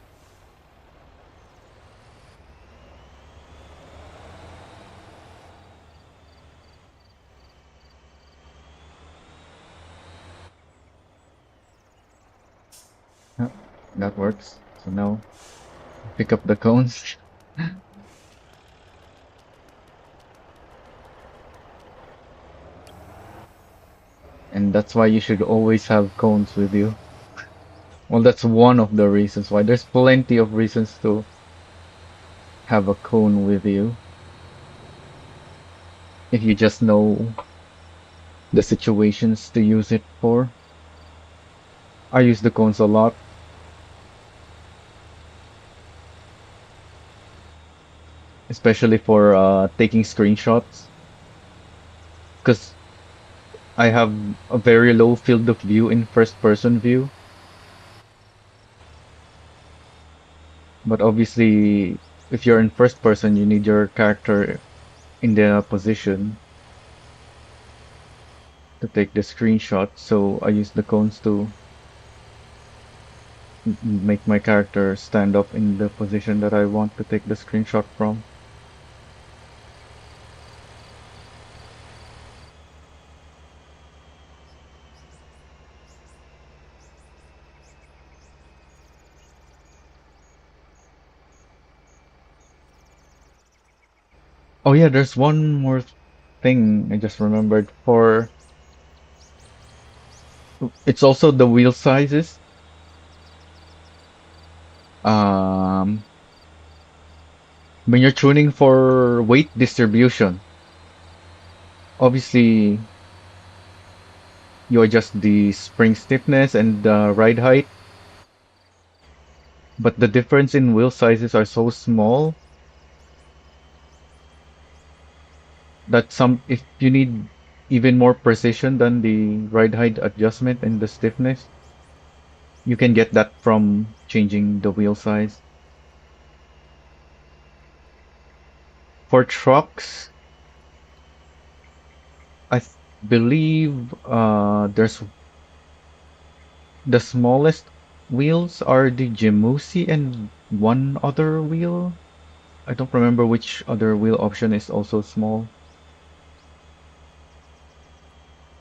Yep, that works. So now pick up the cones. And that's why you should always have cones with you. Well, that's one of the reasons why. There's plenty of reasons to have a cone with you. If you just know the situations to use it for. I use the cones a lot, especially for taking screenshots, because I have a very low field of view in first person view. But obviously, if you're in first person, you need your character in the position. to take the screenshot, so I use the cones to make my character stand up in the position that I want to take the screenshot from. Oh yeah, there's one more thing I just remembered. For it's also the wheel sizes. Um, when you're tuning for weight distribution, obviously you adjust the spring stiffness and the ride height, but the difference in wheel sizes are so small that some if you need even more precision than the ride height adjustment and the stiffness, you can get that from changing the wheel size. For trucks, believe there's the smallest wheels are the Jimusi and one other wheel. I don't remember which other wheel option is also small.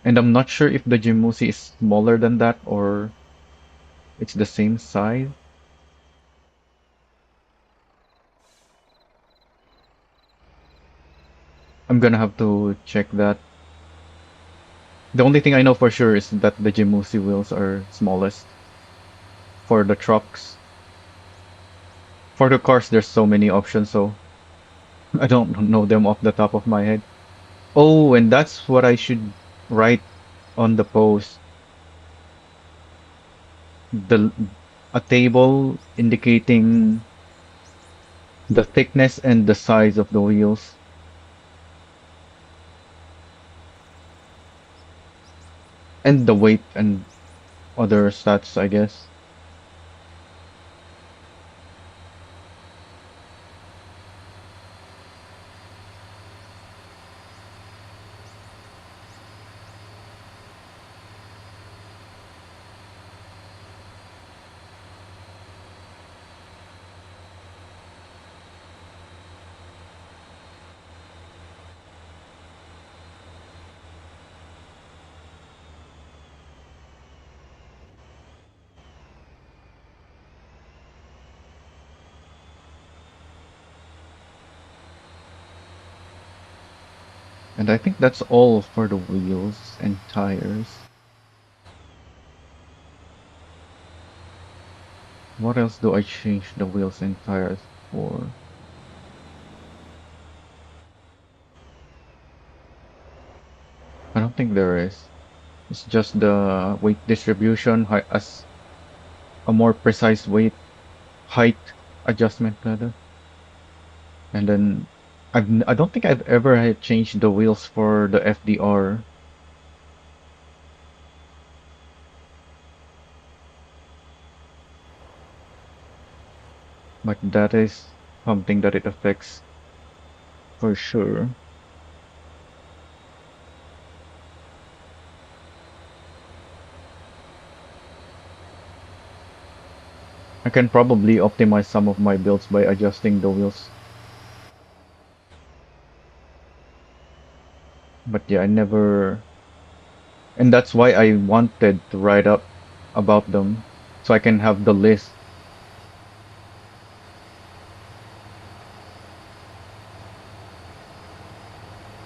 And I'm not sure if the Jimusi is smaller than that or it's the same size. I'm gonna have to check that. The only thing I know for sure is that the Jimusi wheels are smallest for the trucks. For the cars, there's so many options, so I don't know them off the top of my head. Oh, and that's what I should write on the post. The a table indicating the thickness and the size of the wheels and the weight and other stats, I guess. And I think that's all for the wheels and tires. What else do I change the wheels and tires for? I don't think there is. It's just the weight distribution, as a more precise weight height adjustment rather. And then I don't think I've ever had changed the wheels for the FDR, but that is something that it affects for sure. I can probably optimize some of my builds by adjusting the wheels. But yeah, I never, and that's why I wanted to write up about them so I can have the list.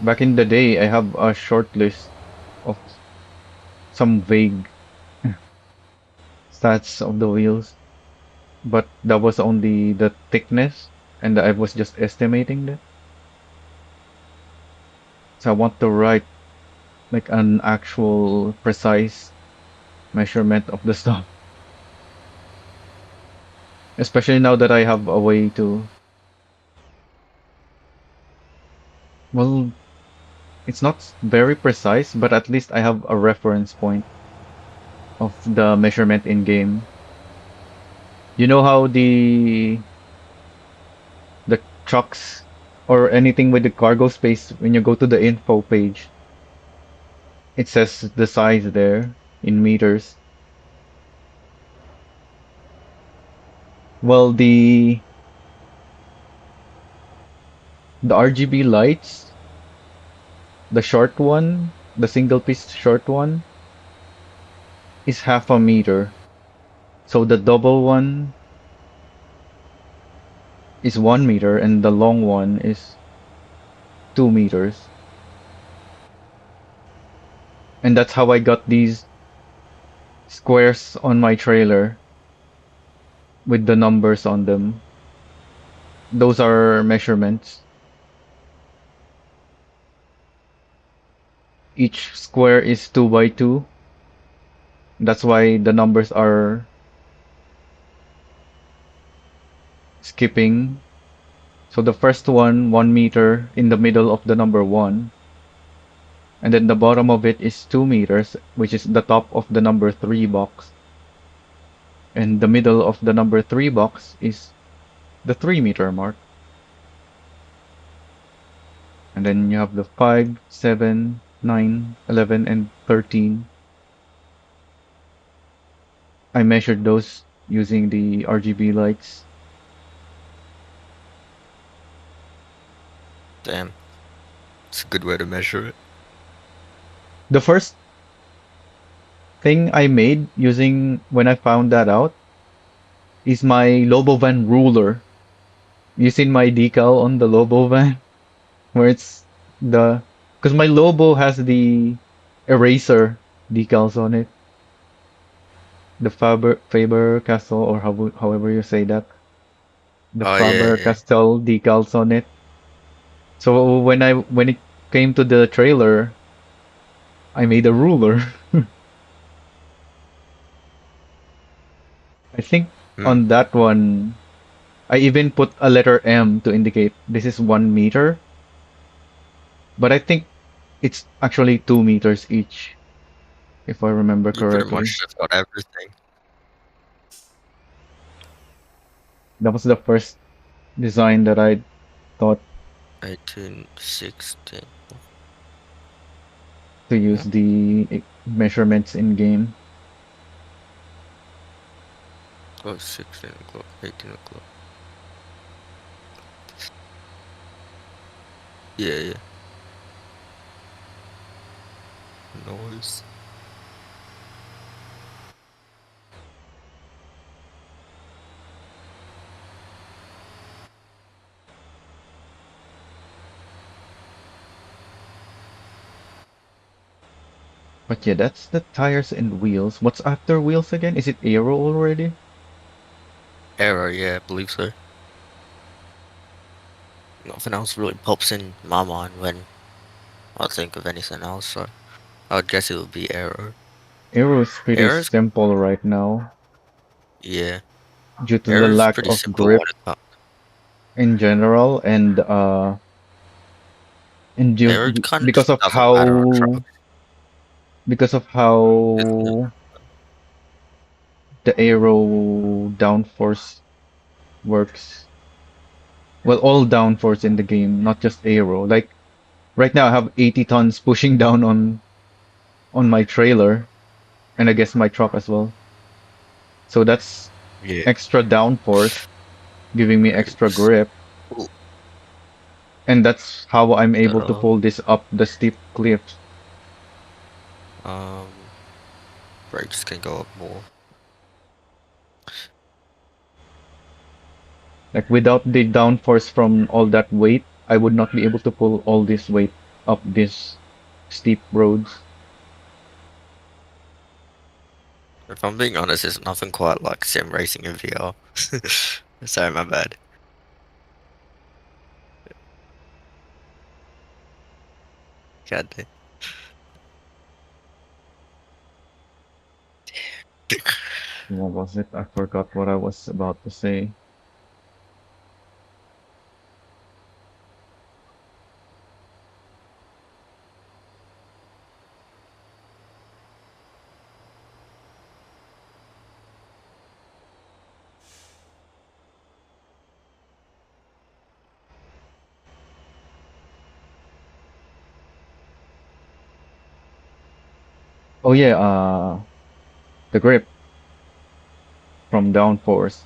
Back in the day, I have a short list of some vague stats of the wheels, but that was only the thickness, and I was just estimating that. So I want to write like an actual precise measurement of the stuff, especially now that I have a way to. Well, it's not very precise, but at least I have a reference point of the measurement in game. You know how the trucks or anything with the cargo space when you go to the info page, It says the size there in meters. Well, the RGB lights, the short one, the single piece short one is half a meter. So the double one is 1 meter and the long one is 2 meters. And that's how I got these squares on my trailer with the numbers on them. Those are measurements. Each square is 2 by 2. That's why the numbers are skipping. So the first one, 1 meter in the middle of the number one. And then the bottom of it is 2 meters, which is the top of the number three box. And the middle of the number three box is the 3 meter mark. And then you have the 5, 7, 9, 11, and 13. I measured those using the RGB lights. Damn, it's a good way to measure it. The first thing I made using when I found that out is my Lobo Van ruler. You seen my decal on the Lobo Van where it's the because my Lobo has the eraser decals on it, the Faber Castell or however you say that, the Oh yeah, Faber yeah. Castell decals on it. So when it came to the trailer, I made a ruler. I think Hmm. on that one, I even put a letter M to indicate this is 1 meter, but I think it's actually 2 meters each, if I remember You pretty correctly. much just got everything. That was the first design that I thought 18, 16. to use Hmm? the measurements in game. Oh, 16 o'clock, 18 o'clock. Yeah, yeah. Noise. But yeah, that's the tires and wheels. What's after wheels again? Is it aero already? Error, yeah, I believe so. Nothing else really pops in my mind when I think of anything else, so I would guess it would be error. Aero is pretty Error's, simple right now yeah, due to the error's lack pretty of simple when grip it comes. in general and Error kind of because just of doesn't matter on how trucks, because of isn't it? how the aero downforce works. Well, all downforce in the game, not just aero. Like right now, I have 80 tons pushing down on my trailer, and I guess my truck as well. So that's Yeah, extra downforce, giving me extra brakes. grip, Ooh, and that's how I'm that able to pull this up the steep cliffs. um, brakes can go up more. Like without the downforce from all that weight, I would not be able to pull all this weight up these steep roads. If I'm being honest, it's nothing quite like sim racing in VR. Sorry, my bad. God damn. What was it? I forgot what I was about to say. Oh yeah, the grip from downforce.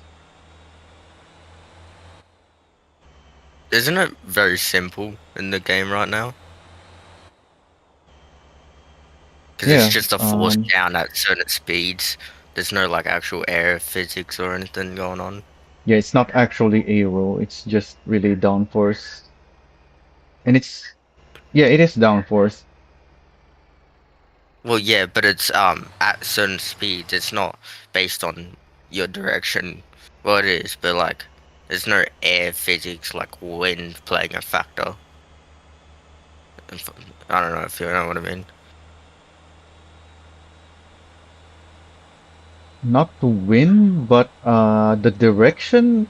Isn't it very simple in the game right now? Because it's Yeah, just a force down at certain speeds. There's no like actual air physics or anything going on. yeah, it's not actually aero, it's just really downforce. And it's yeah, it is downforce. Well, yeah, but it's at certain speeds. It's not based on your direction. Well, it is, but like there's no air physics like wind playing a factor. If- I don't know if you know what I mean. Not to win, but the direction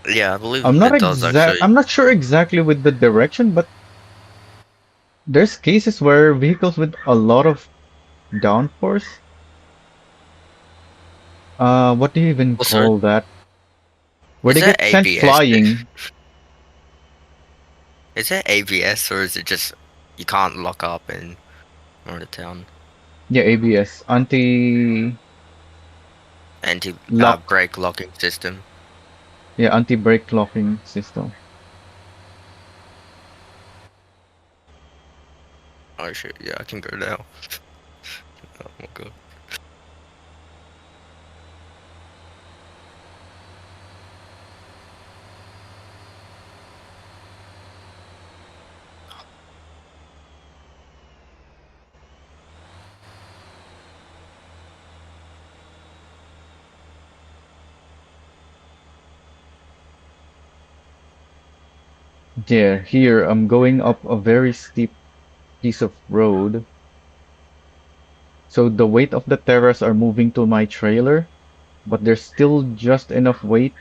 Yeah, I believe it does actually. I'm not sure exactly with the direction, but there's cases where vehicles with a lot of downforce, what do you even Also, call that? Where is they that get sent ABS? flying. Is that ABS or is it just you can't lock up in North Town? Yeah, ABS, anti-lock. Anti brake locking system. Yeah, anti-brake locking system. Oh shit, yeah, I can go now. Oh my god. Yeah, here I'm going up a very steep piece of road. So the weight of the Terras are moving to my trailer, but there's still just enough weight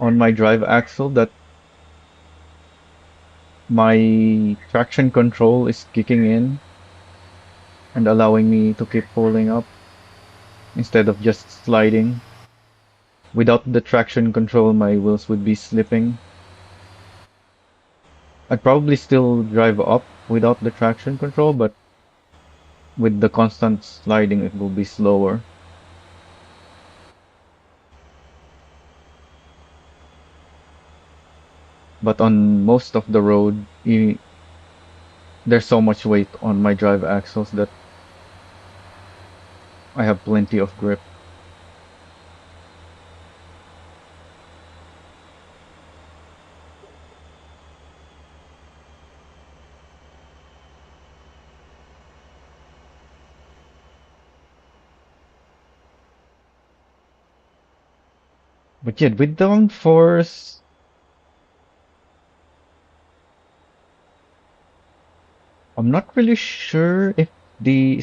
on my drive axle that my traction control is kicking in and allowing me to keep pulling up instead of just sliding. Without the traction control, my wheels would be slipping. I'd probably still drive up without the traction control, but with the constant sliding, it will be slower. But on most of the road, there's so much weight on my drive axles that I have plenty of grip. But yeah, with downforce, I'm not really sure if the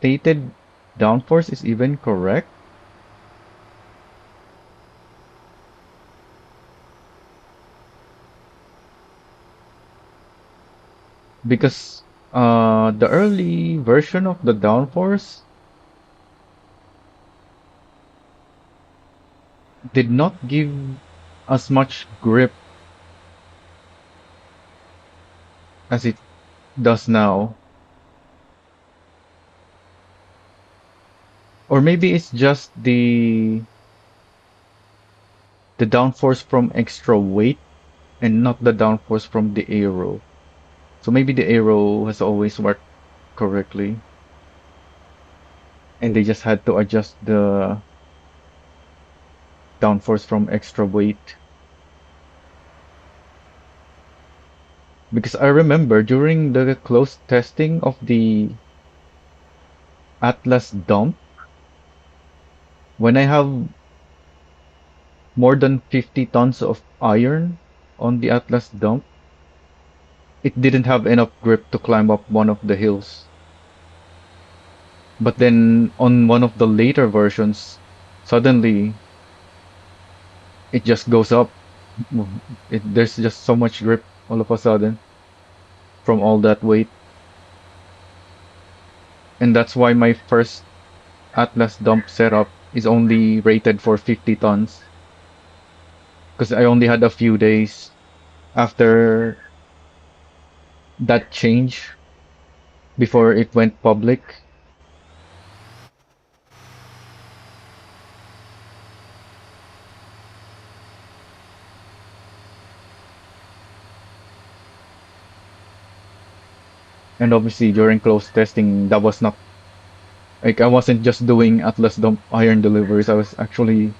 stated downforce is even correct because the early version of the downforce did not give as much grip as it does now. Or maybe it's just the downforce from extra weight and not the downforce from the aero. So maybe the aero has always worked correctly and they just had to adjust the downforce from extra weight. Because I remember during the close testing of the Atlas dump, when I have more than 50 tons of iron on the Atlas dump, it didn't have enough grip to climb up one of the hills. But then on one of the later versions, suddenly it just goes up. There's just so much grip all of a sudden from all that weight. And that's why my first Atlas dump setup is only rated for 50 tons. Because I only had a few days after that change before it went public. And obviously during close testing, that was not like I wasn't just doing Atlas dump iron deliveries. I was actually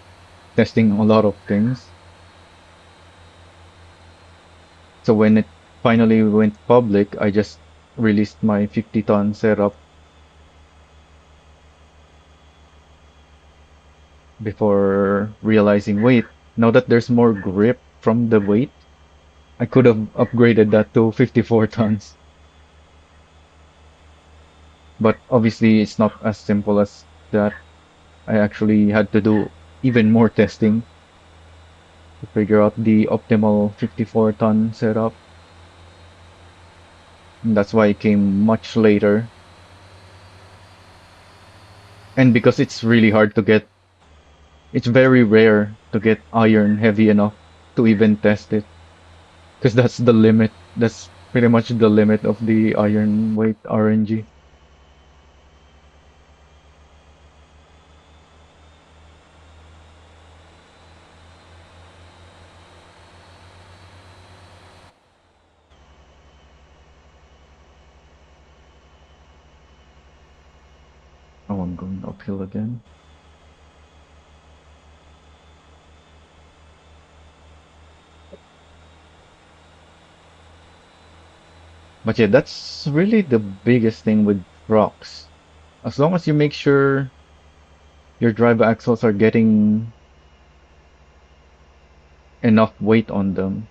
testing a lot of things. So when it finally went public, I just released my 50-ton setup before realizing, wait, now that there's more grip from the weight, I could have upgraded that to 54 tons. But obviously, it's not as simple as that. I actually had to do even more testing to figure out the optimal 54-ton setup. And that's why it came much later. And because it's really hard to get, it's very rare to get iron heavy enough to even test it. Because that's the limit. That's pretty much the limit of the iron weight RNG. Oh, I'm going uphill again. But yeah, that's really the biggest thing with rocks. As long as you make sure your drive axles are getting enough weight on them,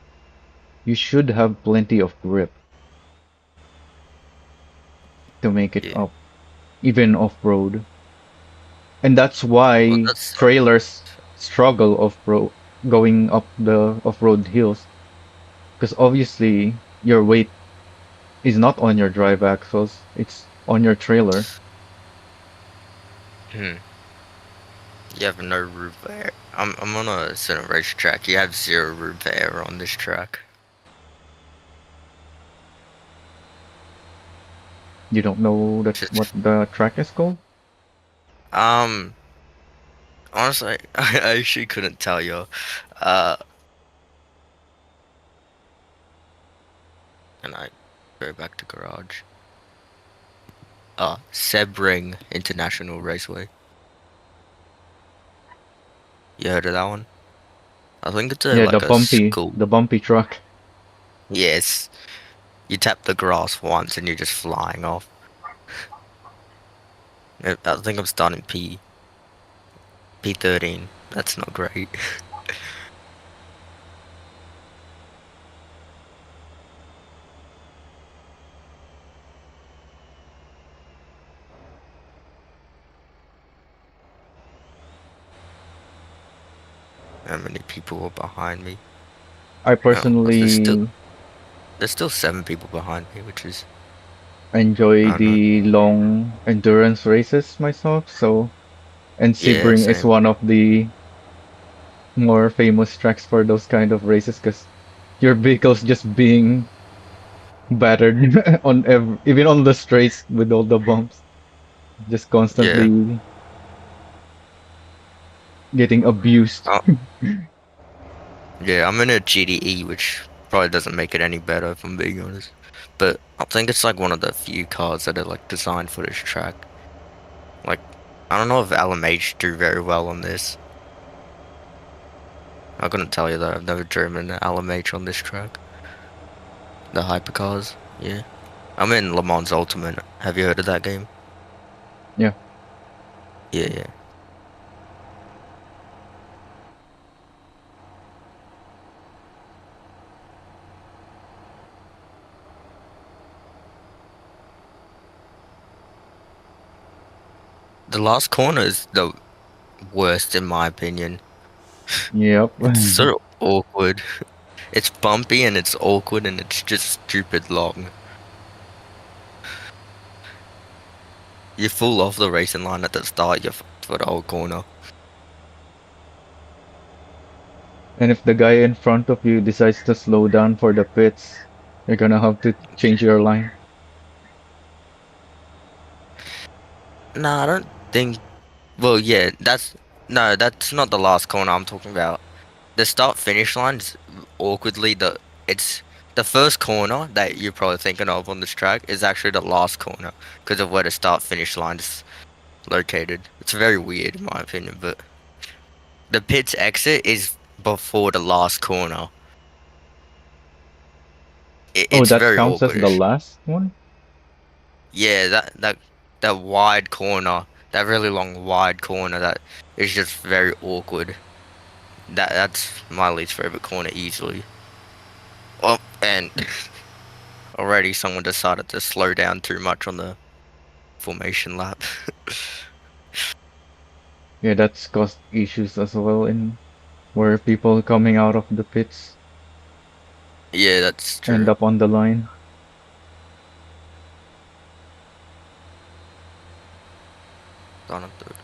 you should have plenty of grip to make it Yeah. up, even off-road. And that's Well, why that's trailers struggle off-road going up the off-road hills. Because obviously your weight is not on your drive axles, it's on your trailer. hmm. You have no room air. I'm on a certain racetrack. You have zero room for air on this track. You don't know that what Just the track is called? um, honestly, I actually couldn't tell you. Uh, and I go back to garage. Sebring International Raceway. You heard of that one? I think it's a Yeah, like a school. the bumpy truck. Yes, you tap the grass once and you're just flying off. I think I'm starting P13. That's not great. How many people are behind me? I Oh, personally there's still 7 people behind me, which is enjoy I don't know. the long endurance races myself, so and Yeah, Sebring is same. one of the more famous tracks for those kind of races because your vehicle's just being battered on even on the straights with all the bumps, just Yeah. constantly getting abused. Oh, yeah, I'm in a GDE, which probably doesn't make it any better if I'm being honest. But I think it's like one of the few cars that are like designed for this track. Like, I don't know if LMH do very well on this. I couldn't tell you that. I've never driven an LMH on this track. The hypercars. Yeah. I'm in Le Mans Ultimate. Have you heard of that game? Yeah, Yeah, yeah. The last corner is the worst in my opinion. yep. It's so awkward. It's bumpy and it's awkward and it's just stupid long. You fall off the racing line at the start, you're fucked for the whole corner. And if the guy in front of you decides to slow down for the pits, you're gonna have to change your line. Nah, I don't think. Well, yeah, that's no, that's not the last corner I'm talking about. The start finish line's awkwardly it's the first corner that you're probably thinking of on this track is actually the last corner because of where the start finish line's located. It's very weird in my opinion, but the pit's exit is before the last corner. Oh, It's that very counts as the awkward. last one? Yeah, that wide corner, that really long wide corner that is just very awkward. That's my least favorite corner easily. Oh, and already someone decided to slow down too much on the formation lap. Yeah, that's caused issues as well in where people coming out of the pits Yeah, that's end true. up on the line. Down on third.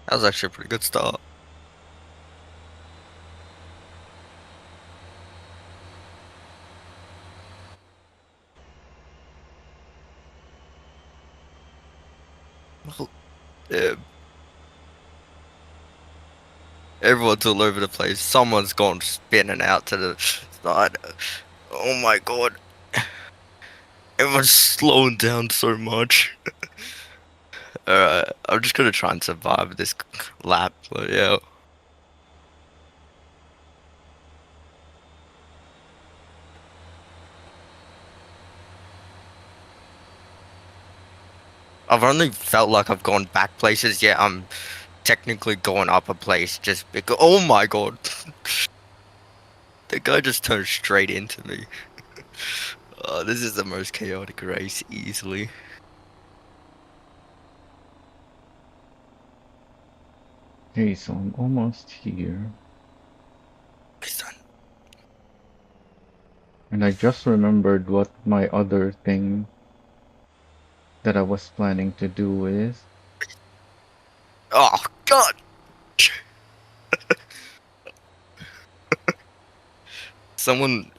That was actually a pretty good start. Oh, yeah, everyone's all over the place. Someone's gone spinning out to the side. Oh my god, everyone's slowing down so much. Alright, I'm just gonna try and survive this lap, but yeah. I've only felt like I've gone back places, yet I'm technically going up a place just because. Oh my god, the guy just turned straight into me. This is the most chaotic race, easily. Okay, so I'm almost here. He's done. And I just remembered what my other thing that I was planning to do is. Oh god! Someone,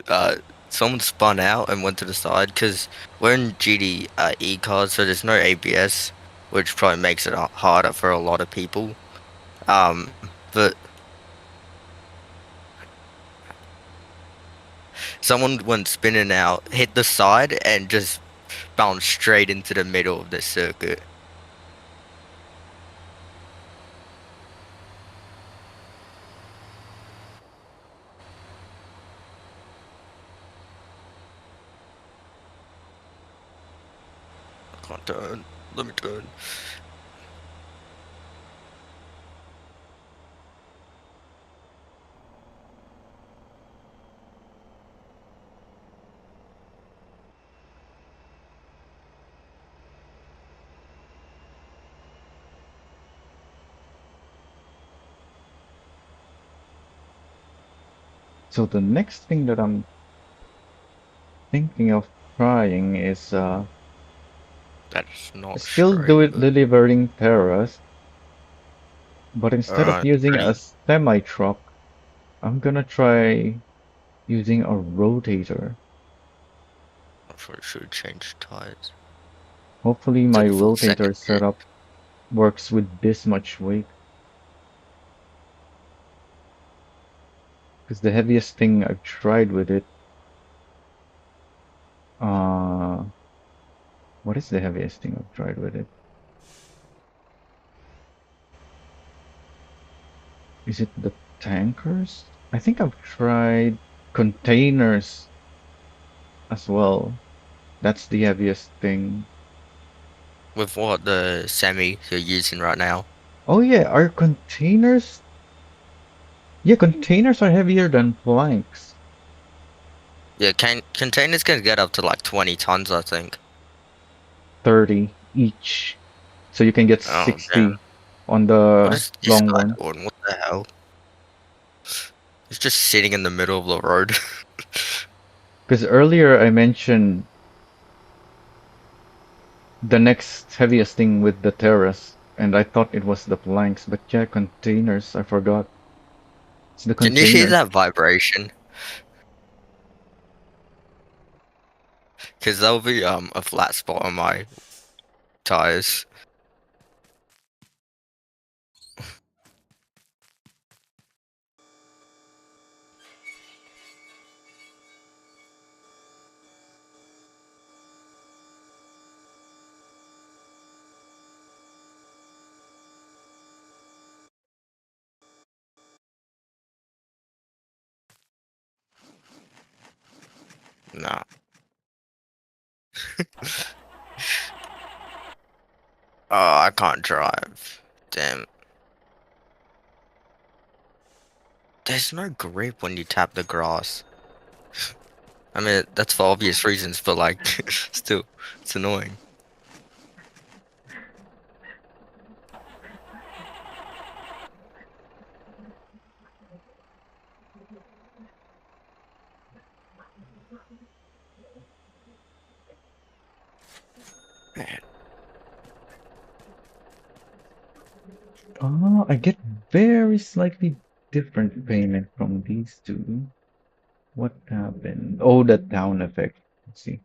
someone spun out and went to the side because we're in GD E cars, so there's no ABS, which probably makes it harder for a lot of people. Um, but someone went spinning out, hit the side, and just bounced straight into the middle of the circuit. I can't turn. Let me turn. So the next thing that I'm thinking of trying is That's not still straight, but delivering Terras, but instead of alright. using a Ready? semi truck, I'm gonna try using a rotator. I probably should change tires. Hopefully my Took a full second rotator here. setup works with this much weight. Because the heaviest thing I've tried with it, uh, what is the heaviest thing I've tried with it? Is it the tankers? I think I've tried containers as well. That's the heaviest thing. With what the semi you're using right now. Oh yeah, are containers? Yeah, containers are heavier than planks. Yeah, containers can get up to like 20 tons, I think. 30 each. So you can get Oh, damn. 60 on What the is this long guy one. doing? What the hell? He's just sitting in the middle of the road. Because earlier I mentioned the next heaviest thing with the Terras, and I thought it was the planks, but yeah, containers, I forgot. It's the Can you hear containers. that vibration? Because there'll be a flat spot on my tires. Nah. Oh, I can't drive. Damn. There's no grip when you tap the grass. I mean, that's for obvious reasons, but like, still, it's annoying. Man, Ah, I get very slightly different payment from these two. What happened? Oh, the town effect. Let's see.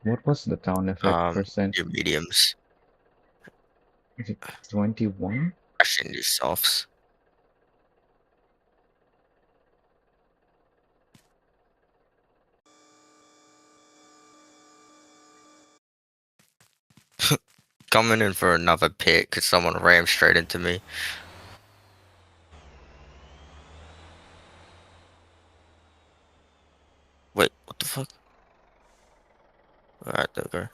What was the town effect percent? your mediums. Is it 21? Crashing your softs. Coming in for another pit because someone rammed straight into me. Wait, what the fuck? Alright, there we go.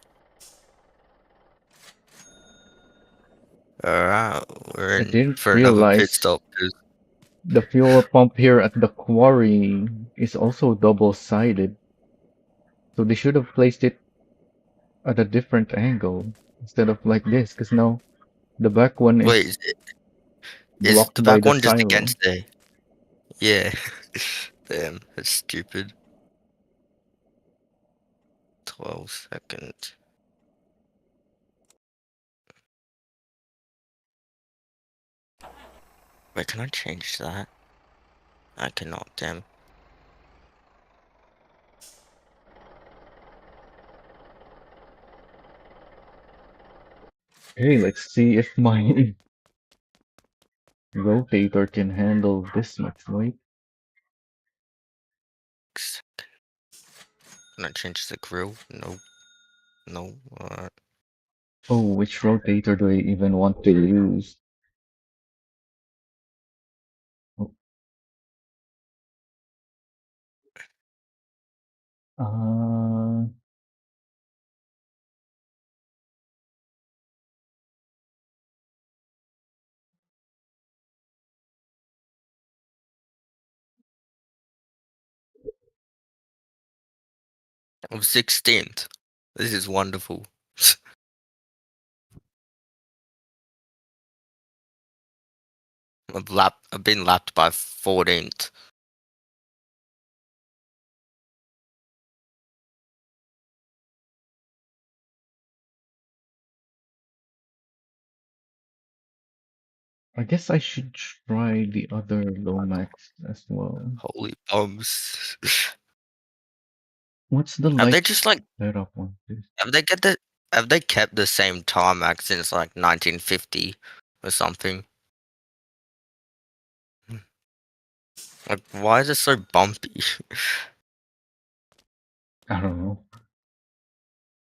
Alright, we're I in didn't for another pit realize stop. 'Cause the fuel pump here at the quarry is also double-sided. So they should have placed it at a different angle instead of like this, because now the back one wait, is is blocked the by back the one just silo. against the? Yeah. Damn, that's stupid. 12 seconds. Wait, can I change that? I cannot, damn. Hey, let's see if my rotator can handle this much weight. Can I change the grill? No, no. Oh, which rotator do I even want to use? Oh, Uh, 'Cause I'm 16th. This is wonderful. I've been lapped by 14th. I guess I should try the other Lomax as well. Holy bums. What's the Have light they just like setup one, please? have they get the have they kept the same tarmac since like 1950 or something? Like why is it so bumpy? I don't know.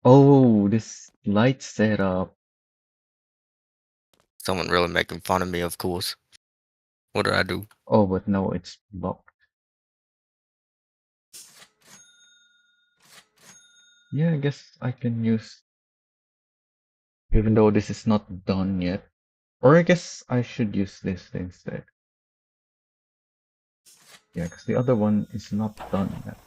Oh, this light setup. Someone really making fun of me, of course. What did I do? Oh, but no, it's blocked. Yeah, I guess I can use, even though this is not done yet. Or I guess I should use this instead. Yeah, because the other one is not done yet.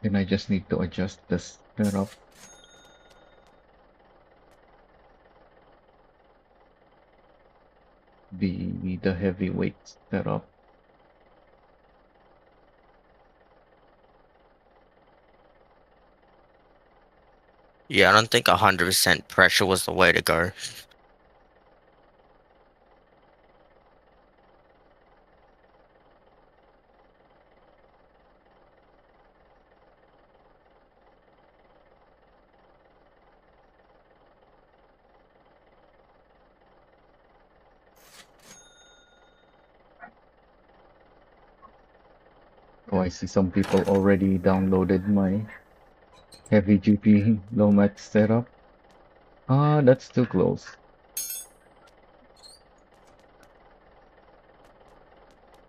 Then I just need to adjust the setup. the heavyweight setup. Yeah, I don't think 100% pressure was the way to go. Oh, I see some people already downloaded my heavy duty low max setup. Ah, that's too close.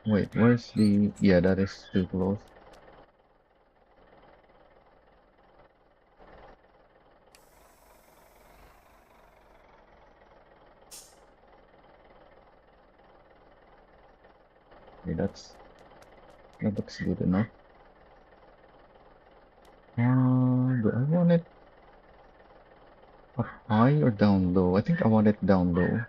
Wait, where's the... Yeah, that is too close. Okay, that looks good enough. Do I want it up high or down low? I think I want it down low.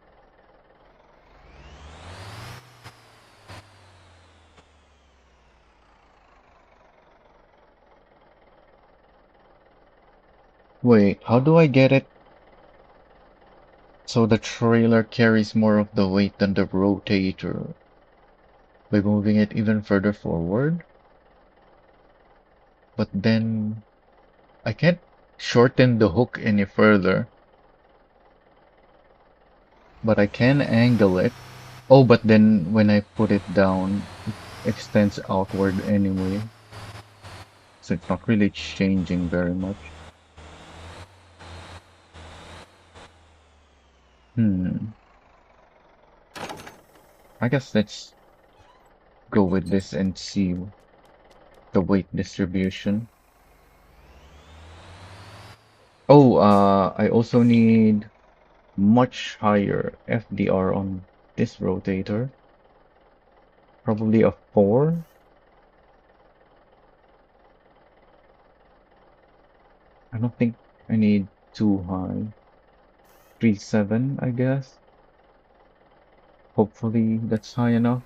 Wait, how do I get it so the trailer carries more of the weight than the rotator? By moving it even further forward? But then I can't shorten the hook any further, but I can angle it. Oh, but then when I put it down, it extends outward anyway. So it's not really changing very much. Hmm. I guess let's go with this and see the weight distribution. Oh, I also need much higher FDR on this rotator. Probably a 4. I don't think I need too high. 3.7, I guess. Hopefully that's high enough.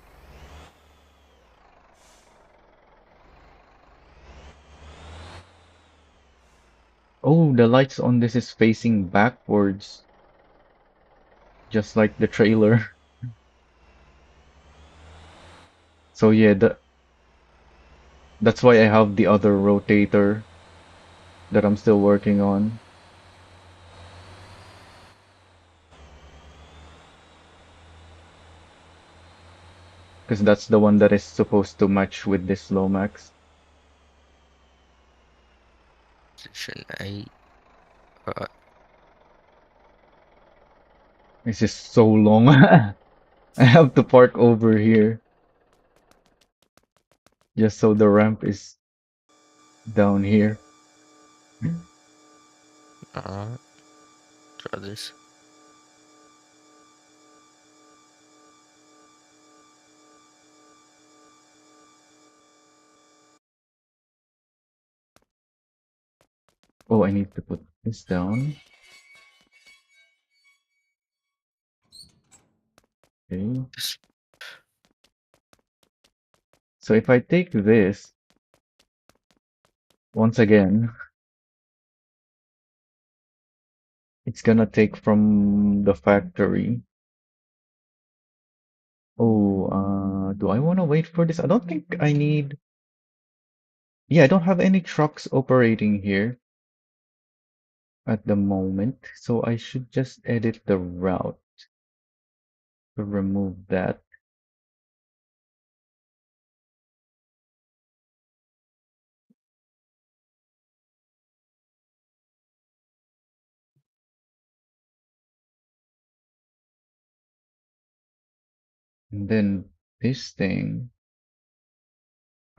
Oh, the lights on this is facing backwards, just like the trailer. So yeah, that's why I have the other rotator that I'm still working on. Because that's the one that is supposed to match with this Lomax. Position 8. Uh, It's just so long. I have to park over here just so the ramp is down here. uh, try this. Oh, I need to put this down. Okay. Just So if I take this, once again, it's gonna take from the factory. Oh, do I want to wait for this? I don't think I need... Yeah, I don't have any trucks operating here at the moment, so I should just edit the route to remove that. And then this thing,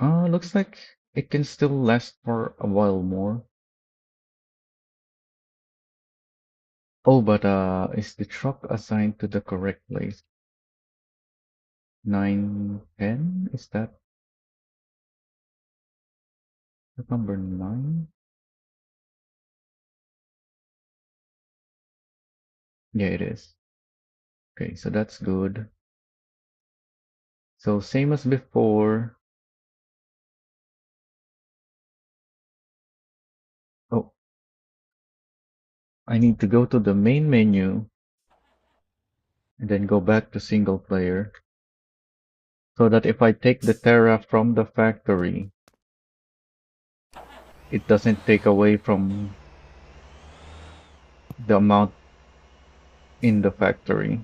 looks like it can still last for a while more. Oh, but is the truck assigned to the correct place? 910? Is that the number 9? Yeah, it is. Okay, so that's good. So same as before. Oh, I need to go to the main menu and then go back to single player so that if I take the Terra from the factory, it doesn't take away from the amount in the factory.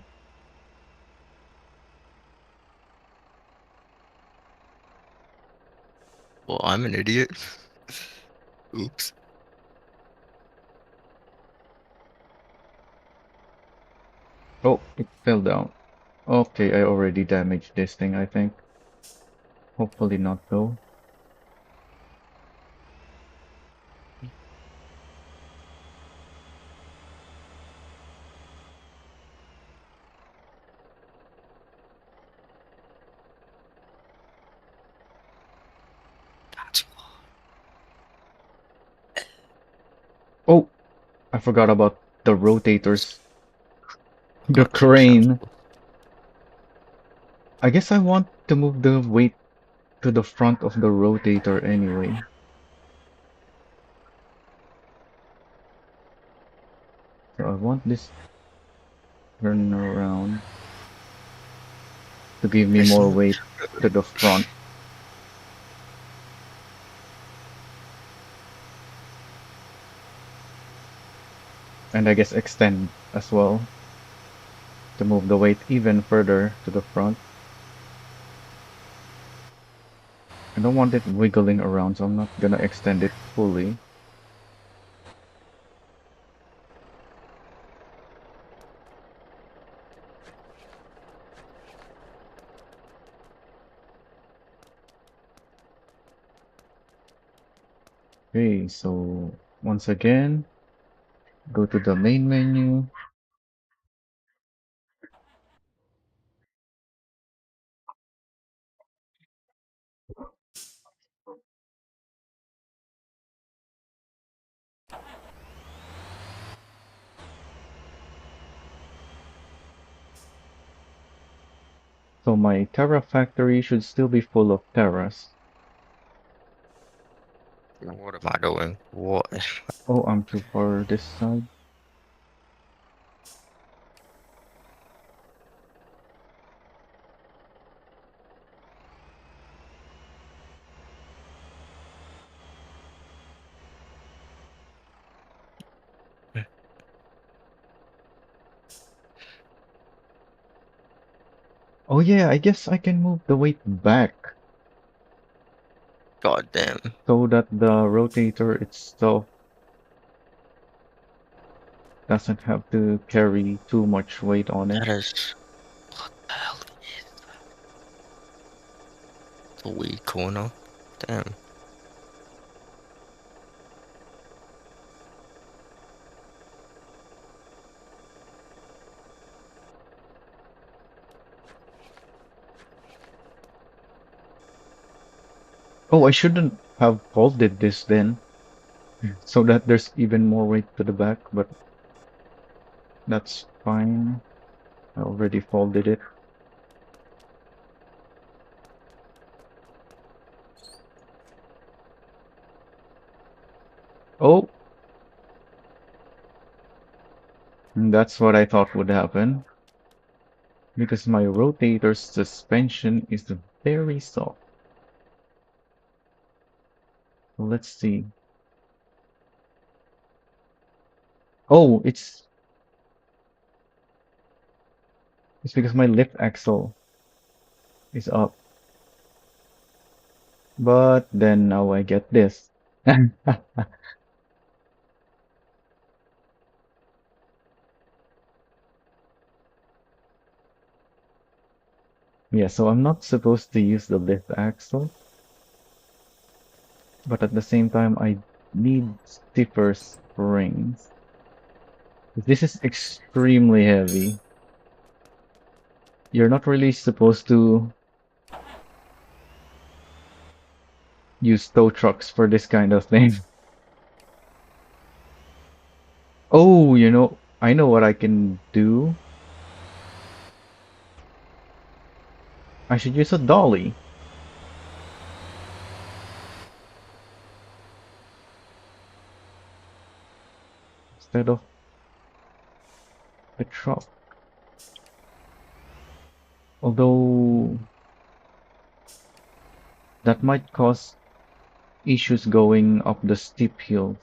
Well, I'm an idiot. Oops. Oh, it fell down. Okay, I already damaged this thing, I think. Hopefully not though. That's Oh, I forgot about the rotators. The got two crane. shuffle. I guess I want to move the weight to the front of the rotator anyway. So I want this turn around to give me It's more not. weight to the front. And I guess extend as well to move the weight even further to the front. I don't want it wiggling around, so I'm not gonna extend it fully. Okay, so once again, go to the main menu. So my Terra factory should still be full of Terras. What am I doing? What? Oh, I'm too far this side. Oh yeah, I guess I can move the weight back God damn. so that the rotator itself doesn't have to carry too much weight on it. That is. What the hell is the weak corner? Damn. Oh, I shouldn't have folded this then, so that there's even more weight to the back, but that's fine. I already folded it. Oh, that's what I thought would happen, because my rotator suspension is very soft. So let's see. Oh, it's because my lift axle is up. But then now I get this. Yeah, so I'm not supposed to use the lift axle, but at the same time I need stiffer springs. This is extremely heavy. You're not really supposed to use tow trucks for this kind of thing. Oh, I know what I can do. I should use a dolly instead of the truck. Although that might cause issues going up the steep hill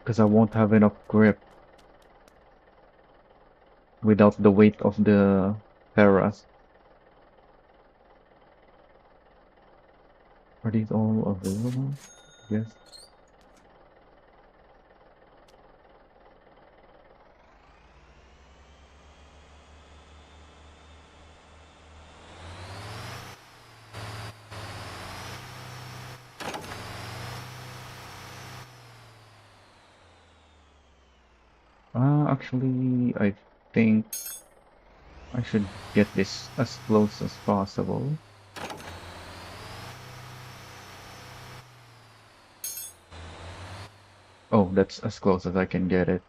because I won't have enough grip without the weight of the Terras. Are these all available? Yes. Actually, I think I should get this as close as possible. Oh, that's as close as I can get it.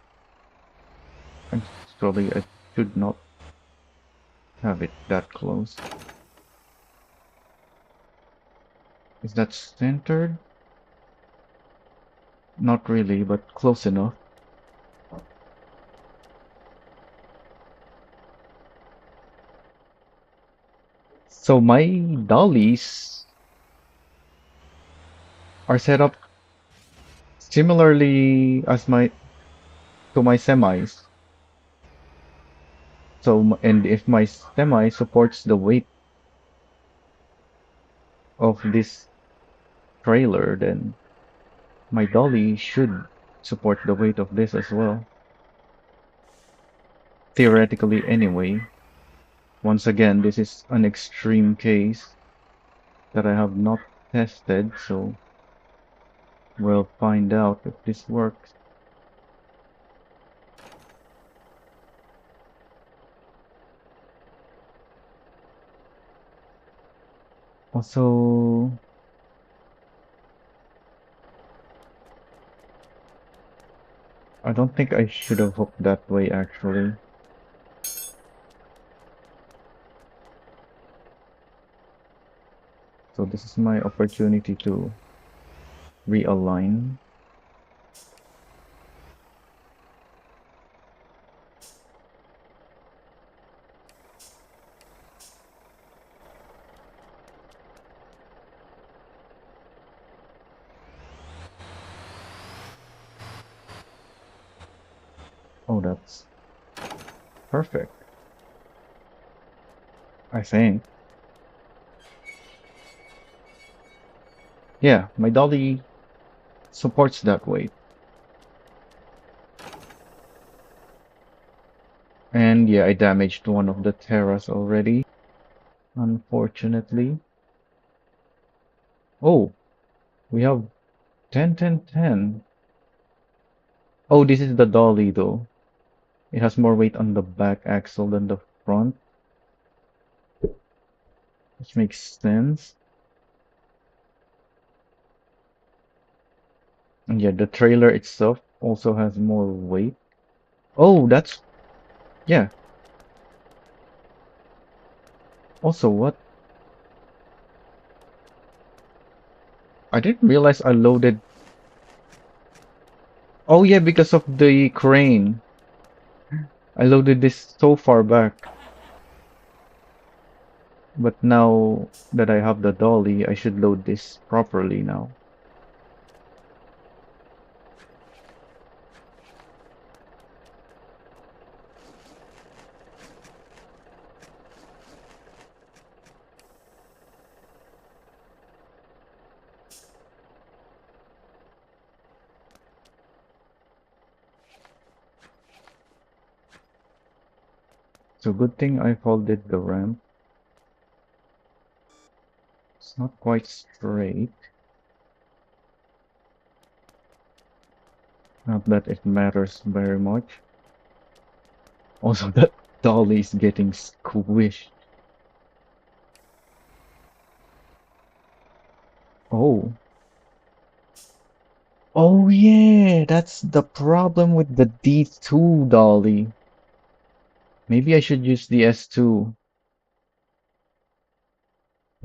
Actually, I should not have it that close. Is that centered? Not really, but close enough. So my dollies are set up similarly as my to my semis. So and if my semi supports the weight of this trailer, then my dolly should support the weight of this as well. Theoretically, anyway. Once again, this is an extreme case that I have not tested, so we'll find out if this works. Also, I don't think I should have hooked that way actually. So this is my opportunity to realign. Oh, that's perfect, I think. Yeah, my dolly supports that weight. And yeah, I damaged one of the Terras already, unfortunately. Oh, we have 10, 10, 10. Oh, this is the dolly though. It has more weight on the back axle than the front, which makes sense. And yeah, the trailer itself also has more weight. Oh, that's, yeah. Also, what? I didn't realize I loaded. Oh, yeah, because of the crane. I loaded this so far back. But now that I have the dolly, I should load this properly now. So good thing I folded the ramp. It's not quite straight. Not that it matters very much. Also, that dolly is getting squished. Oh. Oh yeah, that's the problem with the D2 dolly. Maybe I should use the S2.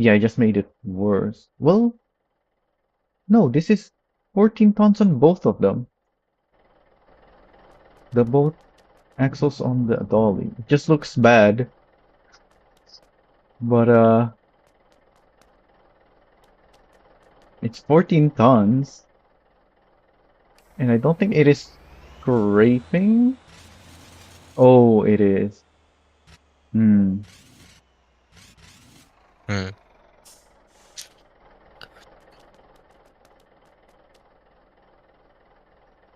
Yeah, I just made it worse. Well, no, this is 14 tons on both of them. The both axles on the dolly. It just looks bad, but it's 14 tons, and I don't think it is scraping. Oh, it is. Hmm. Hmm.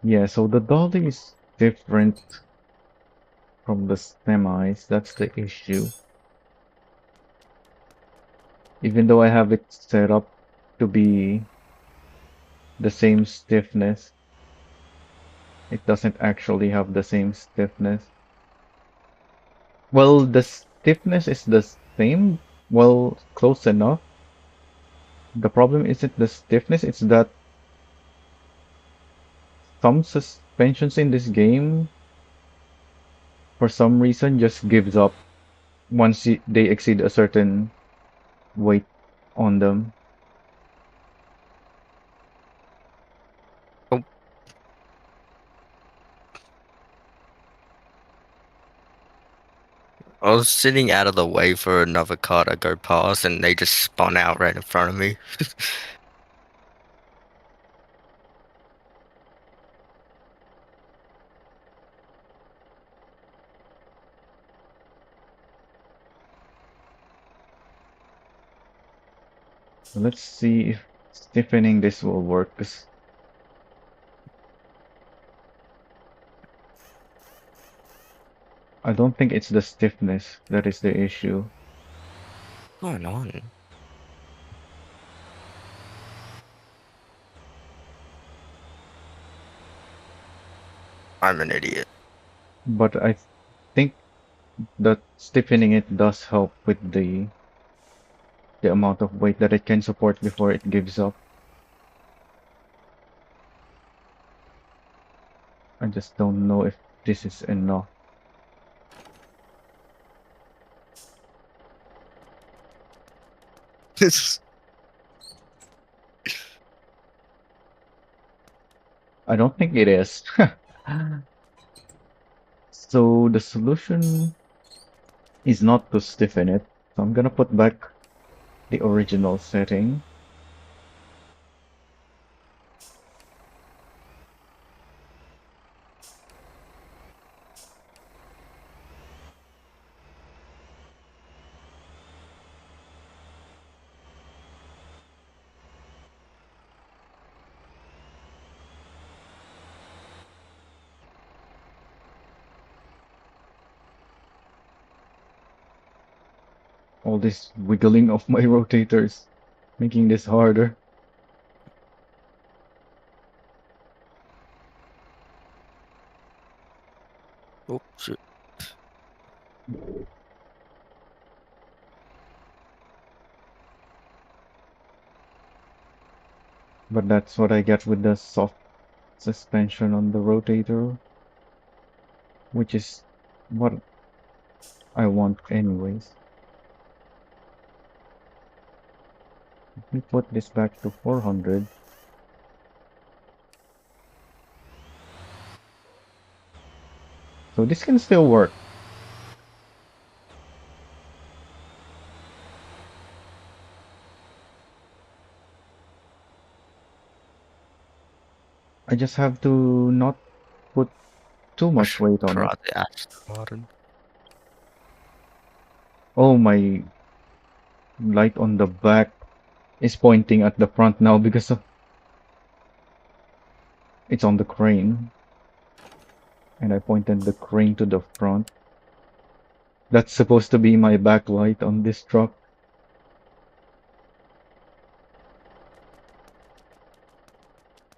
Yeah, so the dolly is different from the semis. That's the issue. Even though I have it set up to be the same stiffness, it doesn't actually have the same stiffness. Well, the stiffness is the same. Well, close enough. The problem isn't the stiffness, it's that some suspensions in this game, for some reason, just gives up once they exceed a certain weight on them. Oh, I was sitting out of the way for another car to go past, and they just spun out right in front of me. Let's see if stiffening this will work, because I don't think it's the stiffness that is the issue. What's going on? I'm an idiot. But I think that stiffening it does help with the amount of weight that it can support before it gives up. I just don't know if this is enough. I don't think it is. So the solution is not to stiffen it. So I'm gonna put back the original setting. All this wiggling of my rotators, making this harder. Oh, shit. But that's what I get with the soft suspension on the rotator, which is what I want anyways. Let me put this back to 400. So this can still work. I just have to not put too I much should weight on it. try the Aston. Oh, my light on the back is pointing at the front now because of it's on the crane. And I pointed the crane to the front. That's supposed to be my backlight on this truck.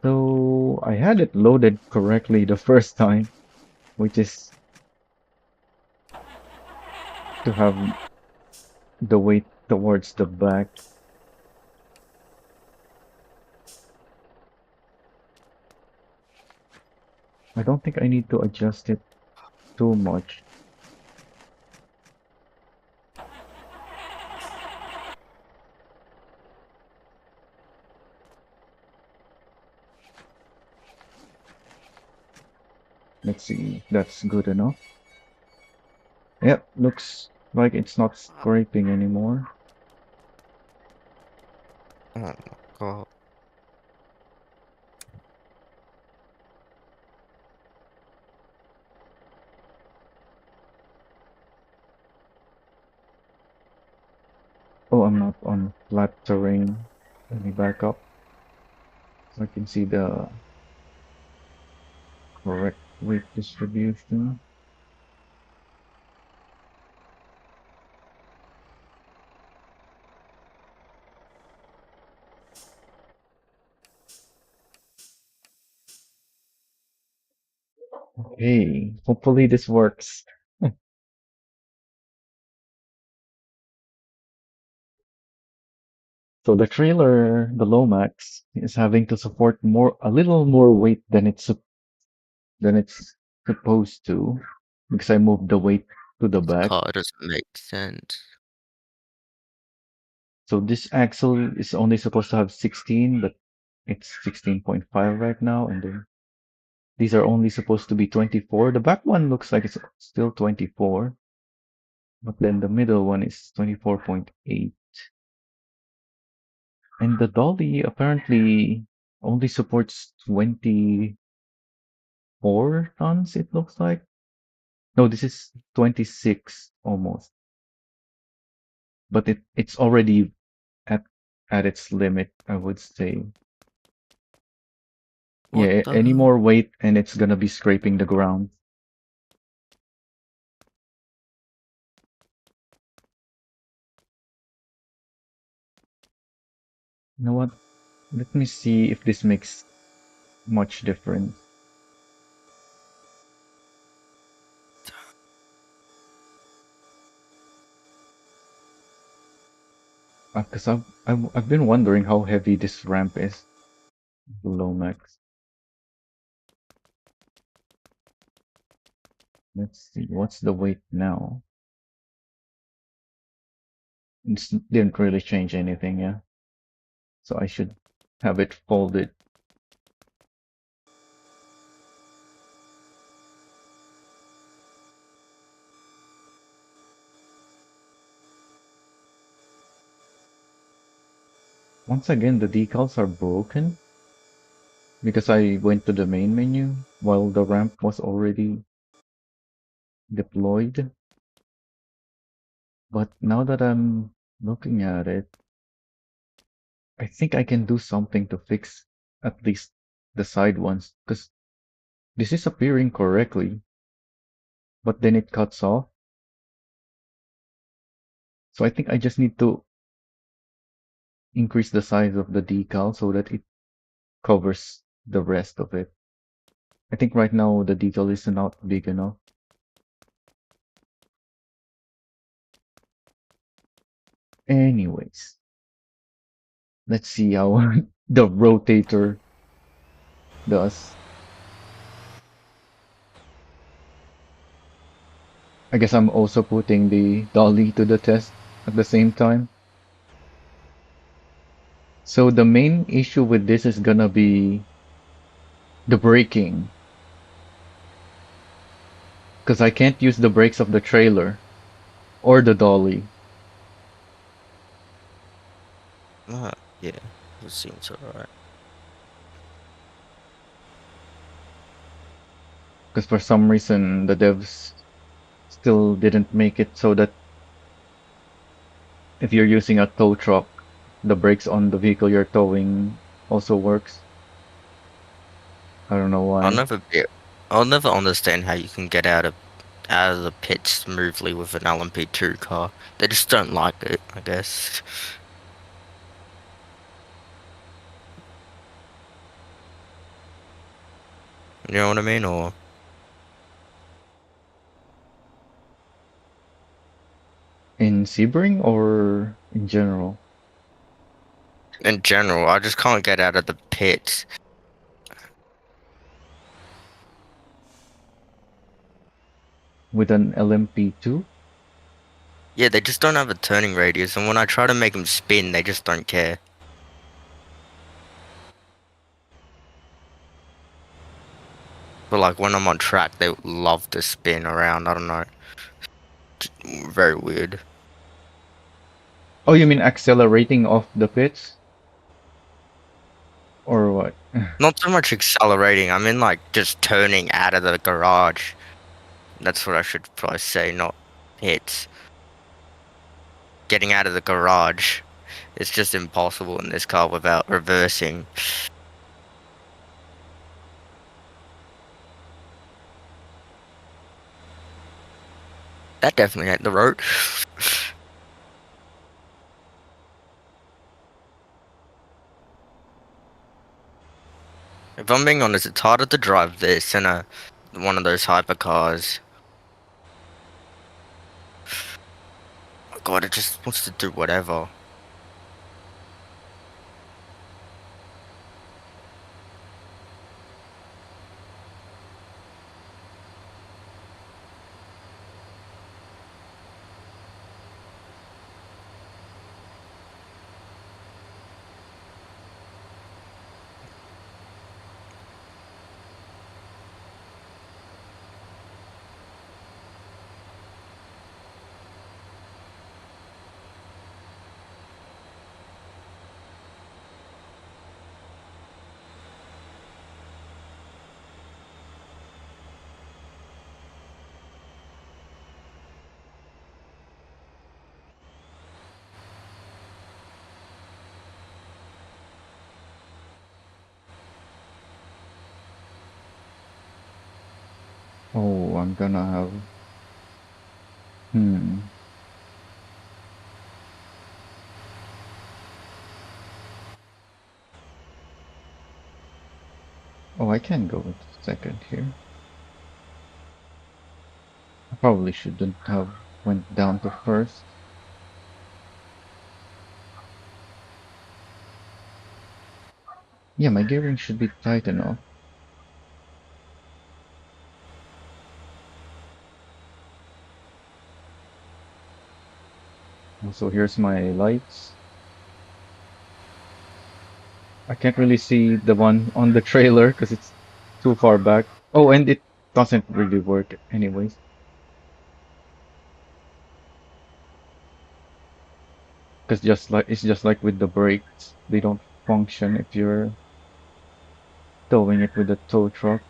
So I had it loaded correctly the first time, which is to have the weight towards the back. I don't think I need to adjust it too much. Let's see if that's good enough. Yep, looks like it's not scraping anymore. Oh my God. Oh, I'm not on flat terrain. Let me back up so I can see the correct weight distribution. Okay, hopefully this works. So the trailer, the Lomax, is having to support a little more weight than it's supposed to, because I moved the weight to the This back. car doesn't make sense. So this axle is only supposed to have 16, but it's 16.5 right now, and then these are only supposed to be 24. The back one looks like it's still 24, but then the middle one is 24.8. And the dolly apparently only supports 24 tons, it looks like. No, this is 26 almost, but it's already at at its limit, I would say. What Yeah, the any hell? more weight and it's gonna be scraping the ground. You know what? Let me see if this makes much difference. Because I've been wondering how heavy this ramp is, the Lomax. Let's see, what's the weight now? It didn't really change anything, yeah. So I should have it folded. Once again, the decals are broken because I went to the main menu while the ramp was already deployed. But now that I'm looking at it, I think I can do something to fix at least the side ones because this is appearing correctly, but then it cuts off. So I think I just need to increase the size of the decal so that it covers the rest of it. I think right now the decal is not big enough. Anyways, let's see how the rotator does. I guess I'm also putting the dolly to the test at the same time. So the main issue with this is gonna be the braking, because I can't use the brakes of the trailer or the dolly, Ah, yeah, it seems alright. because for some reason the devs still didn't make it so that if you're using a tow truck, the brakes on the vehicle you're towing also works. I don't know I'll why. never be. I'll never understand how you can get out of the pit smoothly with an LMP2 car. They just don't like it, I guess. You know what I mean? Or In Sebring or in general? in general, I just can't get out of the pits. With an LMP2? Yeah, they just don't have a turning radius, and when I try to make them spin, they just don't care. But like when I'm on track, they love to spin around. I don't know, very weird. Oh, you mean accelerating off the pits or what? Not so much accelerating. I mean like just turning out of the garage. That's what I should probably say, not hits. Getting out of the garage. It's just impossible in this car without reversing. That definitely ain't the road. If I'm being honest, it's harder to drive this in a one of those hypercars. Oh God, it just wants to do whatever. Oh, I'm gonna have. Hmm. Oh, I can go with second here. I probably shouldn't have went down to first. Yeah, my gearing should be tight enough. Also, here's my lights. I can't really see the one on the trailer because it's too far back. Oh, and it doesn't really work anyways. Because just like it's just like with the brakes, they don't function if you're towing it with a tow truck.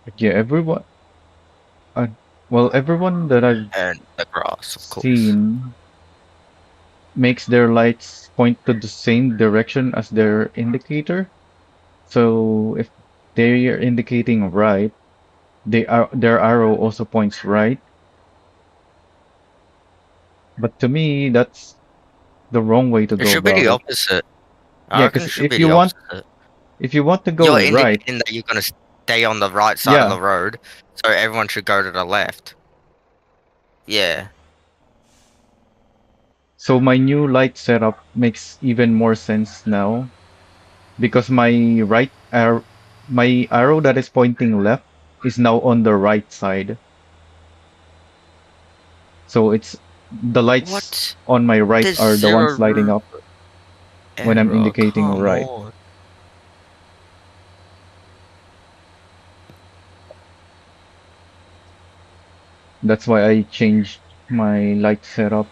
But yeah, uh, everyone that I've And the grass, of course. seen makes their lights point to the same direction as their indicator. So if they are indicating right, their arrow also points right. But to me, that's the wrong way to It go should be about the it. opposite. I Yeah, reckon because it should be the opposite. if you want to go You're right, indicating that you're gonna stay on the right side of yeah. the road, so everyone should go to the left. Yeah. So my new light setup makes even more sense now because my arrow that is pointing left is now on the right side. So it's the lights What? on my right There's are the zero ones lighting room up when I'm error. indicating Come right. on. That's why I changed my light setup.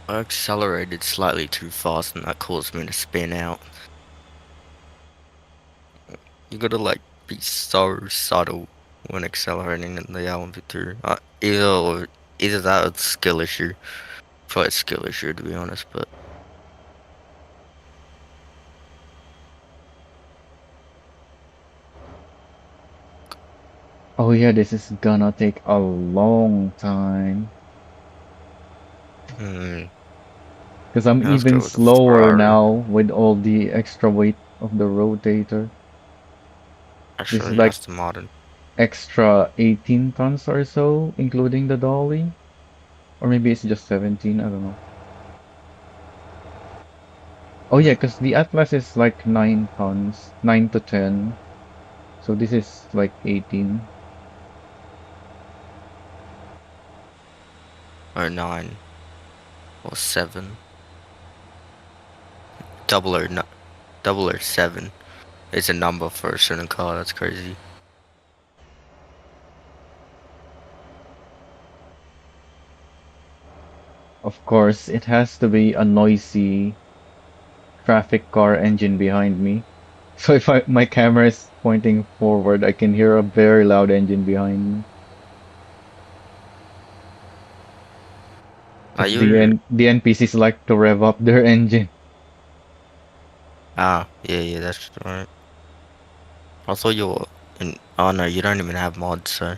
I accelerated slightly too fast and that caused me to spin out. You gotta like be so subtle when accelerating in the LMP2. Either that or it's skill issue. Probably a skill issue to be honest, but Oh yeah, this is gonna take a long time. hmm, Because I'm let's even go with the slower Ferrari. now with all the extra weight of the rotator. This is Actually, like Aston Martin. extra 18 tons or so, including the dolly. Or maybe it's just 17, I don't know. Oh yeah, because the Atlas is like 9 tons, 9 to 10. So this is like 18. Oh, nine. or 7. Double or no, double or 7 is a number for a certain car. That's crazy. Of course, it has to be a noisy traffic car engine behind me. So if my camera is pointing forward, I can hear a very loud engine behind me. Are Because you? The NPCs like to rev up their engine. Ah, yeah, yeah, that's right. I thought you were in. Oh no, you don't even have mods, so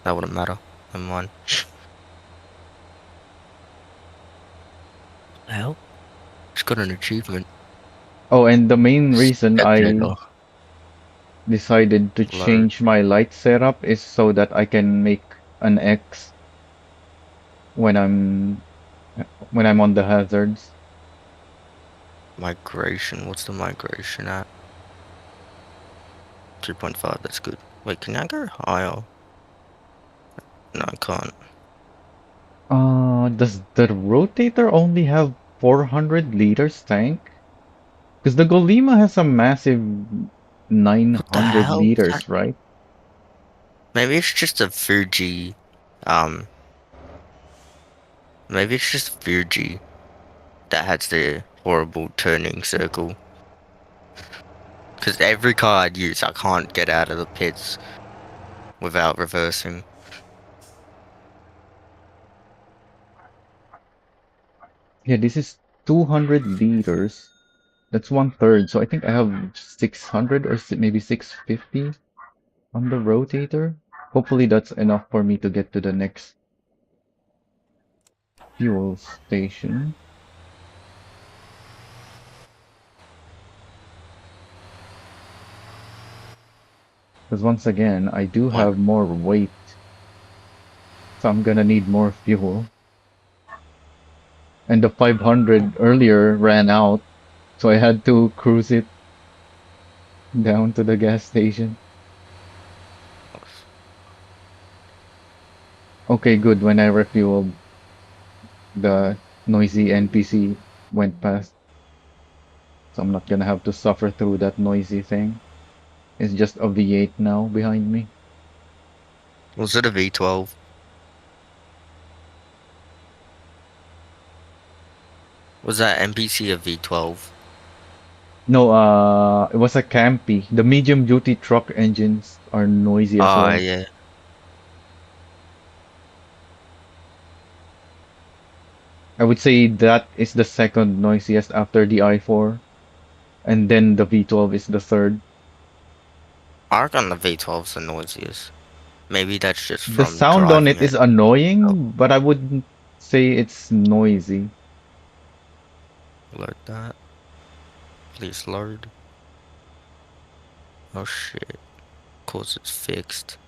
that wouldn't matter. Never mind. Hell, just got an achievement. Oh, and the main reason I Spectator decided to load change my light setup is so that I can make an X when I'm on the hazards. migration. What's the migration at? 3.5. That's good. Wait, can I go higher? No, I can't. Does the rotator only have 400 liters tank? Because the Golema has a massive What the 900 hell? liters, right? Maybe it's just a Fuji. Um, maybe it's just Fuji that has the horrible turning circle. Because every car I'd use, I can't get out of the pits without reversing. Yeah, this is 200 liters. That's one third. So I think I have 600 or maybe 650 on the rotator. Hopefully that's enough for me to get to the next fuel station. Because once again, I do One. have more weight, so I'm gonna need more fuel. And the 500 earlier ran out, so I had to cruise it down to the gas station. Okay, good. When I refueled, the noisy NPC went past, so I'm not gonna have to suffer through that noisy thing. It's just a V8 now behind me. Was it a V12? Was that NPC a V12? No, it was a Campy. The medium duty truck engines are noisy as Oh, well. yeah. I would say that is the second noisiest after the i4, and then the V12 is the third. I reckon the V12's the noisiest. Maybe that's just The from sound on driving it is it. Oh, annoying, but I wouldn't say it's noisy. load that. Please load. Oh shit. Of course it's fixed.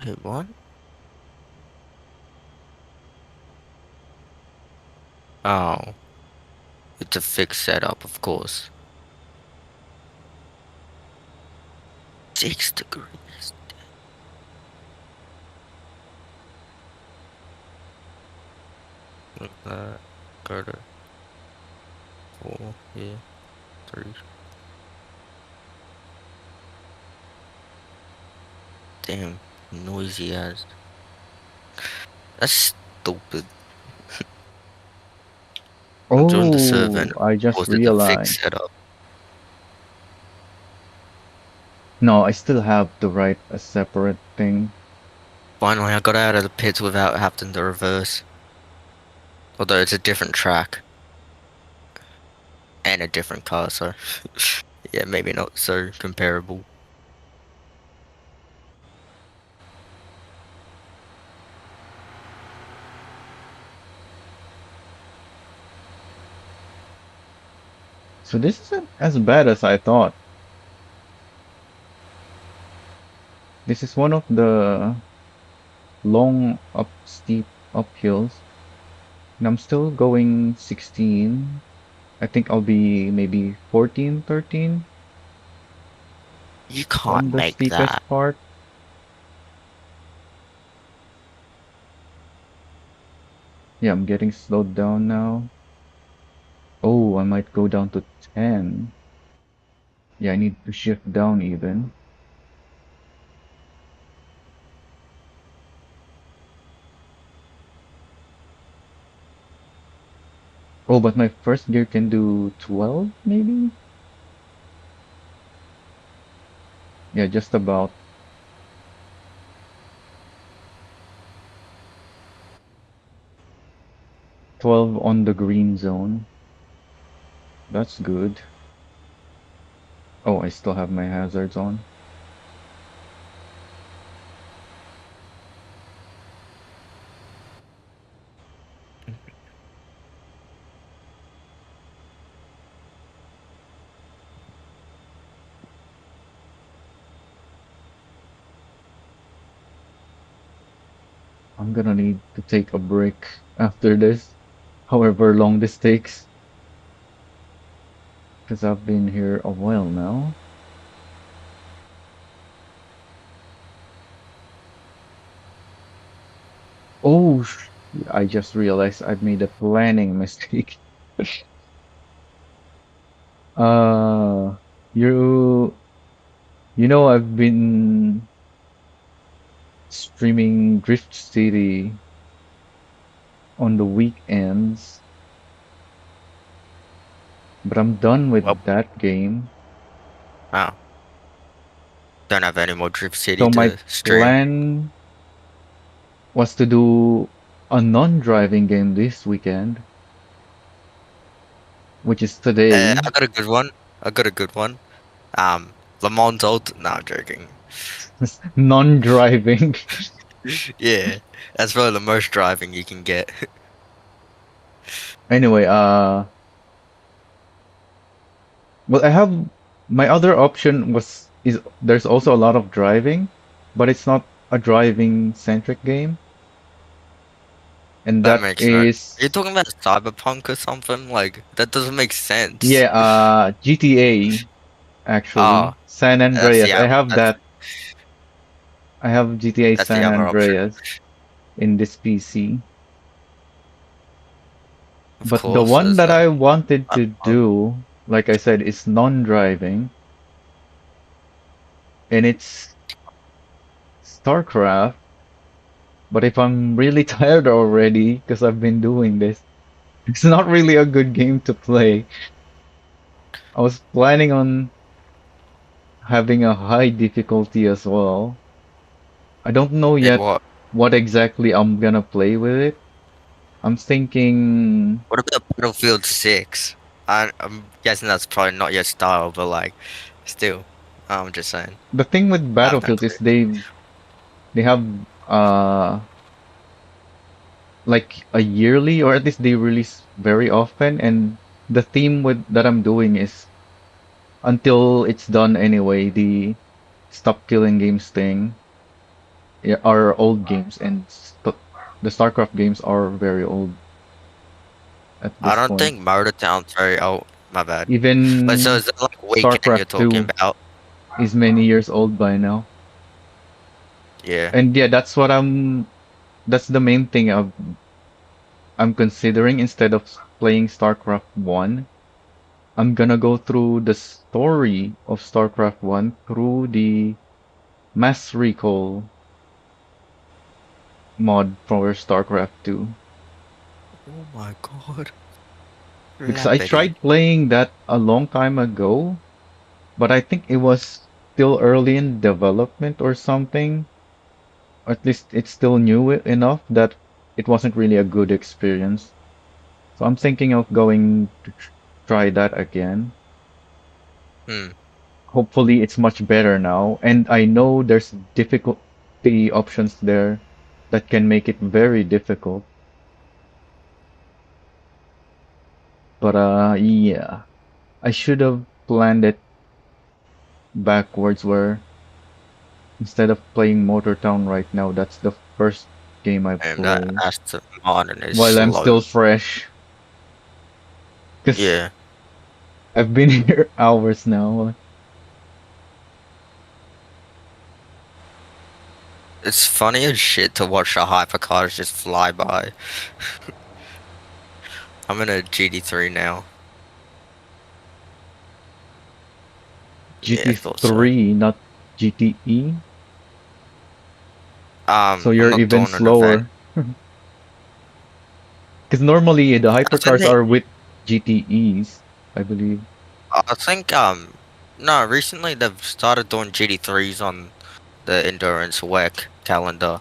Wait, what? Oh, it's a fixed setup, of course. 6 degrees. Like that. Go to 4, yeah, 3. Damn, noisy as. That's stupid. I joined the server and Oh, of I just course it's a fixed realized. setup. No, I still have to write a separate thing. Finally, I got out of the pits without having to reverse. Although it's a different track and a different car, so yeah, maybe not so comparable. So this isn't as bad as I thought. This is one of the long steep uphills, and I'm still going 16. I think I'll be maybe 14, 13 You on can't the make that. steepest part. Yeah, I'm getting slowed down now. Oh, I might go down to 10. Yeah, I need to shift down even. Oh, but my first gear can do 12, maybe? Yeah, just about 12 on the green zone. That's good. Oh, I still have my hazards on. I'm gonna need to take a break after this, however long this takes, because I've been here a while now. Oh, I just realized I've made a planning mistake. Uh, you you know I've been streaming Drift City on the weekends, but I'm done Well, with that game. oh, don't have any more Drip City So my to stream. plan was to do a non-driving game this weekend, which is I today. got a good one. I got a good one. Le Mans Ult. No, I'm joking. Non-driving. Yeah, that's probably the most driving you can get. Anyway, well, I have my other option was is there's also a lot of driving, but it's not a driving centric game, and That that makes no. You're is talking about Cyberpunk or something? Like that doesn't make sense. yeah, GTA actually. Oh, San that's the Andreas. I other. have that. I have GTA That's the San other option. Andreas in this PC. Of But the course, one there's that that. I wanted I to love do, like I said, is non-driving, and it's StarCraft. But if I'm really tired already, because I've been doing this, it's not really a good game to play. I was planning on having a high difficulty as well. I don't know it. yet what exactly I'm gonna play with it. I'm thinking What about Battlefield 6? I'm guessing that's probably not your style, but like, still, I'm just saying. the thing with I have no Battlefield is clue. they have like a yearly, or at least they release very often, and the theme with that I'm doing is until it's done anyway, the stop killing games thing. Yeah, are old games, and the StarCraft games are very old at I this don't point. think Motortown's very old. My bad. But so Even is that like Awakening you're StarCraft talking 2 about? is many years old by now. Yeah. And yeah, that's the main thing I'm considering instead of playing StarCraft 1. I'm gonna go through the story of StarCraft 1 through the Mass Recall mod for StarCraft 2. Oh my God. Because I Lampity. tried playing that a long time ago, but I think it was still early in development or something. Or at least it's still new enough that it wasn't really a good experience. So I'm thinking of going to try that again. Hmm. Hopefully it's much better now. And I know there's difficulty options there that can make it very difficult. But yeah, I should have planned it backwards where instead of playing Motor Town right now, that's the first game I And that play Aston Martin is while I'm still slow. fresh. Because Yeah. I've been here hours now. It's funny as shit to watch the hypercars just fly by. I'm in a GT3 now. Yeah, I thought so. GT3, not GTE. So I'm you're not even doing an event. slower. Because normally the I think hypercars they, are with GTEs, I believe. I think no, recently they've started doing GT3s on the endurance WEC calendar.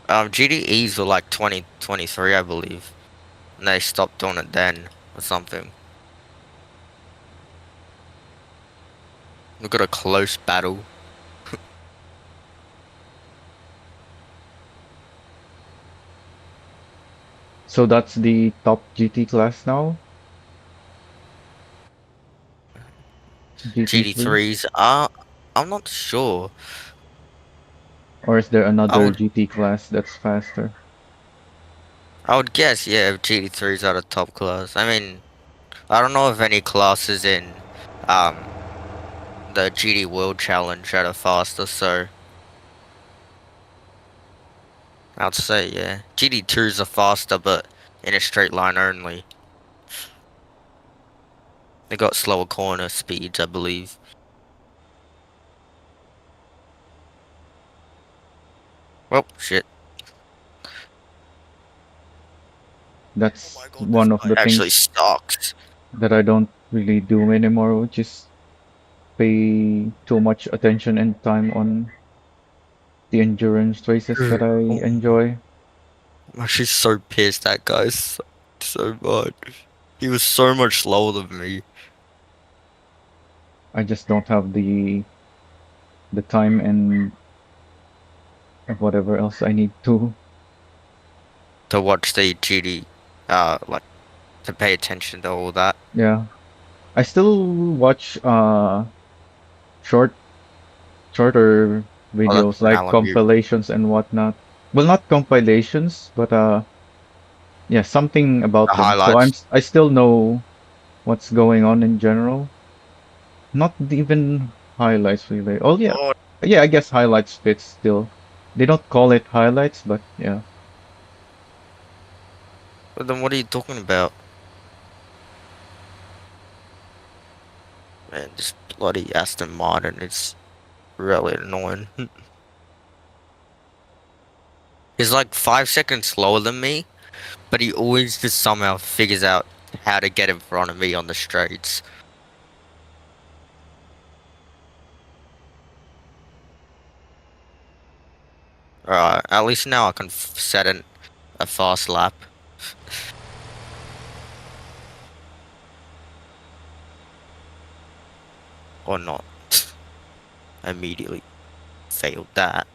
GTEs were like 2023, I believe, and they stopped doing it then or something. We got a close battle. So that's the top GT class now, GT3. GT3s, I'm not sure. Or is there I another would GT class that's faster? I would guess, yeah, if GT3s are the top class. I mean, I don't know if any classes in um the GT World Challenge that are faster, so I'd say yeah. GT2s are faster but in a straight line only. They got slower corner speeds, I believe. Well, shit. Oh That's my god, this one of guy the actually things sucks. that I don't really do anymore, which is pay too much attention and time on the endurance races that I Oh, enjoy. I'm actually so pissed that guy sucked so much. He was so much slower than me I just don't have the time and whatever else I need to. to watch the GT, like to pay attention to all that. Yeah. I still watch short shorter Oh, that's videos an like Alamute. compilations and whatnot. Well, not compilations, but yeah, something The about them. So highlights. I still know what's going on in general. Not even highlights really. Oh yeah. Oh, Yeah, I guess highlights fits still. They don't call it highlights, but yeah. but then what are you talking about? Man, this bloody Aston Martin is really annoying. He's like 5 seconds slower than me, but he always just somehow figures out how to get in front of me on the straights. Alright, at least now I can set a fast lap. Or not. Immediately failed that.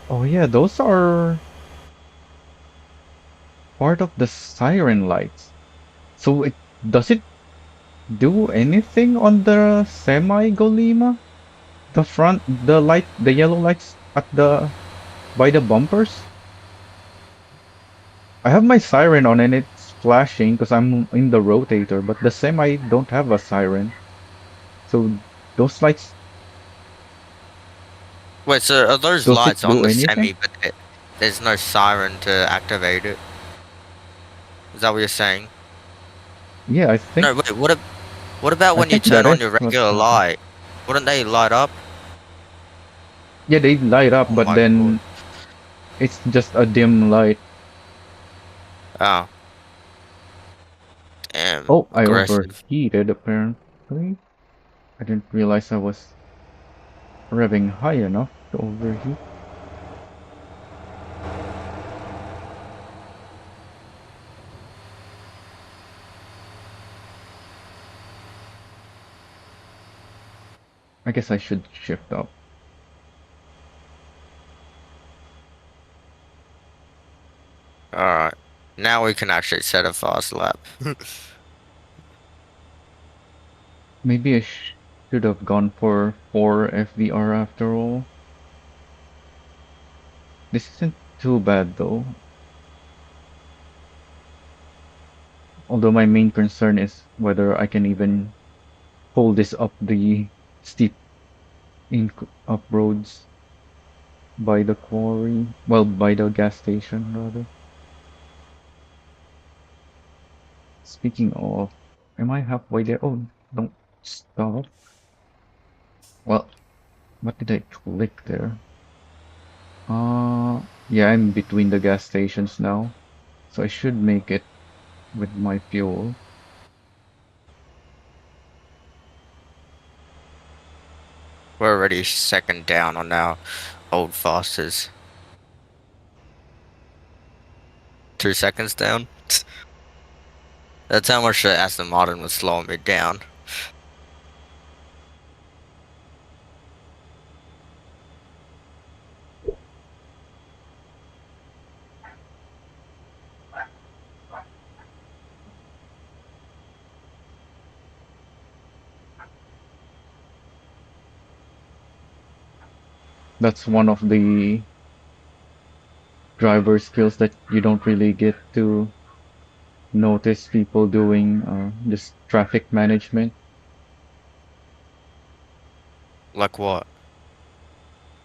Oh yeah, those are part of the siren lights. So it does it do anything on the semi Golema? The front, the light, the yellow lights at the by the bumpers? I have my siren on and it's flashing because I'm in the rotator, but the semi don't have a siren. So those lights, Wait, so are those does it lights on do the anything? semi, but there's no siren to activate it? Is that what you're saying? Yeah, No, wait, what about I when you think turn that on is your what's regular happening. light? Wouldn't they light up? Yeah, they light up, Oh but my god. then it's just a dim light. Oh, damn, Oh, I aggressive. overheated apparently. I didn't realize I was revving high enough to overheat. I guess I should shift up. Alright. Now we can actually set a fast lap. Maybe I should have gone for 4 FDR after all. This isn't too bad though. Although my main concern is whether I can even pull this up the steep up roads by the quarry. Well, by the gas station rather. Speaking of, am I halfway there? Oh, don't stop. Well, what did I click there? Yeah, I'm between the gas stations now, so I should make it with my fuel. We're already second down on our old fastest. 2 seconds down. That's how much the Aston Martin was slowing me down. That's one of the driver skills that you don't really get to notice people doing, just traffic management. Like what?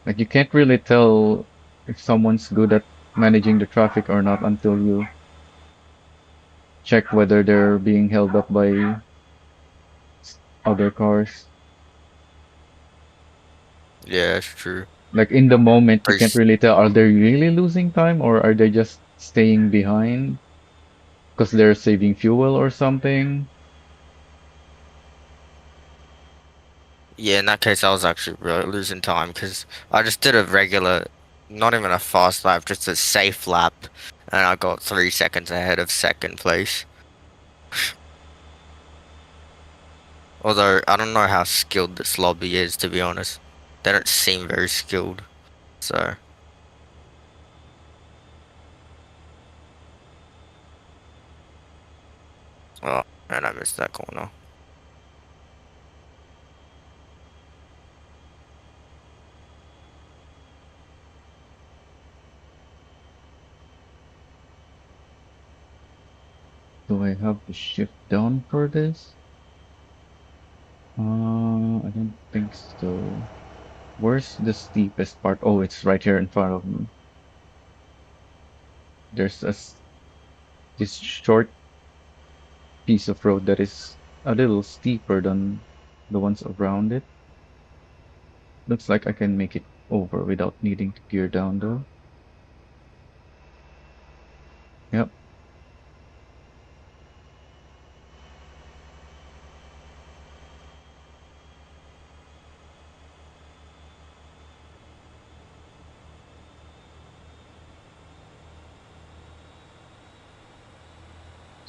Like you can't really tell if someone's good at managing the traffic or not until you check whether they're being held up by other cars. Yeah, it's true. Like in the moment, you Or can't really tell, are they really losing time or are they just staying behind because they're saving fuel or something? yeah, in that case, I was actually really losing time because I just did a regular, not even a fast lap, just a safe lap, and I got 3 seconds ahead of second place. Although I don't know how skilled this lobby is, to be honest. They don't seem very skilled. So, oh, and I missed that corner. Do I have to shift down for this? I don't think so. Where's the steepest part? Oh, it's right here in front of me. There's this short piece of road that is a little steeper than the ones around it. Looks like I can make it over without needing to gear down though. Yep.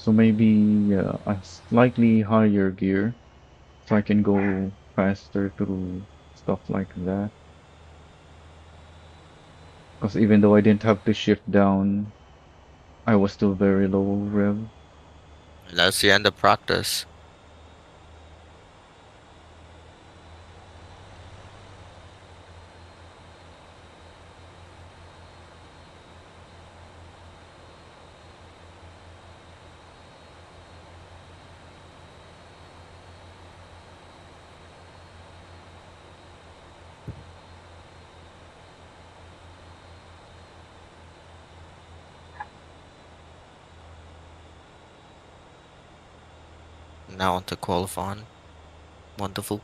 So maybe a slightly higher gear so I can go faster through stuff like that. Because even though I didn't have to shift down, I was still very low rev. And that's the end of practice. Now on to qualifying. Wonderful.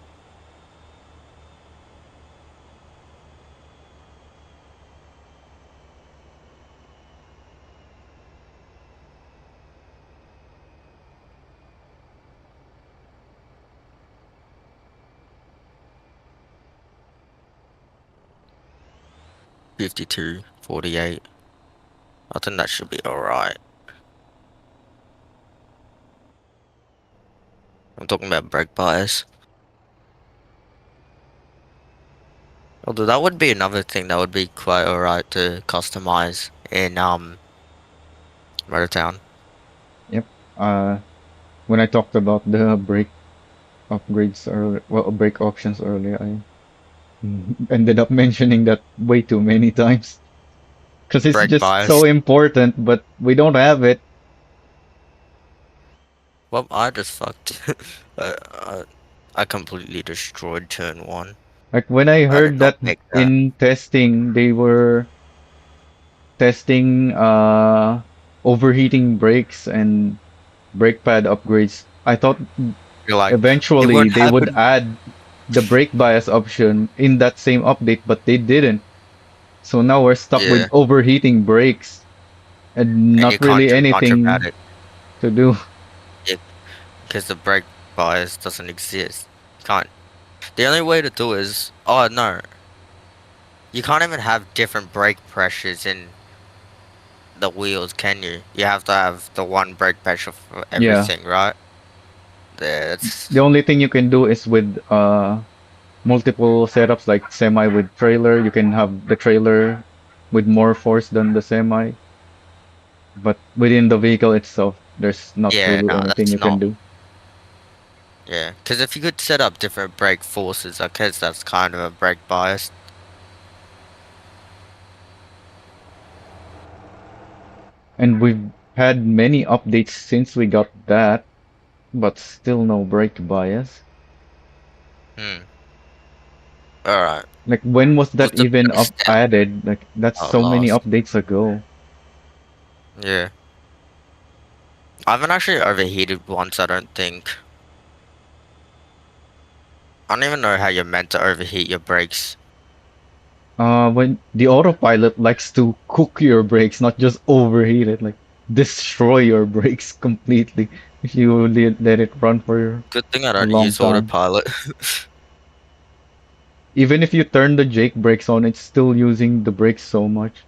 52:48. I think that should be alright. I'm talking about brake bias. Although that would be another thing that would be quite alright to customize in Motortown. Yep. Uh, when I talked about the brake upgrades earlier, well, brake options earlier, I ended up mentioning that way too many times because it's Brake just so bias. important, but we don't have it. Well, I just fucked. uh, uh, I completely destroyed turn one. Like when I I did heard not that make that. in testing, they were testing overheating brakes and brake pad upgrades. I thought You're like, it eventually won't they would happen. add the brake bias option in that same update, but they didn't. So now we're stuck with Yeah, overheating brakes and and you not can't really do much about anything it. to do. Yeah, because the brake bias doesn't exist. You can't. The only way to do is, oh no, you can't even have different brake pressures in the wheels, can you? You have to have the one brake pressure for Yeah. everything, right? Yeah, The it's only thing you can do is with multiple setups like semi with trailer, you can have the trailer with more force than the semi, but within the vehicle itself, there's not yeah, really no, anything that's you can not. do. Yeah, because if you could set up different brake forces, I guess that's kind of a brake bias. And we've had many updates since we got that, but still no brake bias. Hmm. All right. Like when was What's that the even biggest up step? added? Like that's Oh, so many lost. updates ago. Yeah. I haven't actually overheated once, I don't think. I don't even know how you're meant to overheat your brakes. When the autopilot likes to cook your brakes, not just overheat it, like destroy your brakes completely if you let it run for Good thing I a don't long use time. autopilot. Even if you turn the Jake brakes on, it's still using the brakes so much.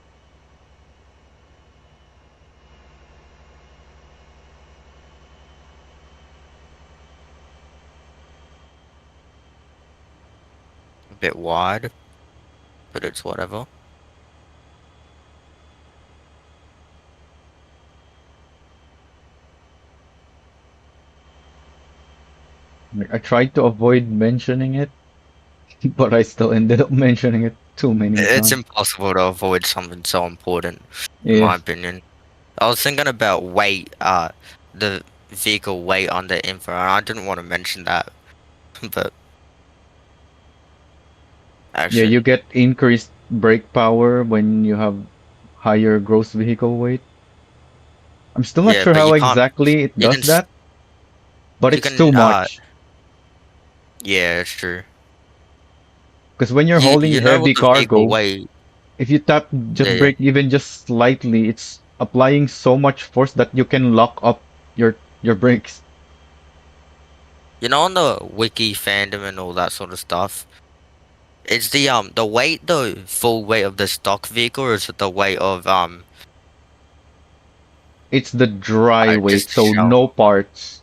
A bit wide, but it's whatever. Like I tried to avoid mentioning it, but I still ended up mentioning it too many It's times. impossible to avoid something so important, in Yeah, my opinion. I was thinking about weight, the vehicle weight on the info, and I didn't want to mention that, but yeah, actually, you get increased brake power when you have higher gross vehicle weight. I'm still not yeah, sure but how you can't, exactly it you does can, that, but you it's too can, much. yeah, it's true. Because when you're You holding you know what heavy the vehicle cargo, weight, if you tap yeah, just yeah. brake even just slightly, it's applying so much force that you can lock up your brakes. You know, on the wiki fandom and all that sort of stuff, is the weight the full weight of the stock vehicle, or is it the weight of It's the dry weight, just the so shell? no parts.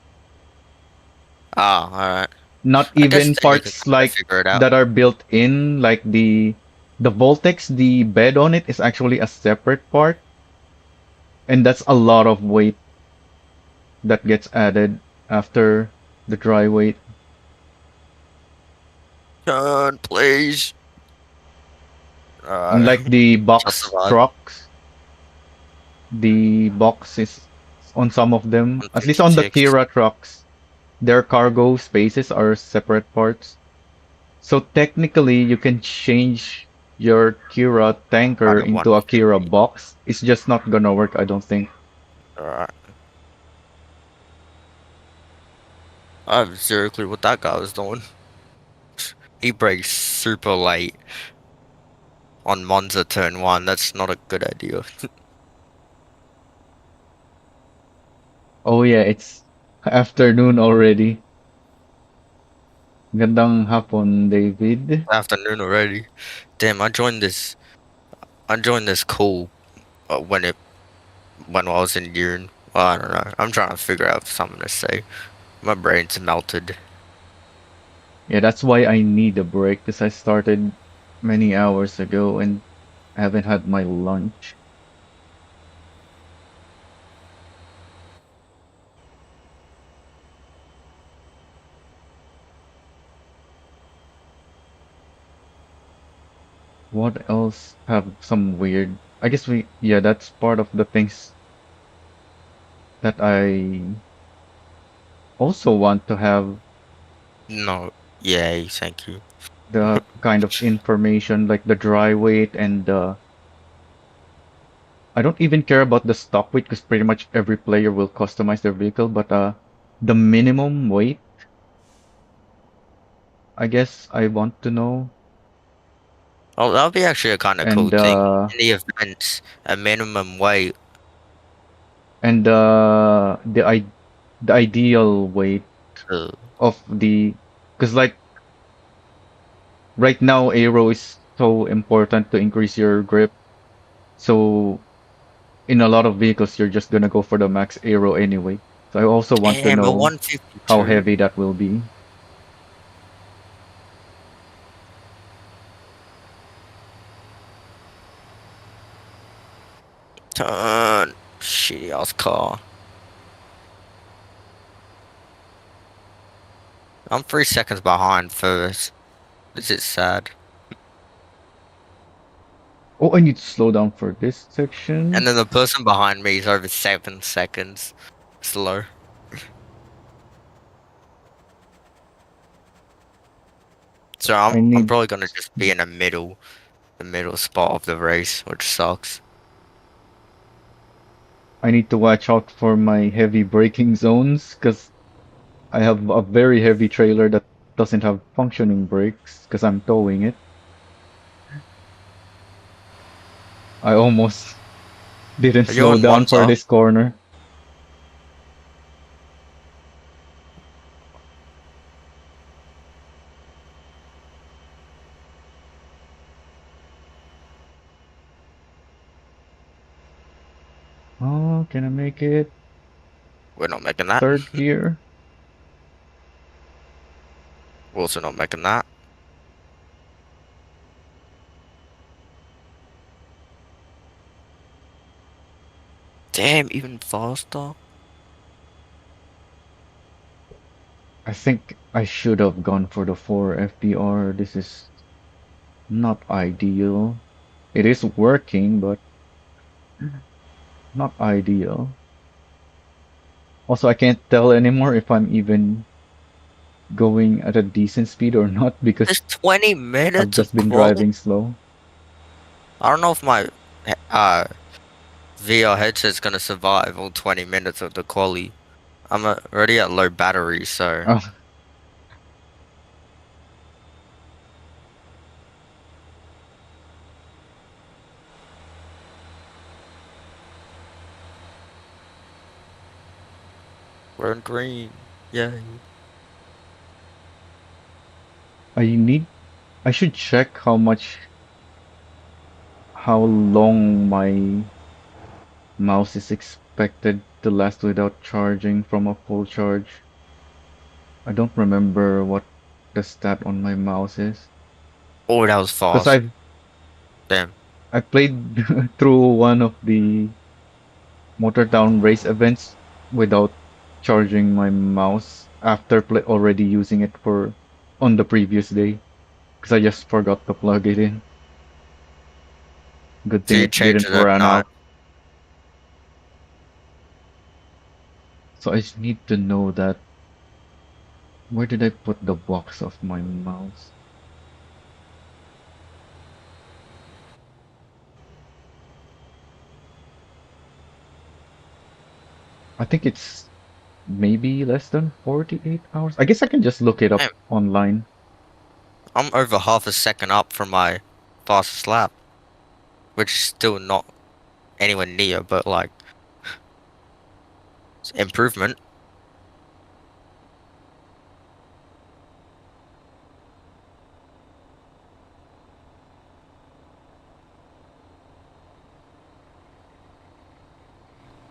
Ah, alright. Not I guess even then you can parts kind of like figure it out. that are built in, like the Voltex, the bed on it is actually a separate part, and that's a lot of weight that gets added after the dry weight. Turn, please. Alright. Unlike the Just box survive. trucks, the box is on some of them, at least on the 156. Terra trucks, their cargo spaces are separate parts. So technically, you can change your Kira Right tanker at into a Kira 150. box. It's just not gonna work, I don't think. Alright. I have zero clue what that guy was doing. He brakes super late on Monza turn one. That's not a good idea. Oh yeah, it's afternoon already. Gandang hapon, David. Afternoon already. Damn, I joined this call when I was in June. Well, I don't know. I'm trying to figure out something to say. My brain's melted. Yeah, that's why I need a break because I started many hours ago and I haven't had my lunch. What else have some weird? I guess yeah, that's part of the things that I also want to have No. Yay, thank you. the kind of information like the dry weight and I don't even care about the stock weight because pretty much every player will customize their vehicle, but the minimum weight, I guess I want to know. Oh, that'll be actually a kind of cool And thing. In the events, a minimum weight. the ideal weight Uh, of the because like right now aero is so important to increase your grip. So in a lot of vehicles you're just gonna go for the max aero anyway. So I also want to damn, a know how 152. heavy that will be. Turn. Shitty ass car. I'm 3 seconds behind first. This is sad. Oh, I need to slow down for this section. And then the person behind me is over 7 seconds slow. So I I'm need probably gonna just be in the middle spot of the race, which sucks. I need to watch out for my heavy braking zones because I have a very heavy trailer that doesn't have functioning brakes because I'm towing it. I almost didn't Are you slow on down for Monza? this corner. Oh, can I make it? We're not making that. Third gear? We're also not making that. Damn, even faster. I think I should have gone for the 4 FPR. This is not ideal. It is working, but not ideal. Also, I can't tell anymore if I'm even going at a decent speed or not There's because 20 I've minutes just of been quality. driving slow. I don't know if my VR headset's gonna survive all 20 minutes of the quali. I'm already at low battery, so Oh, we're in green. Yay. I need, I should check how long my mouse is expected to last without charging from a full charge. I don't remember what the stat on my mouse is. Oh, that was Because fast. Damn. I played through one of the Motortown race events without charging my mouse after already using it for on the previous day because I just forgot to plug it in. Good So thing you it changed didn't it at run night. out. So I just need to know that where did I put the box of my mouse? I think it's maybe less than 48 hours. I guess I can just look it up Damn. online. I'm over half a second up from my fastest lap, which is still not anywhere near, but like it's improvement.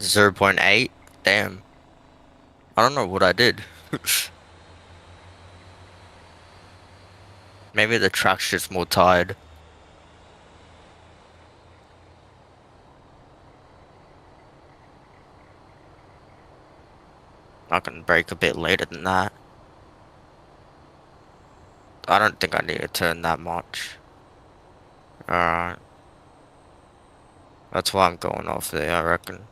0.8. Damn. I don't know what I did. Maybe the track's just more tired. I can brake a bit later than that. I don't think I need to turn that much. Alright, that's why I'm going off there, I reckon.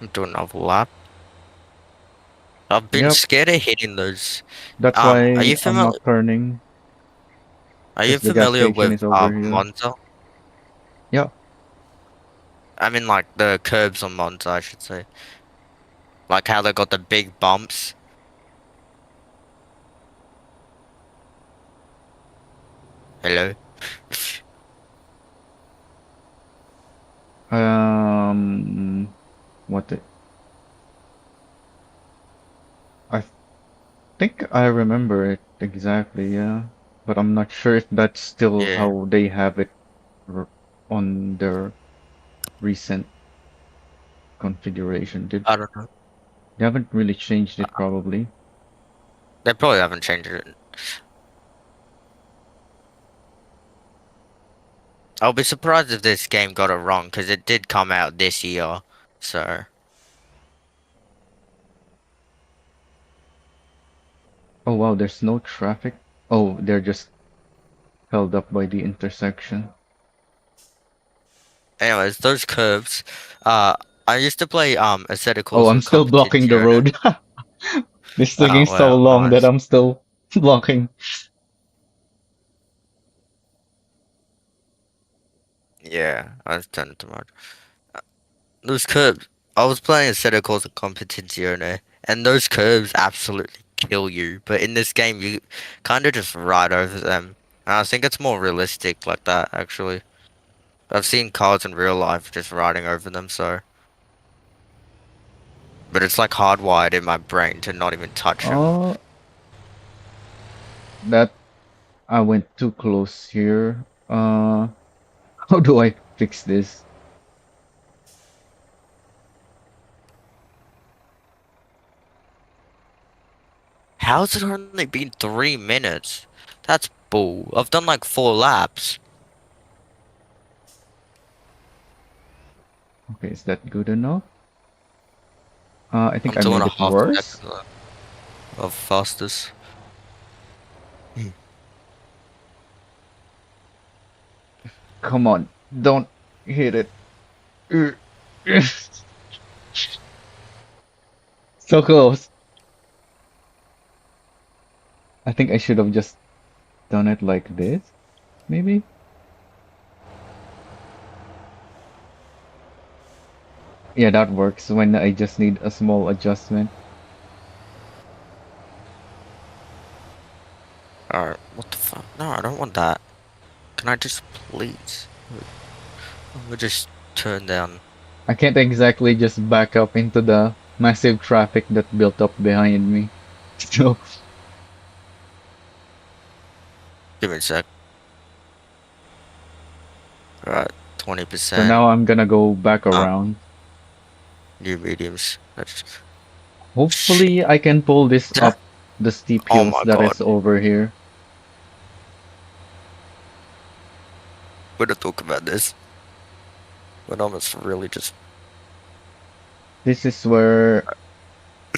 I'm doing another lap. I've been Yep, scared of hitting those. that's Are why you I'm familiar? not turning, Are you because the gas familiar station with is over here. Monza? Yeah, I mean, like the curbs on Monza, I should say. Like how they got the big bumps. Hello. um, what the, I think I remember it exactly, yeah. But I'm not sure if that's still Yeah, how they have it r- on their recent configuration. I don't know. They haven't really changed it probably. They probably haven't changed it. I'll be surprised if this game got it wrong because it did come out this year. So, Oh wow, there's no traffic. Oh, they're just held up by the intersection. anyways, those curves. Uh, I used to play Oh, Asceticals I'm with still blocking the Competizione. road. This taking Oh so well, long that nice. I'm still blocking. Yeah, I was turning too much. Those curves. I was playing Asceticals with Competizione, and those curves absolutely kill you. But in this game, you kind of just ride over them. And I think it's more realistic like that, actually. I've seen cars in real life just riding over them, so. But it's like hardwired in my brain to not even touch them. Oh, that I went too close here. How do I fix this? How's it only been 3 minutes? That's bull. I've done like 4 laps. Okay, is that good enough? I think I'm I doing made a it half worse. second of fastest. Hmm. Come on, don't hit it. Ugh. So close. I think I should have just done it like this, maybe? Yeah, that works when I just need a small adjustment. Alright, what the fuck? No, I don't want that. Can I just please? We'll just turn down. I can't exactly just back up into the massive traffic that built up behind me. So, Give me a sec. Alright, so 20%. now I'm gonna go back Uh, around. new mediums. That's shit. Hopefully I can pull this Did I? up the steep Oh hills my that god. is over here. We're gonna talk about this. But almost really just. This is where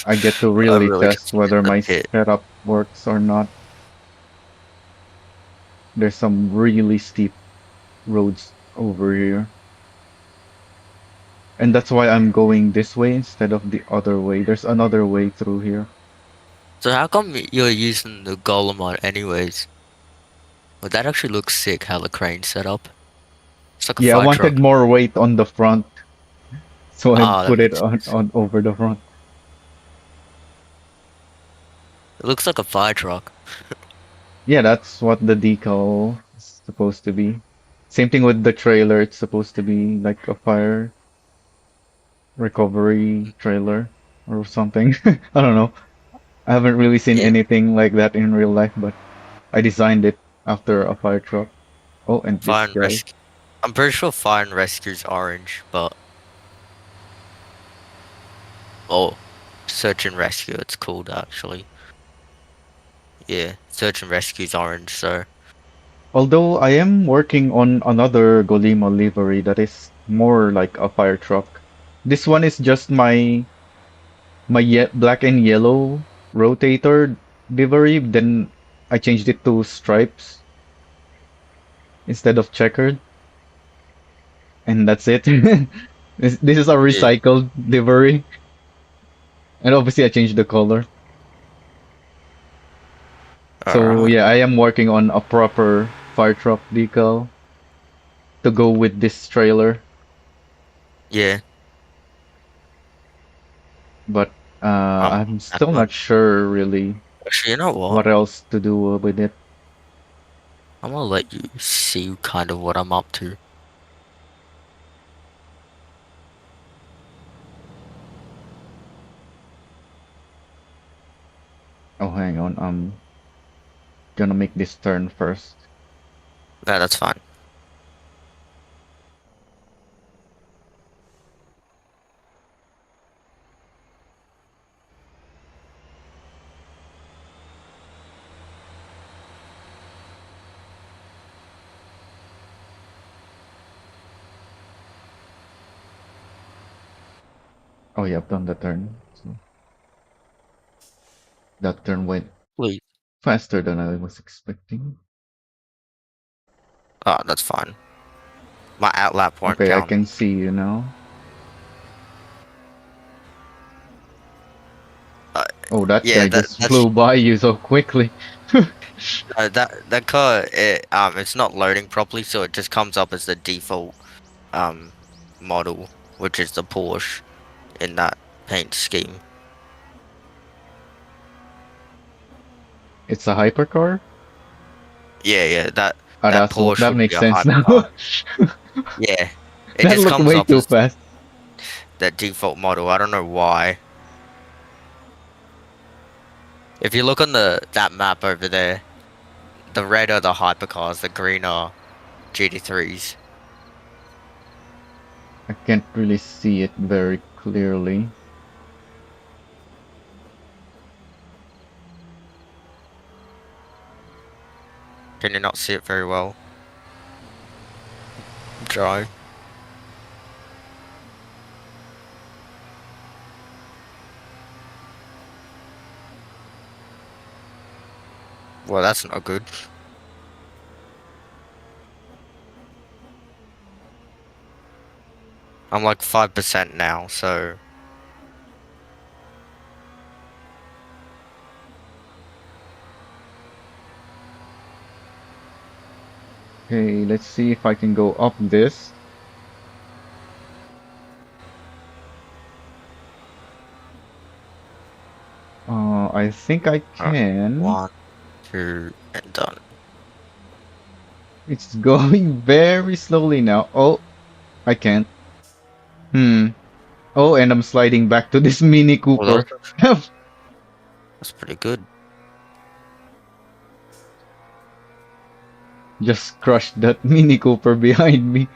I get to I really really test just hit whether the my pit. setup works or not. There's some really steep roads over here. And that's why I'm going this way instead of the other way. There's another way through here. So how come you're using the golem on anyways? Well, that actually looks sick how the crane's set up. It's like a Yeah, I fire wanted truck. more weight on the front, so I Ah, that put it makes on, sense. on over the front. It looks like a fire truck. Yeah, that's what the decal is supposed to be. Same thing with the trailer. It's supposed to be like a fire recovery trailer or something. I don't know. I haven't really seen Yeah, anything like that in real life, but I designed it after a fire truck. Oh, and fire this and guy. rescue. I'm pretty sure fire and rescue's orange, but oh. Search and rescue, it's called actually. Yeah, search and rescue's orange, so Although I am working on another Golima livery that is more like a fire truck. This one is just my black and yellow rotator livery. Then I changed it to stripes instead of checkered, and that's it. This is a yeah. recycled livery, and obviously I changed the color. So Alright. yeah, I am working on a proper fire truck decal to go with this trailer, Yeah. but Um, I'm that still one. not sure really Actually, you know what? what else to do with it. I'm gonna let you see kind of what I'm up to. Oh, hang on. I'm gonna make this turn first. Yeah, that's fine. Oh yeah, I've done the turn. So that turn went Wait. faster than I was expecting. Ah, that's fine. My outlap won't Okay, I count. can see you now. Uh, Oh, that yeah, guy just flew by you so quickly. that car it's not loading properly, so it just comes up as the default um model, which is the Porsche in that paint scheme. It's a hypercar? Yeah, yeah, Ah, that that's what Porsche that would be makes a sense now. hypercar. Yeah, it That just looked comes way up too as fast. that default model. I don't know why. If you look on the that map over there, the red are the hypercars, the green are GT3s. I can't really see it very clearly. Can you not see it very well? Drive. Well, that's not good. I'm like 5% now, so Okay, let's see if I can go up this. I think I alright. can. One, two, and done. It's going very slowly now. Oh, I can't. Hmm. Oh, and I'm sliding back to this Mini Well, Cooper. that's pretty good. Just crushed that Mini Cooper behind me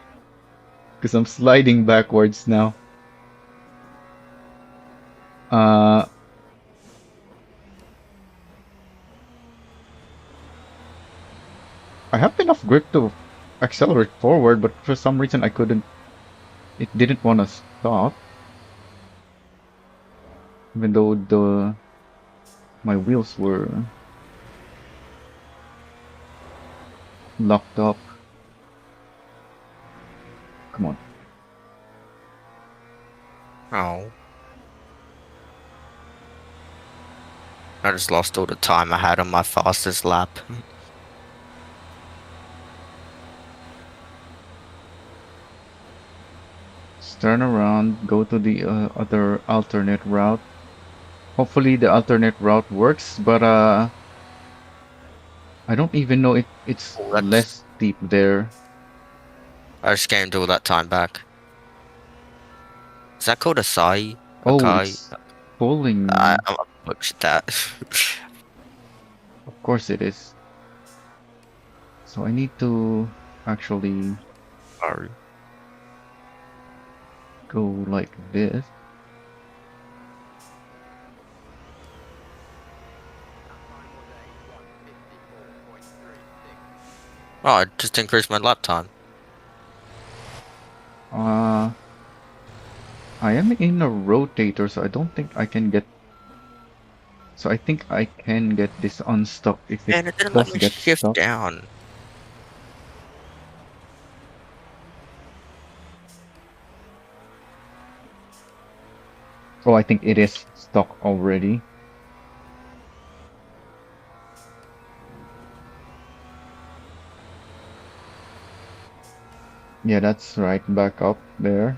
because I'm sliding backwards now. Uh, I have enough grip to accelerate forward, but for some reason I couldn't. It didn't want to stop, even though the my wheels were locked up. Come on. Oh, I just lost all the time I had on my fastest lap. Just turn around, go to the other alternate route. Hopefully the alternate route works, but I don't even know if it's Oh, less steep there. I just gained all that time back. Is that called a Sai? A Oh, Kai? it's pulling me. I'm butchered that. Of course it is. So I need to actually Sorry. go like this. Oh, it just increased my lap time. Uh, I am in a rotator, so I don't think I can get. So I think I can get this unstuck if it Man, it didn't let does me get shift stuck. down. Oh, I think it is stuck already. Yeah, that's right. Back up there.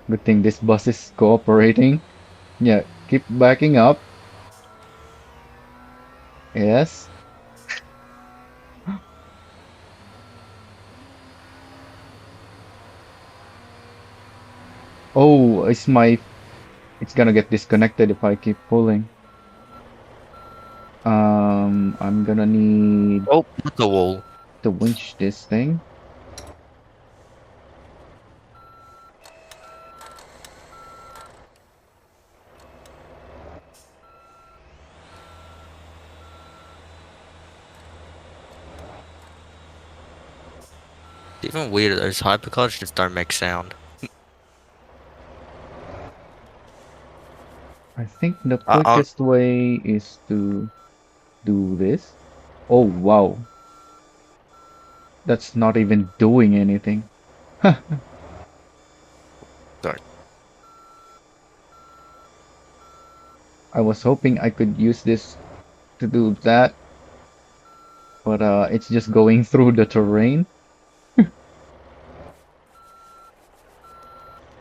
Good thing this bus is cooperating. Yeah, keep backing up. Yes. Oh, it's gonna get disconnected if I keep pulling. I'm gonna need Oh, what the wall. to winch this thing. It's even weirder, those hypercars just don't make sound. I think the I quickest way is to do this. Oh, wow. That's not even doing anything. sorry. I was hoping I could use this to do that, but it's just going through the terrain.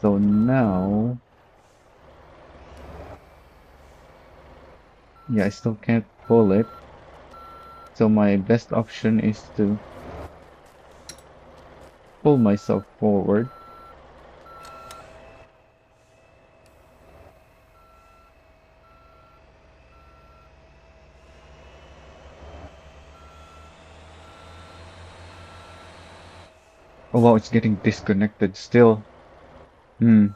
So now, yeah, I still can't pull it. So my best option is to pull myself forward. Oh wow, it's getting disconnected still. Hmm.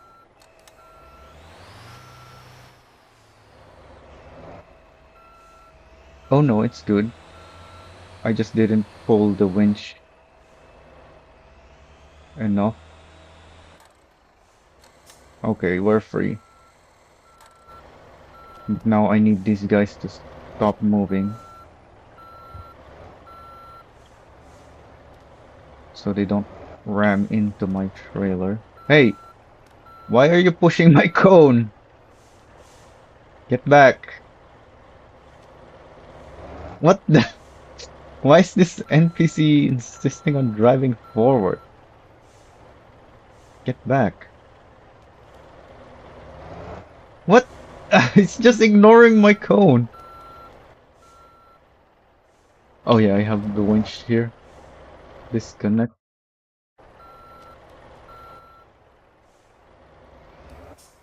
Oh no, it's good. I just didn't pull the winch enough. Okay, we're free. Now I need these guys to stop moving so they don't ram into my trailer. Hey, why are you pushing my cone? Get back. What the? Why is this NPC insisting on driving forward? Get back. What? It's just ignoring my cone. Oh yeah, I have the winch here. Disconnect.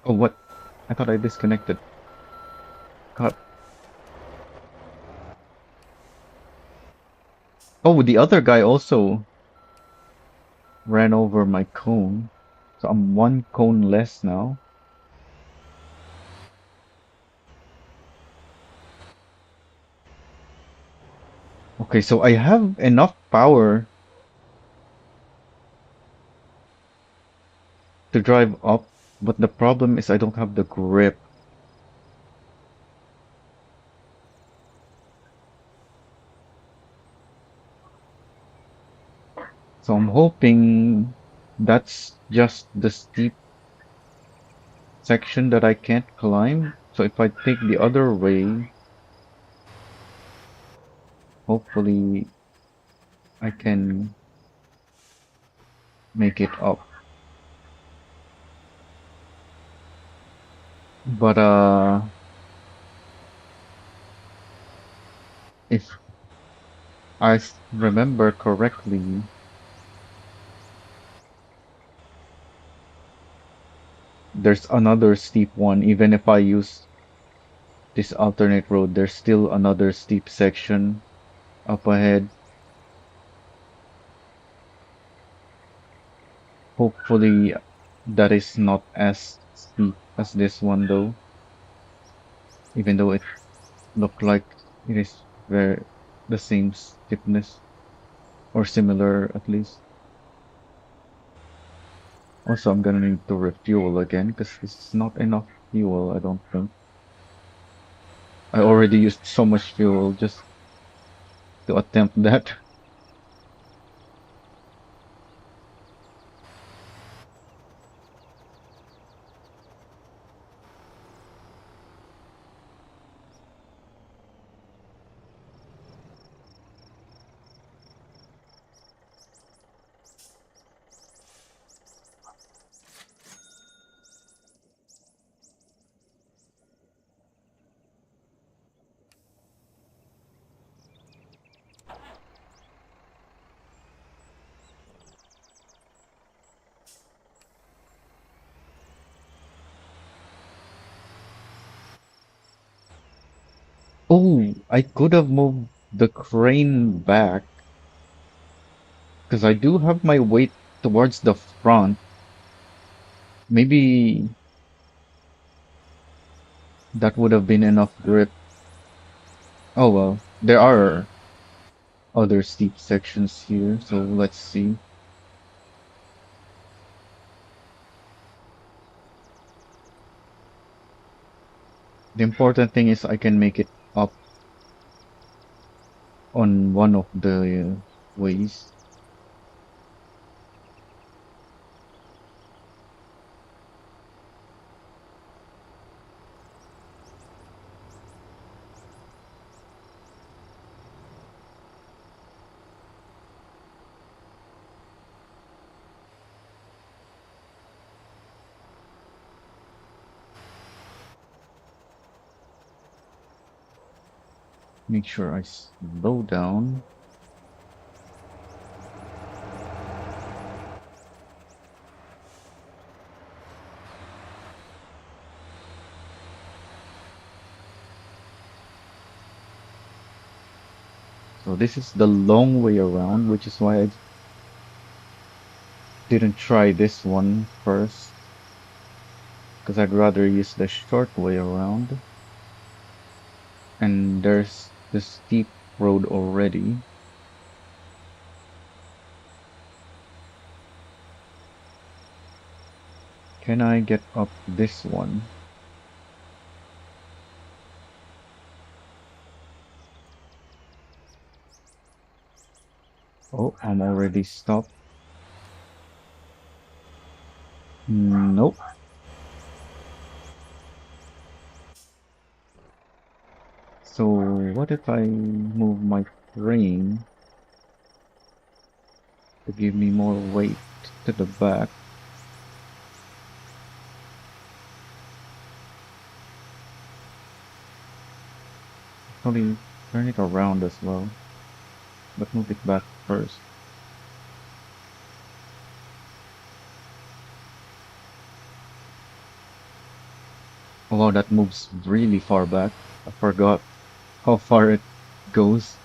Oh what? I thought I disconnected. God. Oh, the other guy also ran over my cone. So I'm one cone less now. Okay, so I have enough power to drive up, but the problem is I don't have the grip. So I'm hoping that's just the steep section that I can't climb. So if I take the other way, hopefully I can make it up. But if remember correctly, there's another steep one. Even if I use this alternate road, there's still another steep section up ahead. Hopefully that is not as steep as this one though, even though it looked like it is very. the same stiffness or similar at least. Also, I'm gonna need to refuel again because this is not enough fuel, I don't think. I already used so much fuel just to attempt that. Oh, I could have moved the crane back because I do have my weight towards the front. Maybe that would have been enough grip. Oh well, there are other steep sections here, so let's see. The important thing is I can make it up on one of the ways. Make sure I slow down. So this is the long way around, which is why I didn't try this one first, because I'd rather use the short way around. And there's the steep road already. Can I get up this one? Oh, I'm already stopped. Nope. So what if I move my crane to give me more weight to the back? Probably turn it around as well, but move it back first. Oh, wow, that moves really far back. I forgot how far it goes.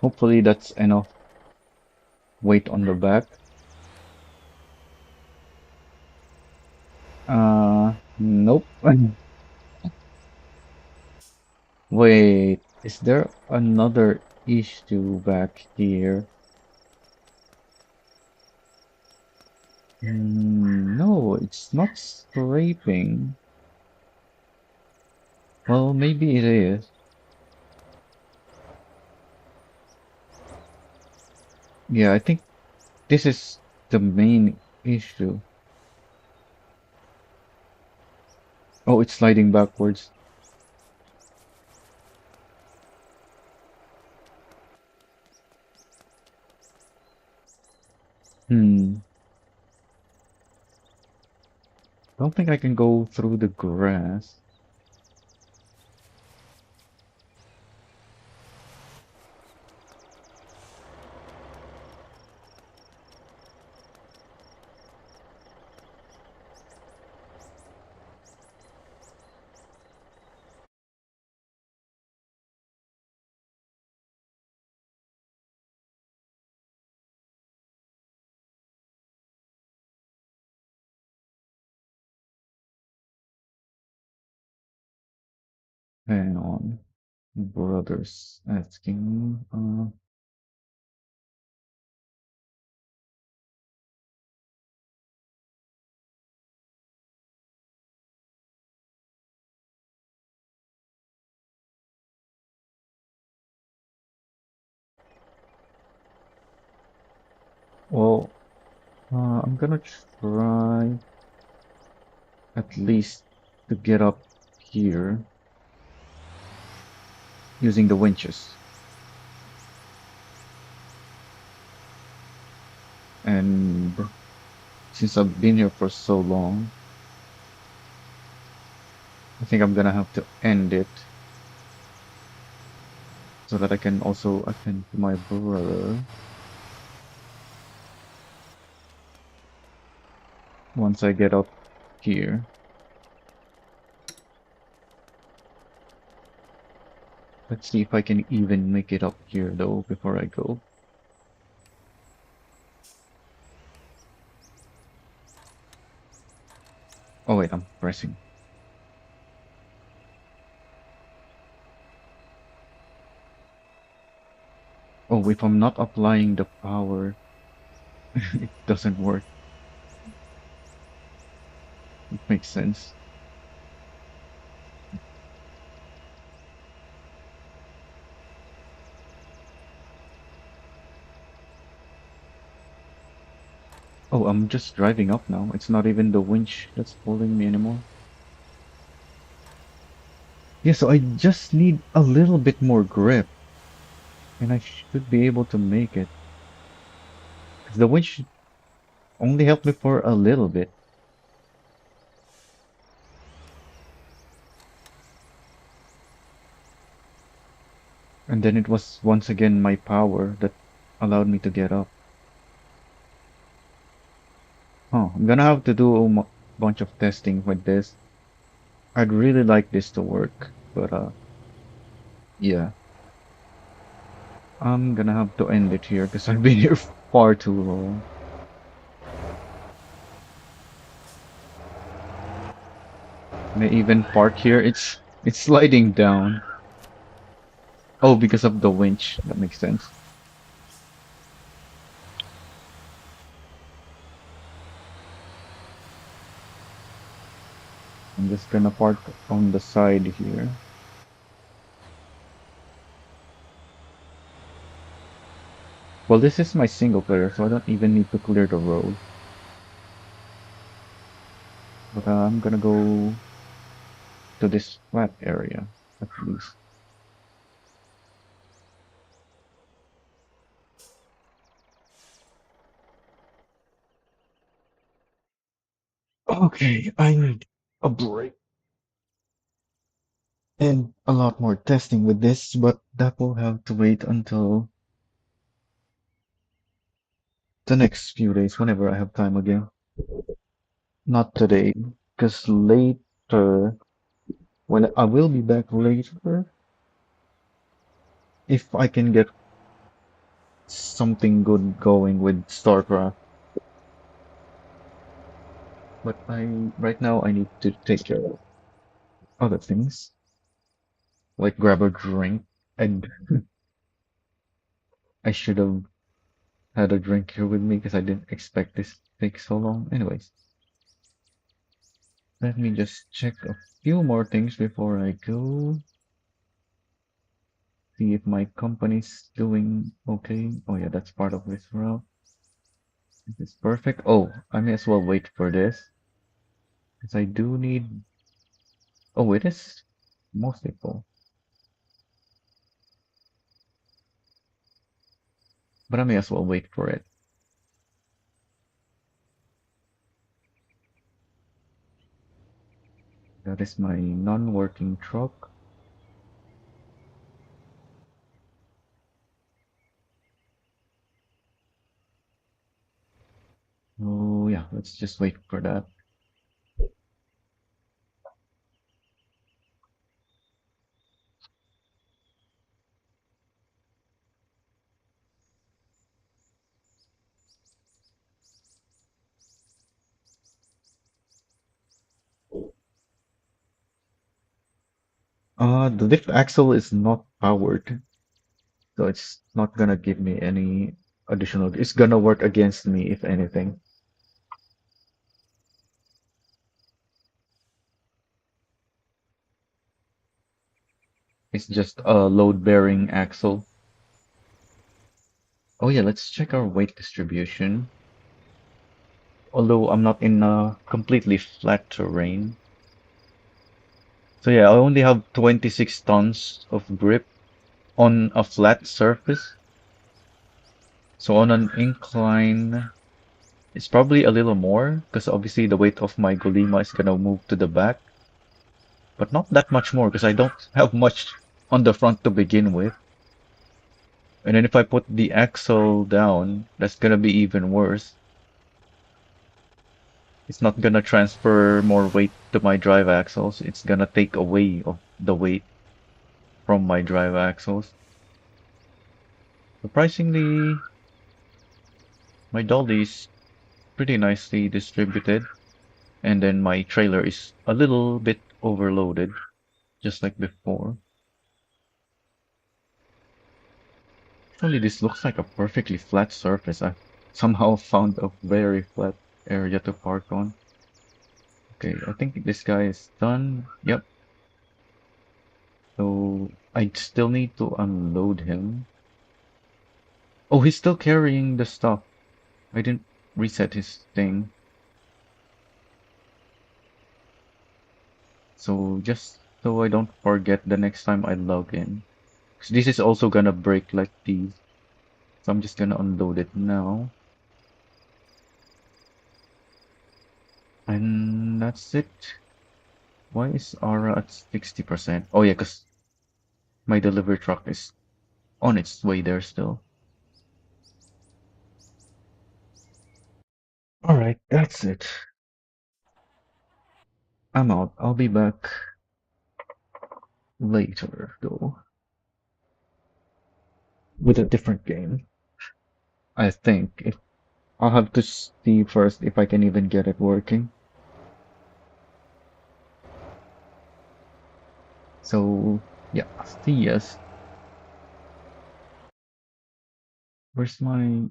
Hopefully that's enough weight on the back. Nope. Wait, is there another issue back here? No, it's not scraping. Well, maybe it is. Yeah, I think this is the main issue. Oh, it's sliding backwards. Hmm. Don't think I can go through the grass. Hang on. Brothers asking. Well, I'm gonna try at least to get up here using the winches. And since I've been here for so long, I think I'm gonna have to end it so that I can also attend to my brother once I get up here. Let's see if I can even make it up here though before I go. Oh wait, I'm pressing. Oh, if I'm not applying the power, it doesn't work. It makes sense. Oh, I'm just driving up now. It's not even the winch that's pulling me anymore. Yeah, so I just need a little bit more grip, and I should be able to make it. 'Cause the winch only helped me for a little bit, and then it was once again my power that allowed me to get up. Oh, I'm gonna have to do a bunch of testing with this. I'd really like this to work, but yeah. I'm gonna have to end it here because I've been here far too long. May even park here. It's sliding down. Oh, because of the winch. That makes sense. I'm just gonna park on the side here. Well, this is my single player, so I don't even need to clear the road. But I'm gonna go to this flat area, at least. Okay, I need a break and a lot more testing with this, but that will have to wait until the next few days, whenever I have time again. Not today, because later, when I will be back later, if I can get something good going with StarCraft. But right now I need to take care of other things, like grab a drink, and I should have had a drink here with me because I didn't expect this to take so long. Anyways, let me just check a few more things before I go. See if my company's doing okay. Oh yeah, that's part of this route. This is perfect. Oh, I may as well wait for this because I do need. Oh, it is mostly full, but I may as well wait for it. That is my non-working truck. Oh yeah, let's just wait for that. The lift axle is not powered, so it's not gonna give me any additional. It's gonna work against me if anything. It's just a load-bearing axle. Oh yeah, let's check our weight distribution. Although I'm not in a completely flat terrain. So yeah, I only have 26 tons of grip on a flat surface. So on an incline, it's probably a little more because obviously the weight of my Golima is gonna move to the back, but not that much more because I don't have much on the front to begin with. And then if I put the axle down, that's gonna be even worse. It's not gonna transfer more weight to my drive axles. It's gonna take away of the weight from my drive axles. Surprisingly, my dolly is pretty nicely distributed, and then my trailer is a little bit overloaded, just like before. Actually, this looks like a perfectly flat surface. I somehow found a very flat area to park on. Okay, I think this guy is done. Yep. So I still need to unload him. Oh, he's still carrying the stuff. I didn't reset his thing. So just so I don't forget the next time I log in. 'Cause this is also gonna break like these. So I'm just gonna unload it now. And that's it. Why is Aura at 60%? Oh yeah, because my delivery truck is on its way there still. Alright, that's it. I'm out. I'll be back later, though, with a different game. I think. If I'll have to see first if I can even get it working. So, yeah, see yes. Where's my